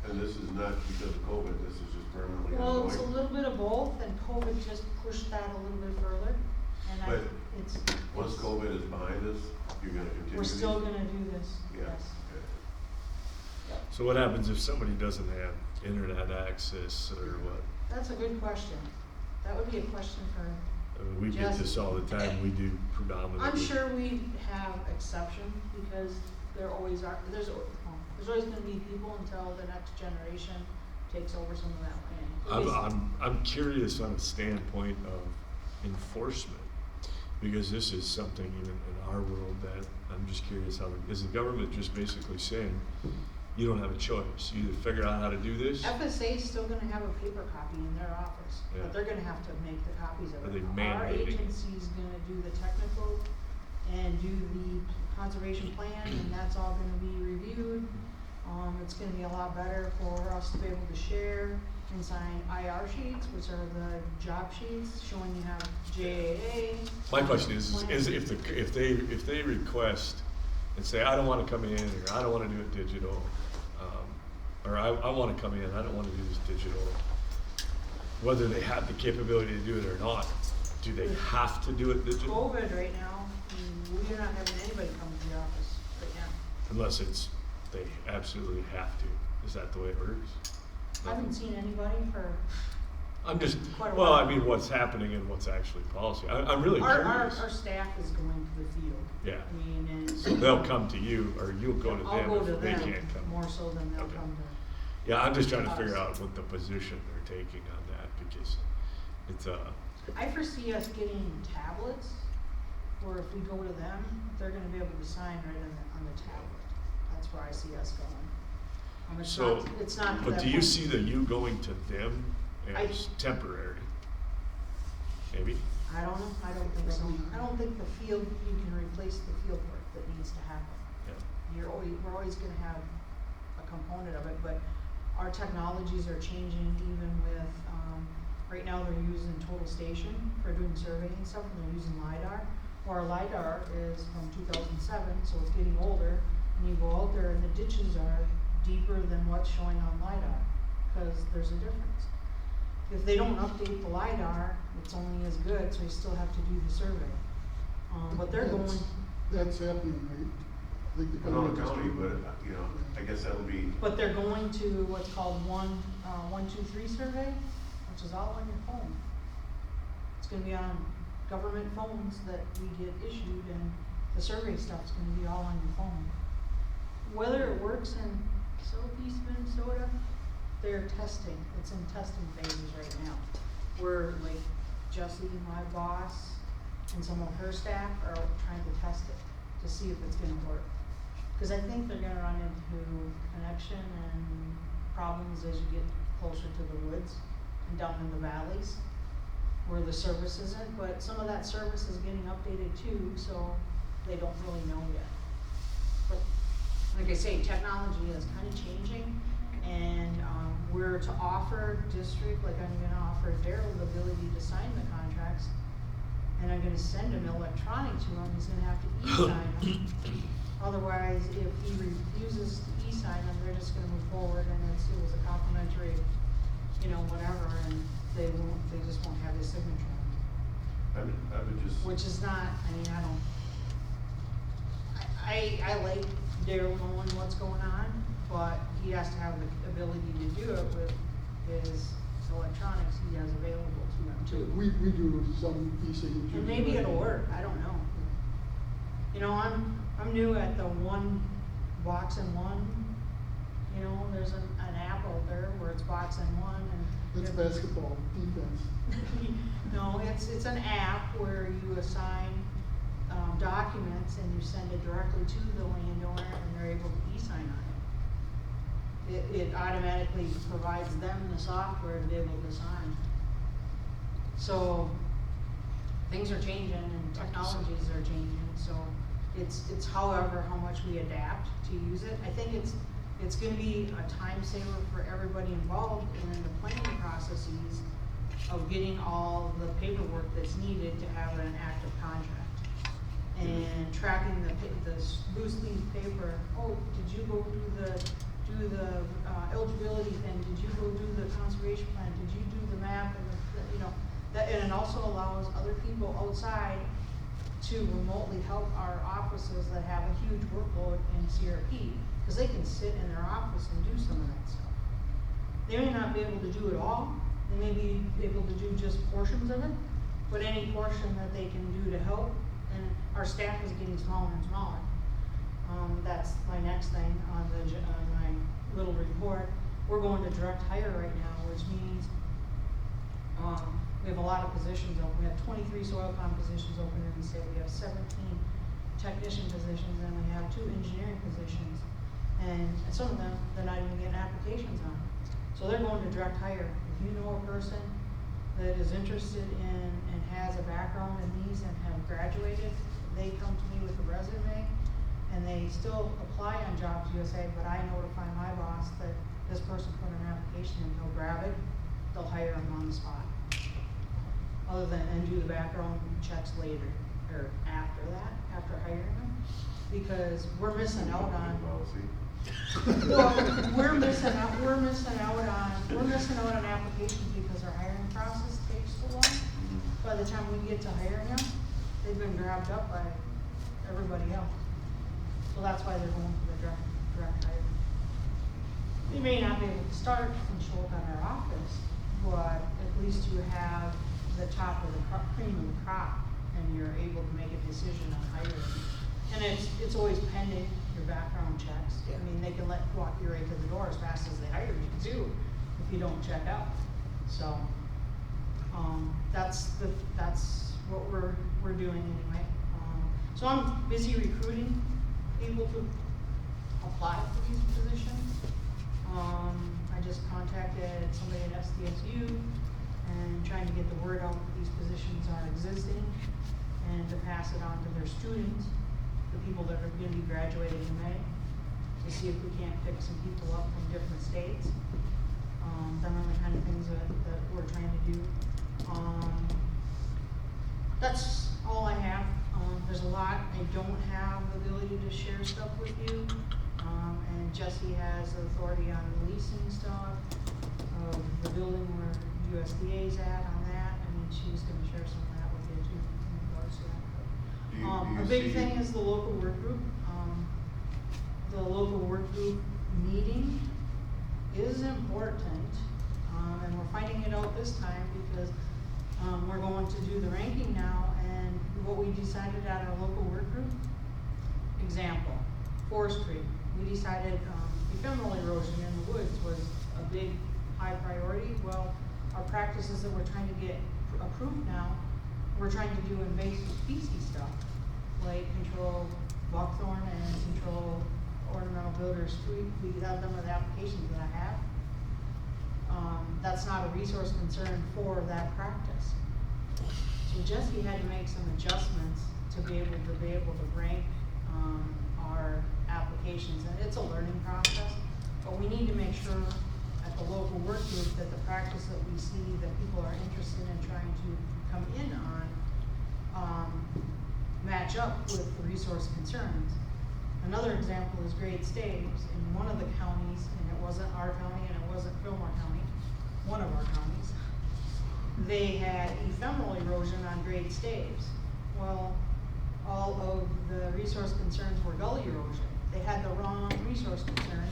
Speaker 10: And this is not because of COVID, this is just permanently
Speaker 8: Well,
Speaker 10: ongoing?
Speaker 8: it's a little bit of both, and COVID just pushed that a little bit further, and
Speaker 10: But
Speaker 8: it's.
Speaker 10: Once COVID is behind us, you're gonna continue
Speaker 8: We're still
Speaker 10: these?
Speaker 8: gonna do this,
Speaker 10: Yeah,
Speaker 8: yes.
Speaker 10: okay.
Speaker 5: So what happens if somebody doesn't have internet access or what?
Speaker 8: That's a good question. That would be a question for,
Speaker 5: I mean, we get this all the time, we do predominantly.
Speaker 8: I'm sure we have exceptions, because there always are, there's always gonna be people until the next generation takes over some of that land.
Speaker 5: I'm curious on a standpoint of enforcement, because this is something even in our world that I'm just curious how, is the government just basically saying, you don't have a choice, you either figure out how to do this?
Speaker 8: FSA is still gonna have a paper copy in their office,
Speaker 5: Yeah.
Speaker 8: but they're gonna have to make the copies of
Speaker 5: Are
Speaker 8: it.
Speaker 5: they
Speaker 8: Our
Speaker 5: mandating it?
Speaker 8: agency's gonna do the technical and do the conservation plan, and that's all gonna be reviewed. It's gonna be a lot better for us to be able to share and sign IR sheets, which are the job sheets showing you have JAA.
Speaker 5: My question is if they request and say, I don't wanna come in, or I don't wanna do it digital, or I wanna come in, I don't wanna do this digital, whether they have the capability to do it or not, do they have to do it digital?
Speaker 8: COVID right now, we're not having anybody come to the office right now.
Speaker 5: Unless they absolutely have to, is that the way it works?
Speaker 8: I haven't seen anybody for
Speaker 5: I'm just,
Speaker 8: quite a
Speaker 5: well,
Speaker 8: while.
Speaker 5: I mean, what's happening and what's actually policy, I'm really
Speaker 8: Our
Speaker 5: curious.
Speaker 8: staff is going to the field.
Speaker 5: Yeah.
Speaker 8: I mean, and.
Speaker 5: So they'll come to you, or you'll go to
Speaker 8: I'll
Speaker 5: them
Speaker 8: go to
Speaker 5: if they
Speaker 8: them
Speaker 5: can't come.
Speaker 8: more so than they'll
Speaker 5: Okay.
Speaker 8: come to.
Speaker 5: Yeah, I'm just trying to
Speaker 8: us.
Speaker 5: figure out what the position they're taking on that, because it's,
Speaker 8: I foresee us getting tablets, where if we go to them, they're gonna be able to sign right on the tablet. That's where I see us going.
Speaker 5: so,
Speaker 8: It's not.
Speaker 5: but
Speaker 8: that
Speaker 5: do you
Speaker 8: one-
Speaker 5: see the you going to them
Speaker 8: I-
Speaker 5: as temporary? Maybe?
Speaker 8: I don't know, I don't think so. I don't think the field, you can replace the field work that needs to happen.
Speaker 5: Yeah.
Speaker 8: We're always gonna have a component of it, but our technologies are changing even with, Right now, they're using Total Station for doing surveying and stuff, and they're using LiDAR. Well, our LiDAR is from 2007, so it's getting older, and you go out there and the ditches are deeper than what's showing on LiDAR, because there's a difference. If they don't update the LiDAR, it's only as good, so you still have to do the survey. But they're going,
Speaker 4: That's happening, right? I think the
Speaker 10: Winona
Speaker 4: county.
Speaker 10: County, but, you know, I guess that'll be,
Speaker 8: but they're going to what's called 123 survey, which is all on your phone. It's gonna be on government phones that we get issued, and the survey stuff's gonna be all on your phone. Whether it works in southeast Minnesota, they're testing, it's in testing phases right now. Where like Jessie, my boss, and some of her staff are trying to test it to see if it's gonna work. Cause I think they're gonna run into connection and problems as you get closer to the woods and down in the valleys where the service isn't, but some of that service is getting updated too, so they don't really know yet. But like I say, technology is kinda changing, and we're to offer district, like I'm gonna offer Daryl the ability to sign the contracts, and I'm gonna send him electronic to him, he's gonna have to e-sign them. Otherwise, if he refuses to e-sign them, they're just gonna move forward, and it was a complimentary, you know, whatever, and they just won't have his signature on it.
Speaker 10: I would just.
Speaker 8: Which is not, I mean, I like Daryl knowing what's going on, but he has to have the ability to do it with his electronics he has available to him too.
Speaker 4: We do some e-signatures.
Speaker 8: And maybe it'll work, I don't know. You know, I'm new at the box and one, you know, there's an app out there where it's box and one, and.
Speaker 4: It's basketball, defense.
Speaker 8: No, it's an app where you assign, documents and you send it directly to the landowner, and they're able to e-sign on it. It automatically provides them the software to be able to sign. So, things are changing and technologies are changing, so it's however how much we adapt to use it. I think it's gonna be a time saver for everybody involved in the planning processes of getting all the paperwork that's needed to have an active contract. And tracking the loose leaf paper, oh, did you go do the eligibility thing, did you go do the conservation plan, did you do the map, and you know, that, and it also allows other people outside to remotely help our offices that have a huge workload in CRP, because they can sit in their office and do some of that stuff. They may not be able to do it all, they may be able to do just portions of it, but any portion that they can do to help, and our staff is getting smaller and smaller. That's my next thing on my little report. We're going to direct hire right now, which means, we have a lot of positions open. We have 23 soil com positions open in the state. We have 17 technician positions, and we have 2 engineering positions. And some of them, they're not even getting applications on. So they're going to direct hire. If you know a person that is interested in and has a background in these and have graduated, they come to me with a resume, and they still apply on Jobs USA, but I notify my boss that this person put an application in, he'll grab it, they'll hire him on the spot. Other than, and do the background checks later, or after that, after hiring them, because we're missing out on. Well, we're missing out on applications because our hiring process takes so long. By the time we get to hiring them, they've been grabbed up by everybody else. So that's why they're going for the direct hire. They may not be able to start and show up at our office, but at least you have the top of the cream of the crop, and you're able to make a decision on hiring. And it's always pending your background checks. I mean, they can walk you right to the door as fast as they hire you too, if you don't check out. So, that's what we're doing anyway. So I'm busy recruiting people to apply for these positions. I just contacted somebody at SDSU and trying to get the word out that these positions are existing and to pass it on to their students, the people that are gonna be graduating in May, to see if we can't pick some people up from different states. them are the kind of things that we're trying to do. That's all I have. There's a lot, I don't have the ability to share stuff with you. And Jesse has authority on releasing stuff of the building where USDA's at on that. I mean, she was gonna share some of that with you too in regards to that.
Speaker 10: Do you
Speaker 8: A big
Speaker 10: see-
Speaker 8: thing is the local work group. The local work group meeting is important, and we're finding it out this time because, we're going to do the ranking now, and what we decided at our local work group, example, forestry, we decided, ephemeral erosion in the woods was a big, high priority. Well, our practices that we're trying to get approved now, we're trying to do invasive species stuff, like control buckthorn and control ornamental builders. We have them with applications that I have. That's not a resource concern for that practice. So Jesse had to make some adjustments to be able to rank, our applications, and it's a learning process. But we need to make sure at the local work group that the practice that we see that people are interested in trying to come in on, match up with the resource concerns. Another example is Great Staves in one of the counties, and it wasn't our county and it wasn't Fillmore County, one of our counties. They had ephemeral erosion on Great Staves. Well, all of the resource concerns were gully erosion. They had the wrong resource concern,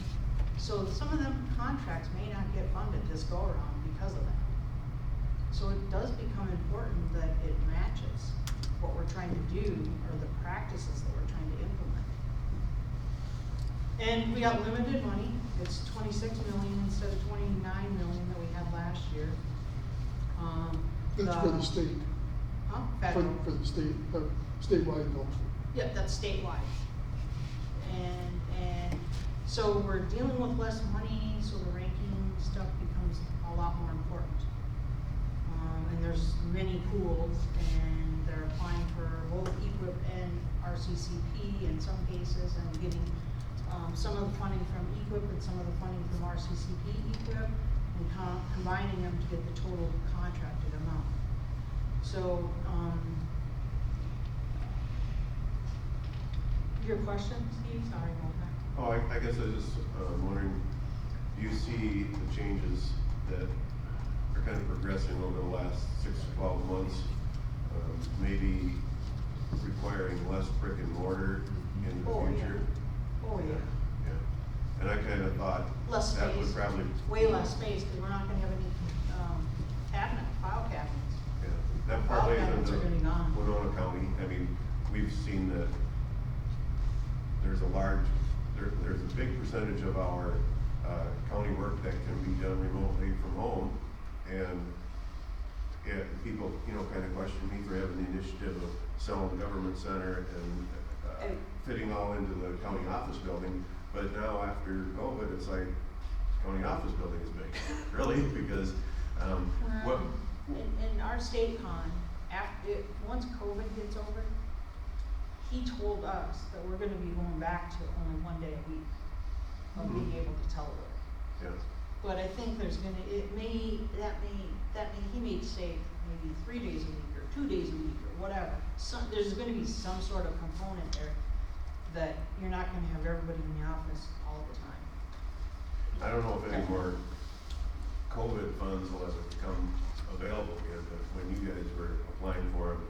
Speaker 8: so some of them contracts may not get funded this go around because of that. So it does become important that it matches what we're trying to do or the practices that we're trying to implement. And we got limited money. It's 26 million instead of 29 million that we had last year.
Speaker 4: That's for the state,
Speaker 8: Huh? Federal.
Speaker 4: for the state, statewide though.
Speaker 8: Yep, that's statewide. And so we're dealing with less money, so the ranking stuff becomes a lot more important. And there's many pools, and they're applying for both EQIP and RCCP in some cases, and getting, some of the funding from EQIP and some of the funding from RCCP EQIP, and combining them to get the total contracted amount. So, your question, Steve? Sorry about that.
Speaker 10: Oh, I guess I was just wondering, do you see the changes that are kind of progressing over the last 6 to 12 months, maybe requiring less brick and mortar in the
Speaker 8: Oh, yeah.
Speaker 10: future?
Speaker 8: Oh, yeah.
Speaker 10: Yeah. And I kind of thought
Speaker 8: Less
Speaker 10: that would
Speaker 8: space.
Speaker 10: probably.
Speaker 8: Way less space, because we're not gonna have any, file cabinets.
Speaker 10: Yeah, that
Speaker 8: File
Speaker 10: probably
Speaker 8: cabinets
Speaker 10: isn't
Speaker 8: are gonna be gone.
Speaker 10: Winona County. I mean, we've seen that there's there's a big percentage of our county work that can be done remotely from home. And people, kind of question me for having the initiative of selling the government center and fitting all into the county office building. But now after COVID, it's like, county office building is big, really, because, what,
Speaker 8: In our state con, once COVID gets over, he told us that we're gonna be going back to only 1 day a week of being able to telework.
Speaker 10: yeah,
Speaker 8: But I think there's gonna, he may say maybe 3 days a week or 2 days a week or whatever. There's gonna be some sort of component there that you're not gonna have everybody in the office all the time.
Speaker 10: I don't know if any more COVID funds will ever become available again, but when you guys were applying for them,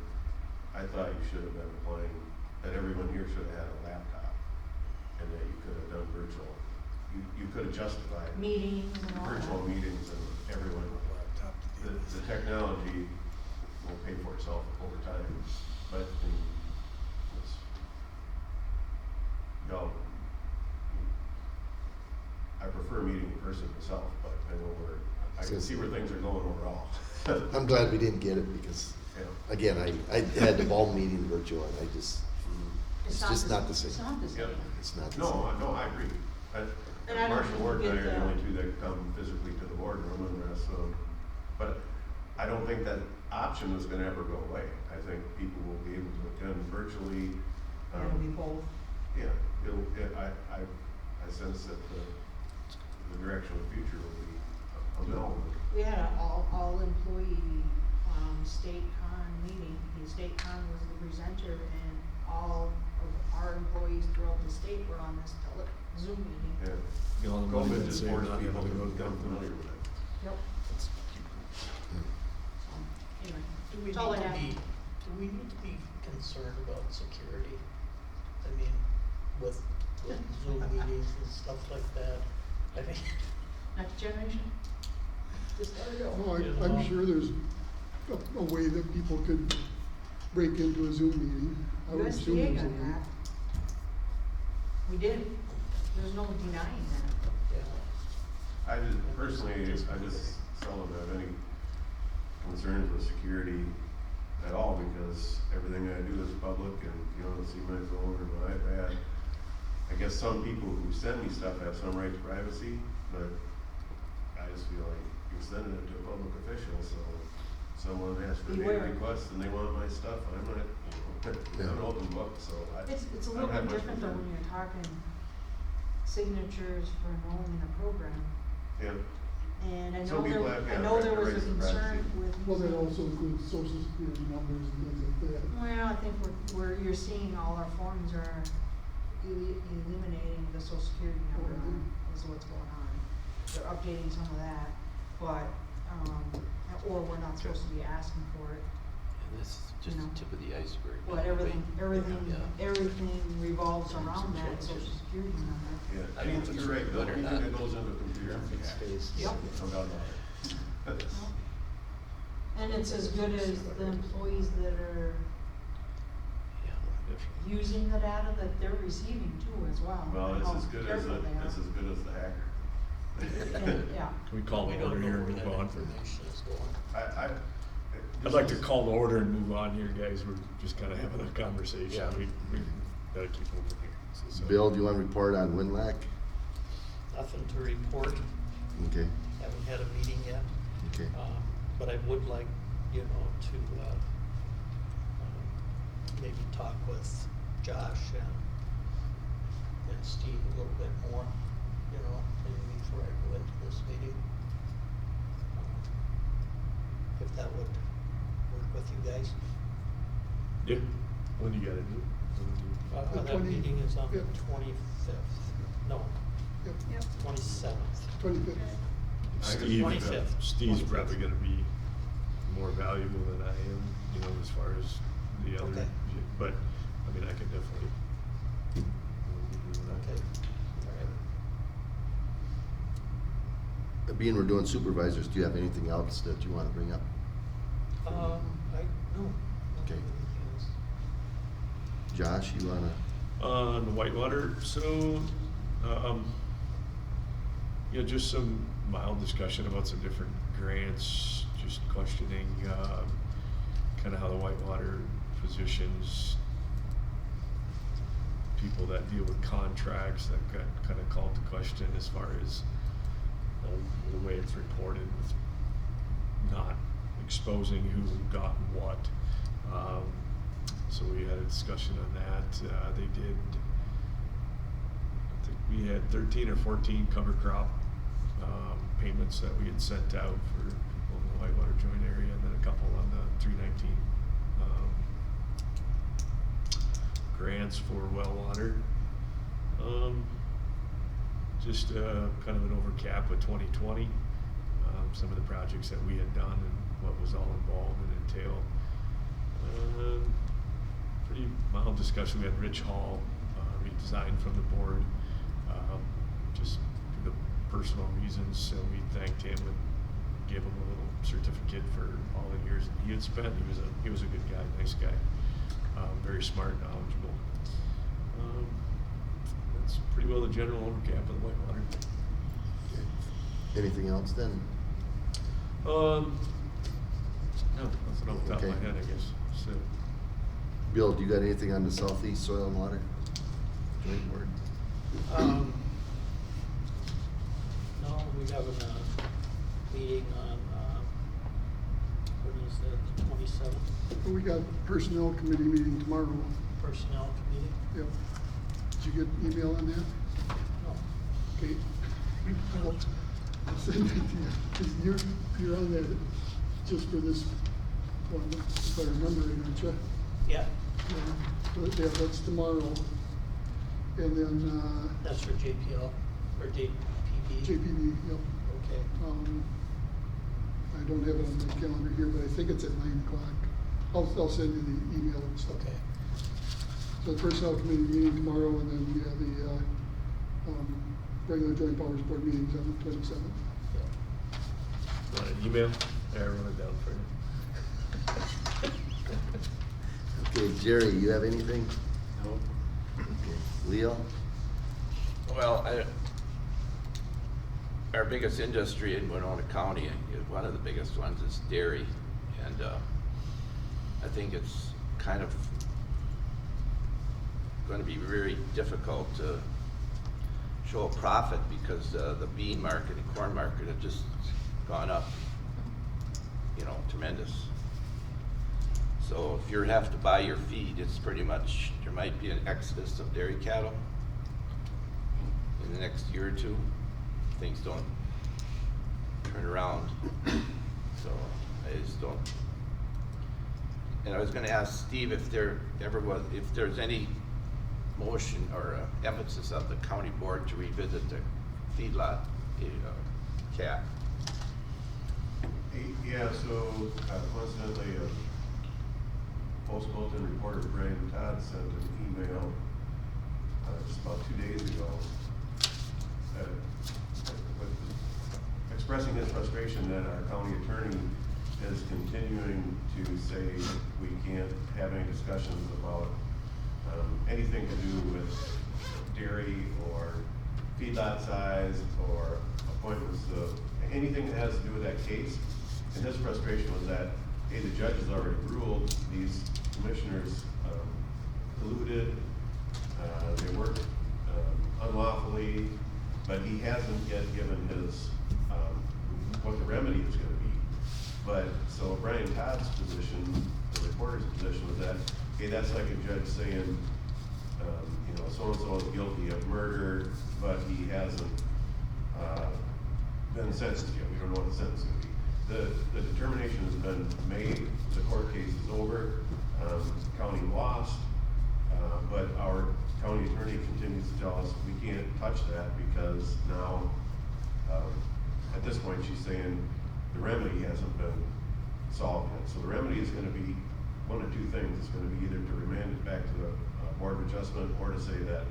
Speaker 10: I thought you should have been applying, that everyone here should have had a laptop, and that you could have done virtual. You could have justified
Speaker 8: Meetings and all that.
Speaker 10: virtual meetings, and everyone, the technology will pay for itself over time, but it's, I prefer meeting in person myself, but I know I can see where things are going overall.
Speaker 2: I'm glad we didn't get it because,
Speaker 10: Yeah.
Speaker 2: again, I had the ball meeting virtual and I just, it's just not the same.
Speaker 8: It's not the same.
Speaker 10: Yep.
Speaker 2: It's not the same.
Speaker 10: No, I agree.
Speaker 8: And I don't
Speaker 10: Marshall
Speaker 8: think
Speaker 10: Ward
Speaker 8: you
Speaker 10: and I
Speaker 8: get
Speaker 10: are the only
Speaker 8: the-
Speaker 10: two that come physically to the boardroom, and the rest of them, but I don't think that option is gonna ever go away. I think people will be able to attend virtually.
Speaker 8: It'll be both.
Speaker 10: Yeah, I sense that the direction of the future will be a I'll know.
Speaker 8: We had an all employee, state con meeting. The state con was the presenter and all of our employees throughout the state were on this Zoom meeting.
Speaker 10: Yeah.
Speaker 5: You know, the money
Speaker 10: COVID
Speaker 5: to
Speaker 10: just
Speaker 5: save,
Speaker 10: forced
Speaker 5: not
Speaker 10: people
Speaker 5: having
Speaker 10: to
Speaker 5: to go
Speaker 10: become
Speaker 5: to
Speaker 10: familiar with it.
Speaker 8: Yep. Anyway,
Speaker 6: Do we need
Speaker 8: that's all I
Speaker 6: to
Speaker 8: have.
Speaker 6: be concerned about security? I mean, with Zoom meetings and stuff like that, I mean.
Speaker 8: Next generation? Just let it go.
Speaker 4: Well,
Speaker 6: You
Speaker 4: I'm
Speaker 6: know.
Speaker 4: sure there's a way that people could break into a Zoom meeting. I would assume
Speaker 8: USDA
Speaker 4: there's a
Speaker 8: got
Speaker 4: way.
Speaker 8: hacked. We did. There's no denying that.
Speaker 6: Yeah.
Speaker 10: I just, personally, I just seldom have any concerns with security at all, because everything I do is public, and if you don't see my phone or my iPad, I guess some people who send me stuff have some right to privacy, but I just feel like you're sending it to a public official, so someone asks for a
Speaker 8: Beware.
Speaker 10: data request and they want my stuff, I'm not, I'm an open book, so I.
Speaker 8: It's a
Speaker 10: I
Speaker 8: little
Speaker 10: don't have
Speaker 8: bit
Speaker 10: much
Speaker 8: different though
Speaker 10: concern.
Speaker 8: when you're talking signatures for enrolling in a program.
Speaker 10: Yeah,
Speaker 8: And I
Speaker 10: Some
Speaker 8: know
Speaker 10: people
Speaker 8: there,
Speaker 10: have
Speaker 8: I
Speaker 10: got
Speaker 8: know there was a
Speaker 10: rights to
Speaker 8: concern
Speaker 10: privacy.
Speaker 8: with.
Speaker 4: Well, that
Speaker 8: using-
Speaker 4: also includes social security numbers and things like that.
Speaker 8: Well, I think you're seeing all our forms are eliminating the social security number is what's going on. They're updating some of that, but, or we're not supposed to be asking for it.
Speaker 1: And this is just
Speaker 8: You know.
Speaker 1: the tip of the iceberg.
Speaker 8: But everything
Speaker 1: Yeah.
Speaker 8: revolves around that social security number.
Speaker 10: yeah,
Speaker 1: I don't know if it's
Speaker 10: you're right, Bill,
Speaker 1: good or
Speaker 10: anything that
Speaker 1: not.
Speaker 10: goes into a computer.
Speaker 1: If it stays-
Speaker 8: Yep.
Speaker 10: No doubt about it.
Speaker 8: And it's as good as the employees that are
Speaker 1: Yeah.
Speaker 8: using the data that they're receiving too as well.
Speaker 10: Well,
Speaker 8: and
Speaker 10: it's
Speaker 8: how
Speaker 10: as good as
Speaker 8: careful they are.
Speaker 10: it's as good as the hacker.
Speaker 8: And, yeah.
Speaker 5: Can we call
Speaker 6: We
Speaker 5: the
Speaker 6: don't
Speaker 5: order
Speaker 6: know
Speaker 5: here
Speaker 6: where
Speaker 5: and
Speaker 6: that
Speaker 5: move on?
Speaker 6: information is going.
Speaker 5: I'd like to call the order and move on here, guys. We're just kinda having a conversation.
Speaker 1: Yeah.
Speaker 5: We gotta keep moving here. So-
Speaker 2: Bill, do you wanna report on Winlac?
Speaker 6: Nothing to report,
Speaker 2: Okay,
Speaker 6: haven't had a meeting yet.
Speaker 2: okay.
Speaker 6: But I would like, you know, to, maybe talk with Josh and Steve a little bit more, you know, maybe before I go into this meeting. If that would work with you guys.
Speaker 5: Yeah, when do you gotta do?
Speaker 4: The
Speaker 6: That meeting is on the
Speaker 4: 25th.
Speaker 6: 25th, no,
Speaker 4: Yep,
Speaker 3: Yep.
Speaker 6: 27th.
Speaker 4: 25th.
Speaker 5: Steve,
Speaker 6: 25th.
Speaker 5: Steve's probably gonna be more valuable than I am, you know, as far as the other,
Speaker 6: Okay.
Speaker 5: but, I mean, I can definitely.
Speaker 6: Okay, all
Speaker 2: Being we're doing supervisors, do you have anything else that you wanna bring up?
Speaker 6: right. No.
Speaker 2: Okay.
Speaker 6: Anything else?
Speaker 2: Josh, you wanna?
Speaker 5: On the Whitewater, so, yeah, just some mild discussion about some different grants, just questioning, kinda how the Whitewater positions people that deal with contracts that got kinda called to question as far as, the way it's reported with not exposing who got what. So we had a discussion on that. They did, I think we had 13 or 14 cover crop, payments that we had sent out for people in the Whitewater Joint area, and then a couple on the 319, grants for well water. Just, kind of an overcap with 2020, some of the projects that we had done and what was all involved and entailed. Pretty mild discussion. We had Rich Hall, redesigned from the board, just for the personal reasons, so we thanked him and gave him a little certificate for all the years that he had spent. He was a good guy, nice guy, very smart, knowledgeable. That's pretty well the general overcap of the Whitewater.
Speaker 2: Anything else then?
Speaker 5: No, nothing off the top of my
Speaker 2: Okay.
Speaker 5: head, I guess, so.
Speaker 2: Bill, do you got anything on the Southeast Soil and Water? Joint board?
Speaker 6: No, we have a meeting on, what is that, the 27th,
Speaker 4: We got personnel committee meeting tomorrow.
Speaker 6: personnel committee?
Speaker 4: Yep. Did you get email on that?
Speaker 6: No.
Speaker 4: Okay. Send it to you, 'cause you're on that just for this one, if I remember it, aren't you?
Speaker 6: Yeah,
Speaker 4: Yeah, but yeah, that's tomorrow. And then,
Speaker 6: that's for JPL, or JPB?
Speaker 4: JPD, yep.
Speaker 6: Okay.
Speaker 4: I don't have it on my calendar here, but I think it's at 9 o'clock. I'll send you the email and stuff.
Speaker 6: Okay.
Speaker 4: So the personnel committee meeting tomorrow, and then, yeah, the, regular joint powers board meetings on the 27th.
Speaker 5: Want an email? Yeah, run it down for you.
Speaker 2: Okay, Jerry, you have anything?
Speaker 7: No.
Speaker 2: Okay. Leo?
Speaker 1: Well, our biggest industry in Winona County, one of the biggest ones, is dairy. And I think it's kind of going to be very difficult to show a profit because the bean market and corn market have just gone up, you know, tremendous. So if you have to buy your feed, it's pretty much, there might be an exodus of dairy cattle in the next year or two. If things don't turn around. So I just don't. And I was gonna ask Steve if there's any motion or emphasis of the county board to revisit the feedlot cap.
Speaker 10: Yeah, so coincidentally, Post-Colton reporter Brian Todd sent an email just about 2 days ago expressing his frustration that our county attorney is continuing to say we can't have any discussions about anything to do with dairy or feedlot size or appointments of anything that has to do with that case. And his frustration was that, hey, the judge has already ruled, these commissioners colluded, they worked unlawfully, but he hasn't yet given his, what the remedy is gonna be. But, so Brian Todd's position, the reporter's position was that, hey, that's like a judge saying, you know, so-and-so is guilty of murder, but he hasn't been sentenced yet. We don't know what the sentence is gonna be. The determination has been made, the court case is over, county lost, but our county attorney continues to tell us we can't touch that because now, at this point, she's saying the remedy hasn't been solved yet. So the remedy is gonna be one of two things. It's gonna be either to remand it back to the Board of Adjustment or to say that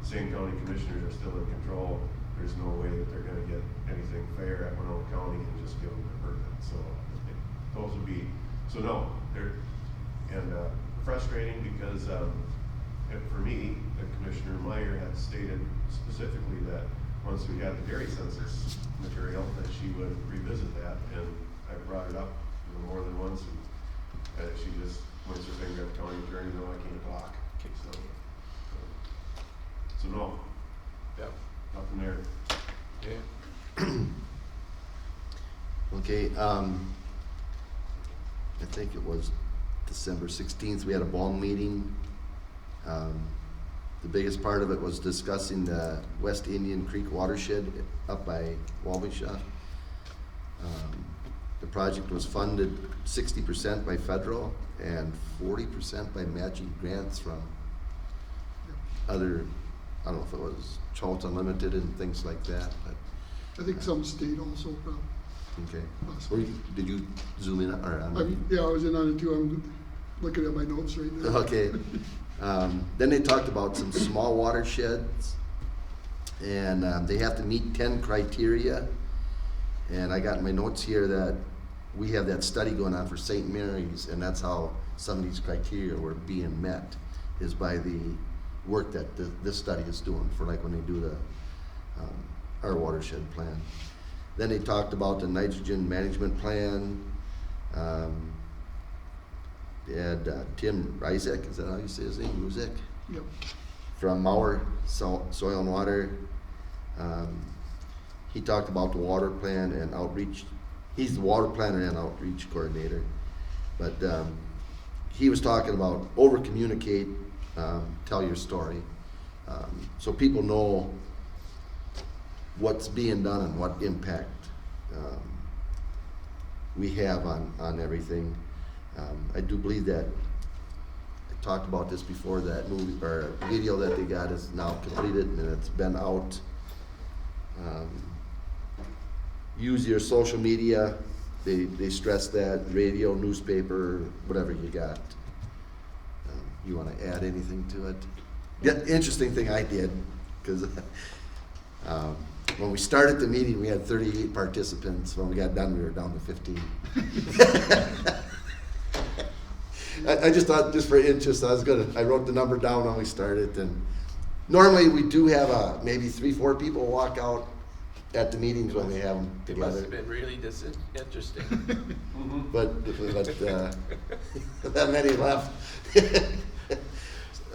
Speaker 10: the same county commissioners are still in control. There's no way that they're gonna get anything fair at Winona County and just give them their verdict. So those would be, so no, they're, and frustrating because for me, the Commissioner Meyer had stated specifically that once we had the dairy census material, that she would revisit that, and I brought it up more than once, and she just points her finger at the county attorney, no, I can't talk. So no,
Speaker 1: Yep.
Speaker 10: nothing there.
Speaker 1: Okay.
Speaker 2: Okay, I think it was December 16th, we had a ball meeting. The biggest part of it was discussing the West Indian Creek watershed up by Wabasha. The project was funded 60% by federal and 40% by matching grants from other, I don't know if it was Charles Unlimited and things like that, but.
Speaker 4: I think some state also, probably.
Speaker 2: Okay.
Speaker 4: Possibly.
Speaker 2: Did you zoom in, or?
Speaker 4: Yeah, I was in on it too. I'm looking at my notes right now.
Speaker 2: Okay. Then they talked about some small watersheds, and they have to meet 10 criteria. And I got in my notes here that we have that study going on for St. Mary's, and that's how some of these criteria were being met, is by the work that this study is doing for, like when they do the our watershed plan. Then they talked about the nitrogen management plan. They had Tim Rizek, is that how you say his name, Ruzek?
Speaker 4: Yep.
Speaker 2: From Mauer Soil and Water. He talked about the water plan and outreach. He's the water planner and outreach coordinator. But he was talking about over-communicate, tell your story. So people know what's being done and what impact we have on everything. I do believe that, I talked about this before, that movie or video that they got is now completed and it's been out. Use your social media, they stress that, radio, newspaper, whatever you got. You wanna add anything to it? Yeah, interesting thing I did, cause when we started the meeting, we had 38 participants. When we got done, we were down to 15. I just thought, just for interest, I wrote the number down when we started, and normally we do have maybe 3-4 people walk out at the meetings when we have them
Speaker 1: It must
Speaker 2: together.
Speaker 1: have been really interesting.
Speaker 2: But that many left.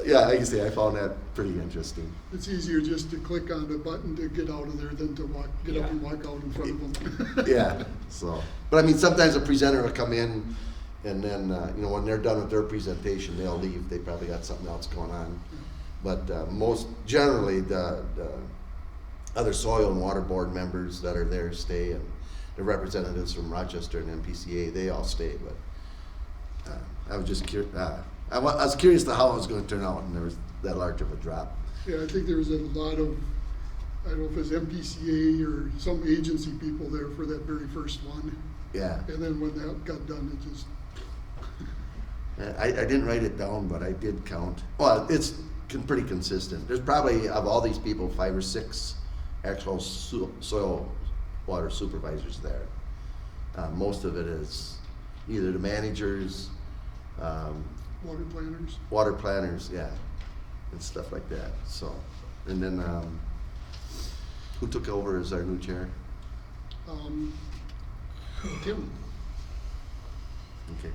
Speaker 2: Yeah, like I say, I found that pretty interesting.
Speaker 4: It's easier just to click on the button to get out of there than to get up and walk out in front of them.
Speaker 2: Yeah, so, but I mean, sometimes a presenter will come in and then, when they're done with their presentation, they'll leave. They probably got something else going on. But most generally, the other soil and water board members that are there stay, and the representatives from Rochester and MPCA, they all stay. But I was just curious. I was curious to how it was going to turn out, and there was that large of a drop.
Speaker 4: Yeah, I think there was a lot of, I don't know if it was MPCA or some agency people there for that very first one.
Speaker 2: Yeah.
Speaker 4: And then when that got done, it just,
Speaker 2: I didn't write it down, but I did count. Well, it's pretty consistent. There's probably, of all these people, 5 or 6 actual soil water supervisors there. Most of it is either the managers,
Speaker 4: water planners.
Speaker 2: yeah, and stuff like that. So, and then who took over as our new chair?
Speaker 4: Tim,
Speaker 2: Okay.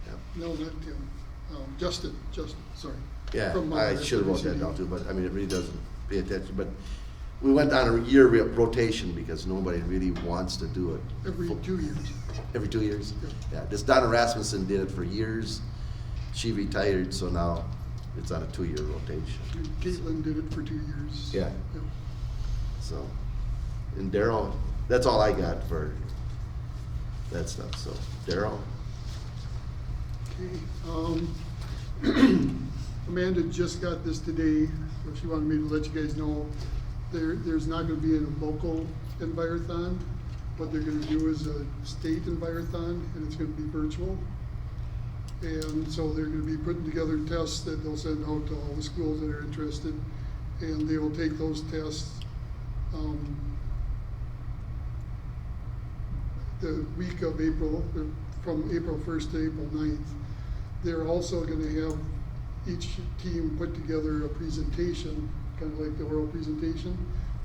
Speaker 2: Yeah.
Speaker 4: no, not Tim, Justin, sorry.
Speaker 2: Yeah,
Speaker 4: From,
Speaker 2: I should have wrote that
Speaker 4: SWCD.
Speaker 2: down too, but I mean, it really doesn't pay attention. But we went on a year rotation because nobody really wants to do it.
Speaker 4: Every 2 years.
Speaker 2: Every 2 years?
Speaker 4: Yeah.
Speaker 2: Yeah, this Donna Rasmussen did it for years. She retired, so now it's on a 2-year rotation.
Speaker 4: Caitlin did it for 2 years.
Speaker 2: Yeah. So, and Daryl, that's all I got for that stuff. So, Daryl?
Speaker 4: Okay, Amanda just got this today, so she wanted me to let you guys know there's not gonna be a local Envirothon. What they're gonna do is a state Envirothon, and it's gonna be virtual. And so they're gonna be putting together tests that they'll send out to all the schools that are interested, and they will take those tests, the week of April, or from April 1st to April 9th. They're also gonna have each team put together a presentation, kind of like the oral presentation,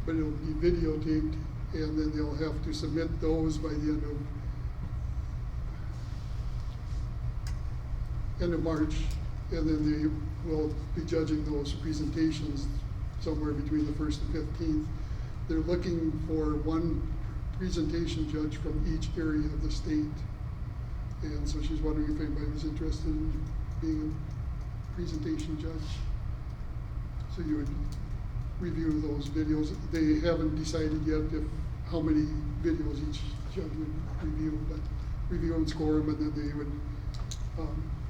Speaker 4: but it'll be videotaped, and then they'll have to submit those by the end of March, and then they will be judging those presentations somewhere between the 1st and 15th. They're looking for one presentation judge from each area of the state. And so she's wondering if anybody was interested in being a presentation judge. So you would review those videos. They haven't decided yet how many videos each judge would review, but review and score them, and then they would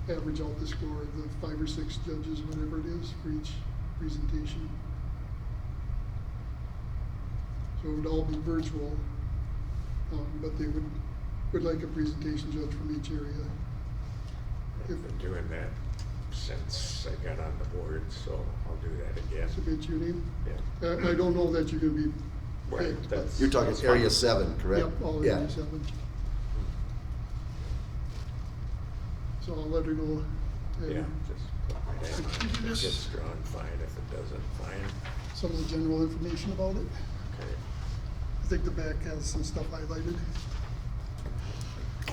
Speaker 4: average out the score of the 5 or 6 judges, whatever it is, for each presentation. So it would all be virtual, but they would like a presentation judge from each area.
Speaker 7: I've been doing that since I got on the board, so I'll do that again.
Speaker 4: Submit your name.
Speaker 7: Yeah.
Speaker 4: I don't know that you're gonna be
Speaker 7: Right,
Speaker 4: picked, but
Speaker 7: that's-
Speaker 2: You're talking
Speaker 7: that's
Speaker 2: Area
Speaker 7: fine.
Speaker 2: 7, correct?
Speaker 4: yep, all
Speaker 2: Yeah.
Speaker 4: area 7. So I'll let her know. and
Speaker 7: Yeah, just put my name on it. If it gets drawn, fine. If it doesn't, fine.
Speaker 4: Some of the general information about it.
Speaker 7: Okay.
Speaker 4: I think the back has some stuff highlighted.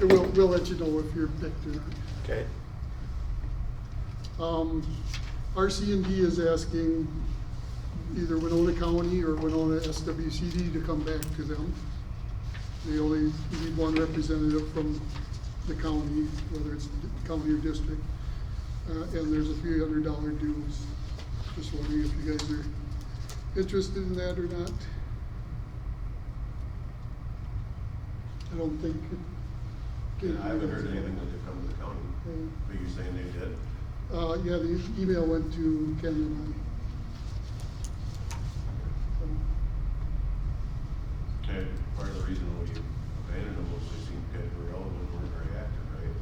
Speaker 4: And we'll let you know if you're picked or not.
Speaker 7: Okay.
Speaker 4: RC&D is asking either Winona County or Winona SWCD to come back to them. They only need one representative from the county, whether it's the county or district. And there's a $300 dues. Just wondering if you guys are interested in that or not. I don't think.
Speaker 10: Yeah, I haven't heard anything that they've come to the county, but you're saying they did?
Speaker 4: Yeah, the email went to Ken and I.
Speaker 10: Okay, part of the reason we abandoned them was they seemed kind of irrelevant, weren't very active, right?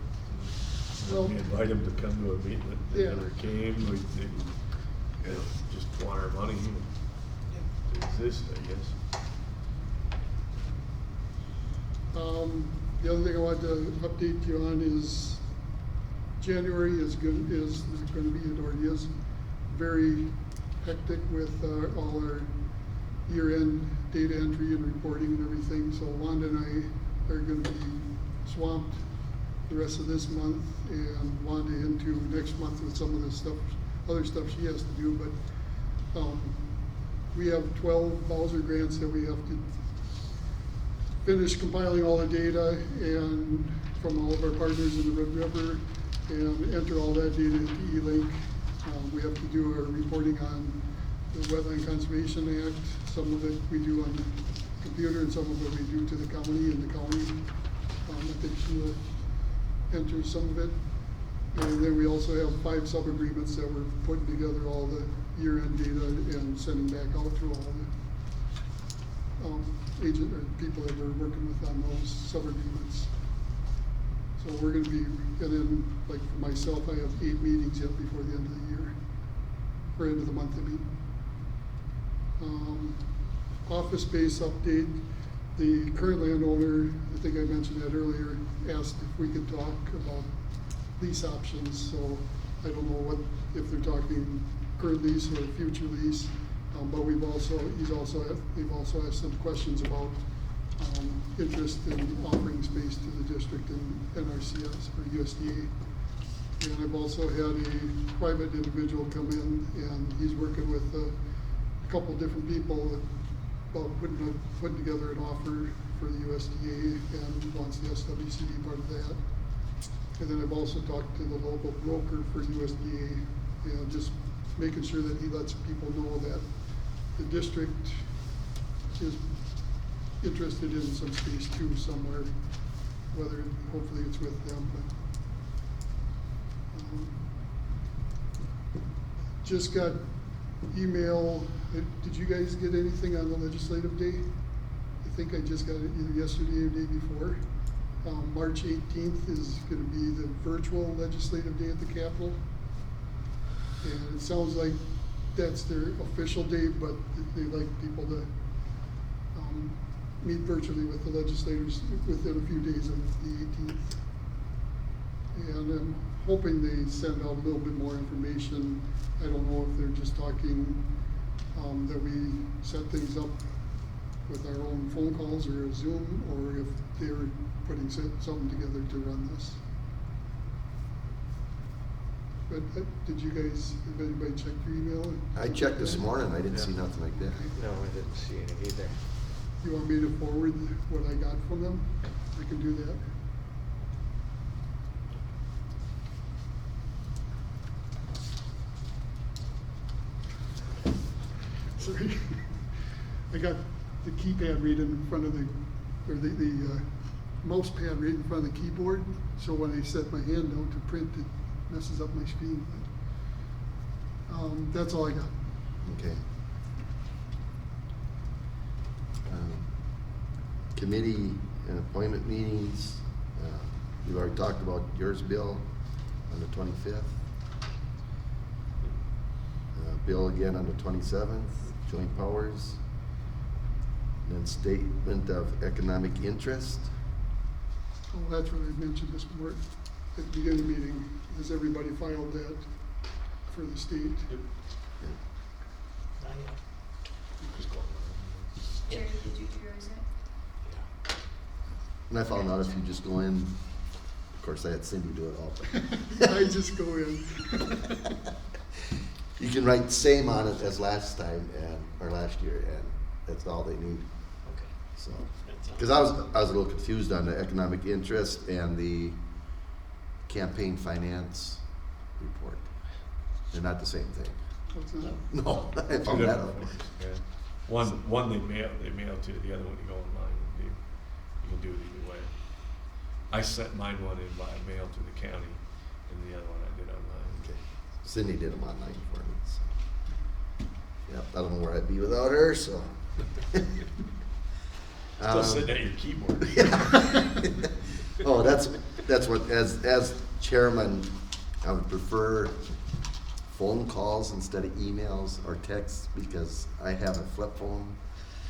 Speaker 4: Well-
Speaker 5: We invite them to come to a meeting, they
Speaker 4: Yeah.
Speaker 5: never came, they just want our money to exist, I guess.
Speaker 4: The other thing I wanted to update you on is January is not gonna be, or is very hectic with all our year-end data entry and reporting and everything. So Wanda and I are gonna be swamped the rest of this month and Wanda into next month with some of the stuff, other stuff she has to do. But we have 12 Bowser grants that we have to finish compiling all the data and from all of our partners in the Red River and enter all that data into E-Link. We have to do our reporting on the Wetland Conservation Act. Some of it we do on the computer and some of it we do to the county, and the county, I think Sheila enters some of it. And then we also have 5 sub-agreements that we're putting together all the year-end data and sending back out to all the agent or people that we're working with on those sub-agreements. So we're gonna be, and then like for myself, I have 8 meetings yet before the end of the year, or end of the month, I mean. Office space update, the current landowner, I think I mentioned that earlier, asked if we could talk about lease options. So I don't know what, if they're talking current lease or future lease, but they've also asked some questions about interest in offering space to the district and NRCS or USDA. And I've also had a private individual come in and he's working with a couple different people about putting together an offer for the USDA and wants the SWCD part of that. And then I've also talked to the local broker for USDA and just making sure that he lets people know that the district is interested in some space too somewhere, whether hopefully it's with them. But, just got email. Did you guys get anything on the legislative day? I think I just got it either yesterday or the day before. March 18th is going to be the virtual legislative day at the Capitol. And it sounds like that's their official day, but they like people to meet virtually with the legislators within a few days of the 18th. And I'm hoping they send out a little bit more information. I don't know if they're just talking that we set things up with our own phone calls or a Zoom, or if they're putting something together to run this. But did you guys, have anybody checked your email?
Speaker 2: I checked this morning, I didn't see nothing like that.
Speaker 7: No, I didn't see any either.
Speaker 4: You want me to forward what I got from them? I can do that. Sorry. I got the keypad right in front of the mouse pad right in front of the keyboard, so when I set my hand down to print, it messes up my screen. But, that's all I got.
Speaker 2: Okay. Committee and appointment meetings, we've already talked about yours, Bill, on the 25th. Bill again on the 27th, joint powers. And then statement of economic interest.
Speaker 4: Oh, that's what I mentioned this morning at the beginning of the meeting. Has everybody filed that for the state?
Speaker 6: Not yet.
Speaker 3: Jerry, did you do yours yet?
Speaker 2: And I found out if you just go in, of course I had Cindy do it all, but
Speaker 4: I just go in.
Speaker 2: you can write same on it as last time or last year, and that's all they need.
Speaker 6: Okay.
Speaker 2: So,
Speaker 6: That sounds-
Speaker 2: because I was a little confused on the economic interest and the campaign finance report. They're not the same thing.
Speaker 4: What's that?
Speaker 2: No, I
Speaker 5: Two
Speaker 2: found that
Speaker 5: different
Speaker 2: out.
Speaker 5: ones, yeah. One they mail to you, the other one you go online and do. You can do it either way. I sent mine one in by mail to the county, and the other one I did online.
Speaker 2: Okay. Cindy did them online for me, so. Yep, I don't know where I'd be without her, so.
Speaker 5: Still sitting at your keyboard.
Speaker 2: Oh, that's what, as chairman, I would prefer phone calls instead of emails or texts because I have a flip phone.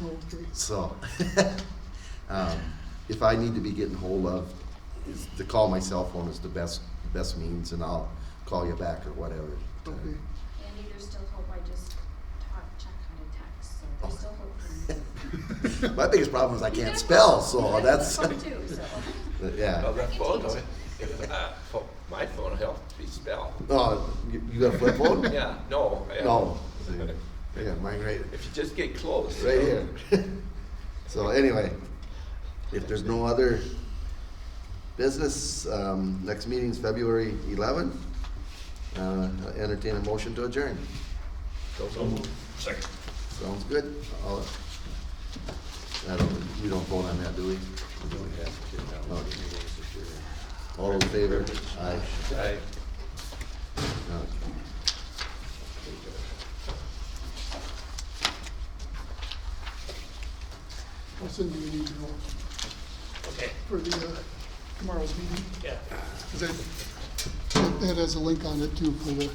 Speaker 4: Okay.
Speaker 2: So, if I need to be getting hold of, is to call my cell phone is the best means, and I'll call you back or whatever.
Speaker 4: Okay.
Speaker 3: Andy, there's still hope. I just taught Chuck how to text, so there's still hope for you.
Speaker 2: My biggest problem is I can't spell, so that's,
Speaker 3: Phone too, so.
Speaker 2: yeah.
Speaker 1: Well, that phone, my phone helps me spell.
Speaker 2: Oh, you got a flip phone?
Speaker 1: Yeah, no.
Speaker 2: No. I got mine right,
Speaker 1: If you just get close.
Speaker 2: right here. So anyway, if there's no other business, next meeting's February 11th. Entertain a motion to adjourn.
Speaker 5: So moved. Second.
Speaker 2: Sounds good. We don't vote on that, do we? Okay. All in favor? Aye.
Speaker 1: Right.
Speaker 2: Okay.
Speaker 4: I'll send you an email
Speaker 6: Okay,
Speaker 4: for the, tomorrow's meeting.
Speaker 6: yeah.
Speaker 4: Cause that has a link on it too for the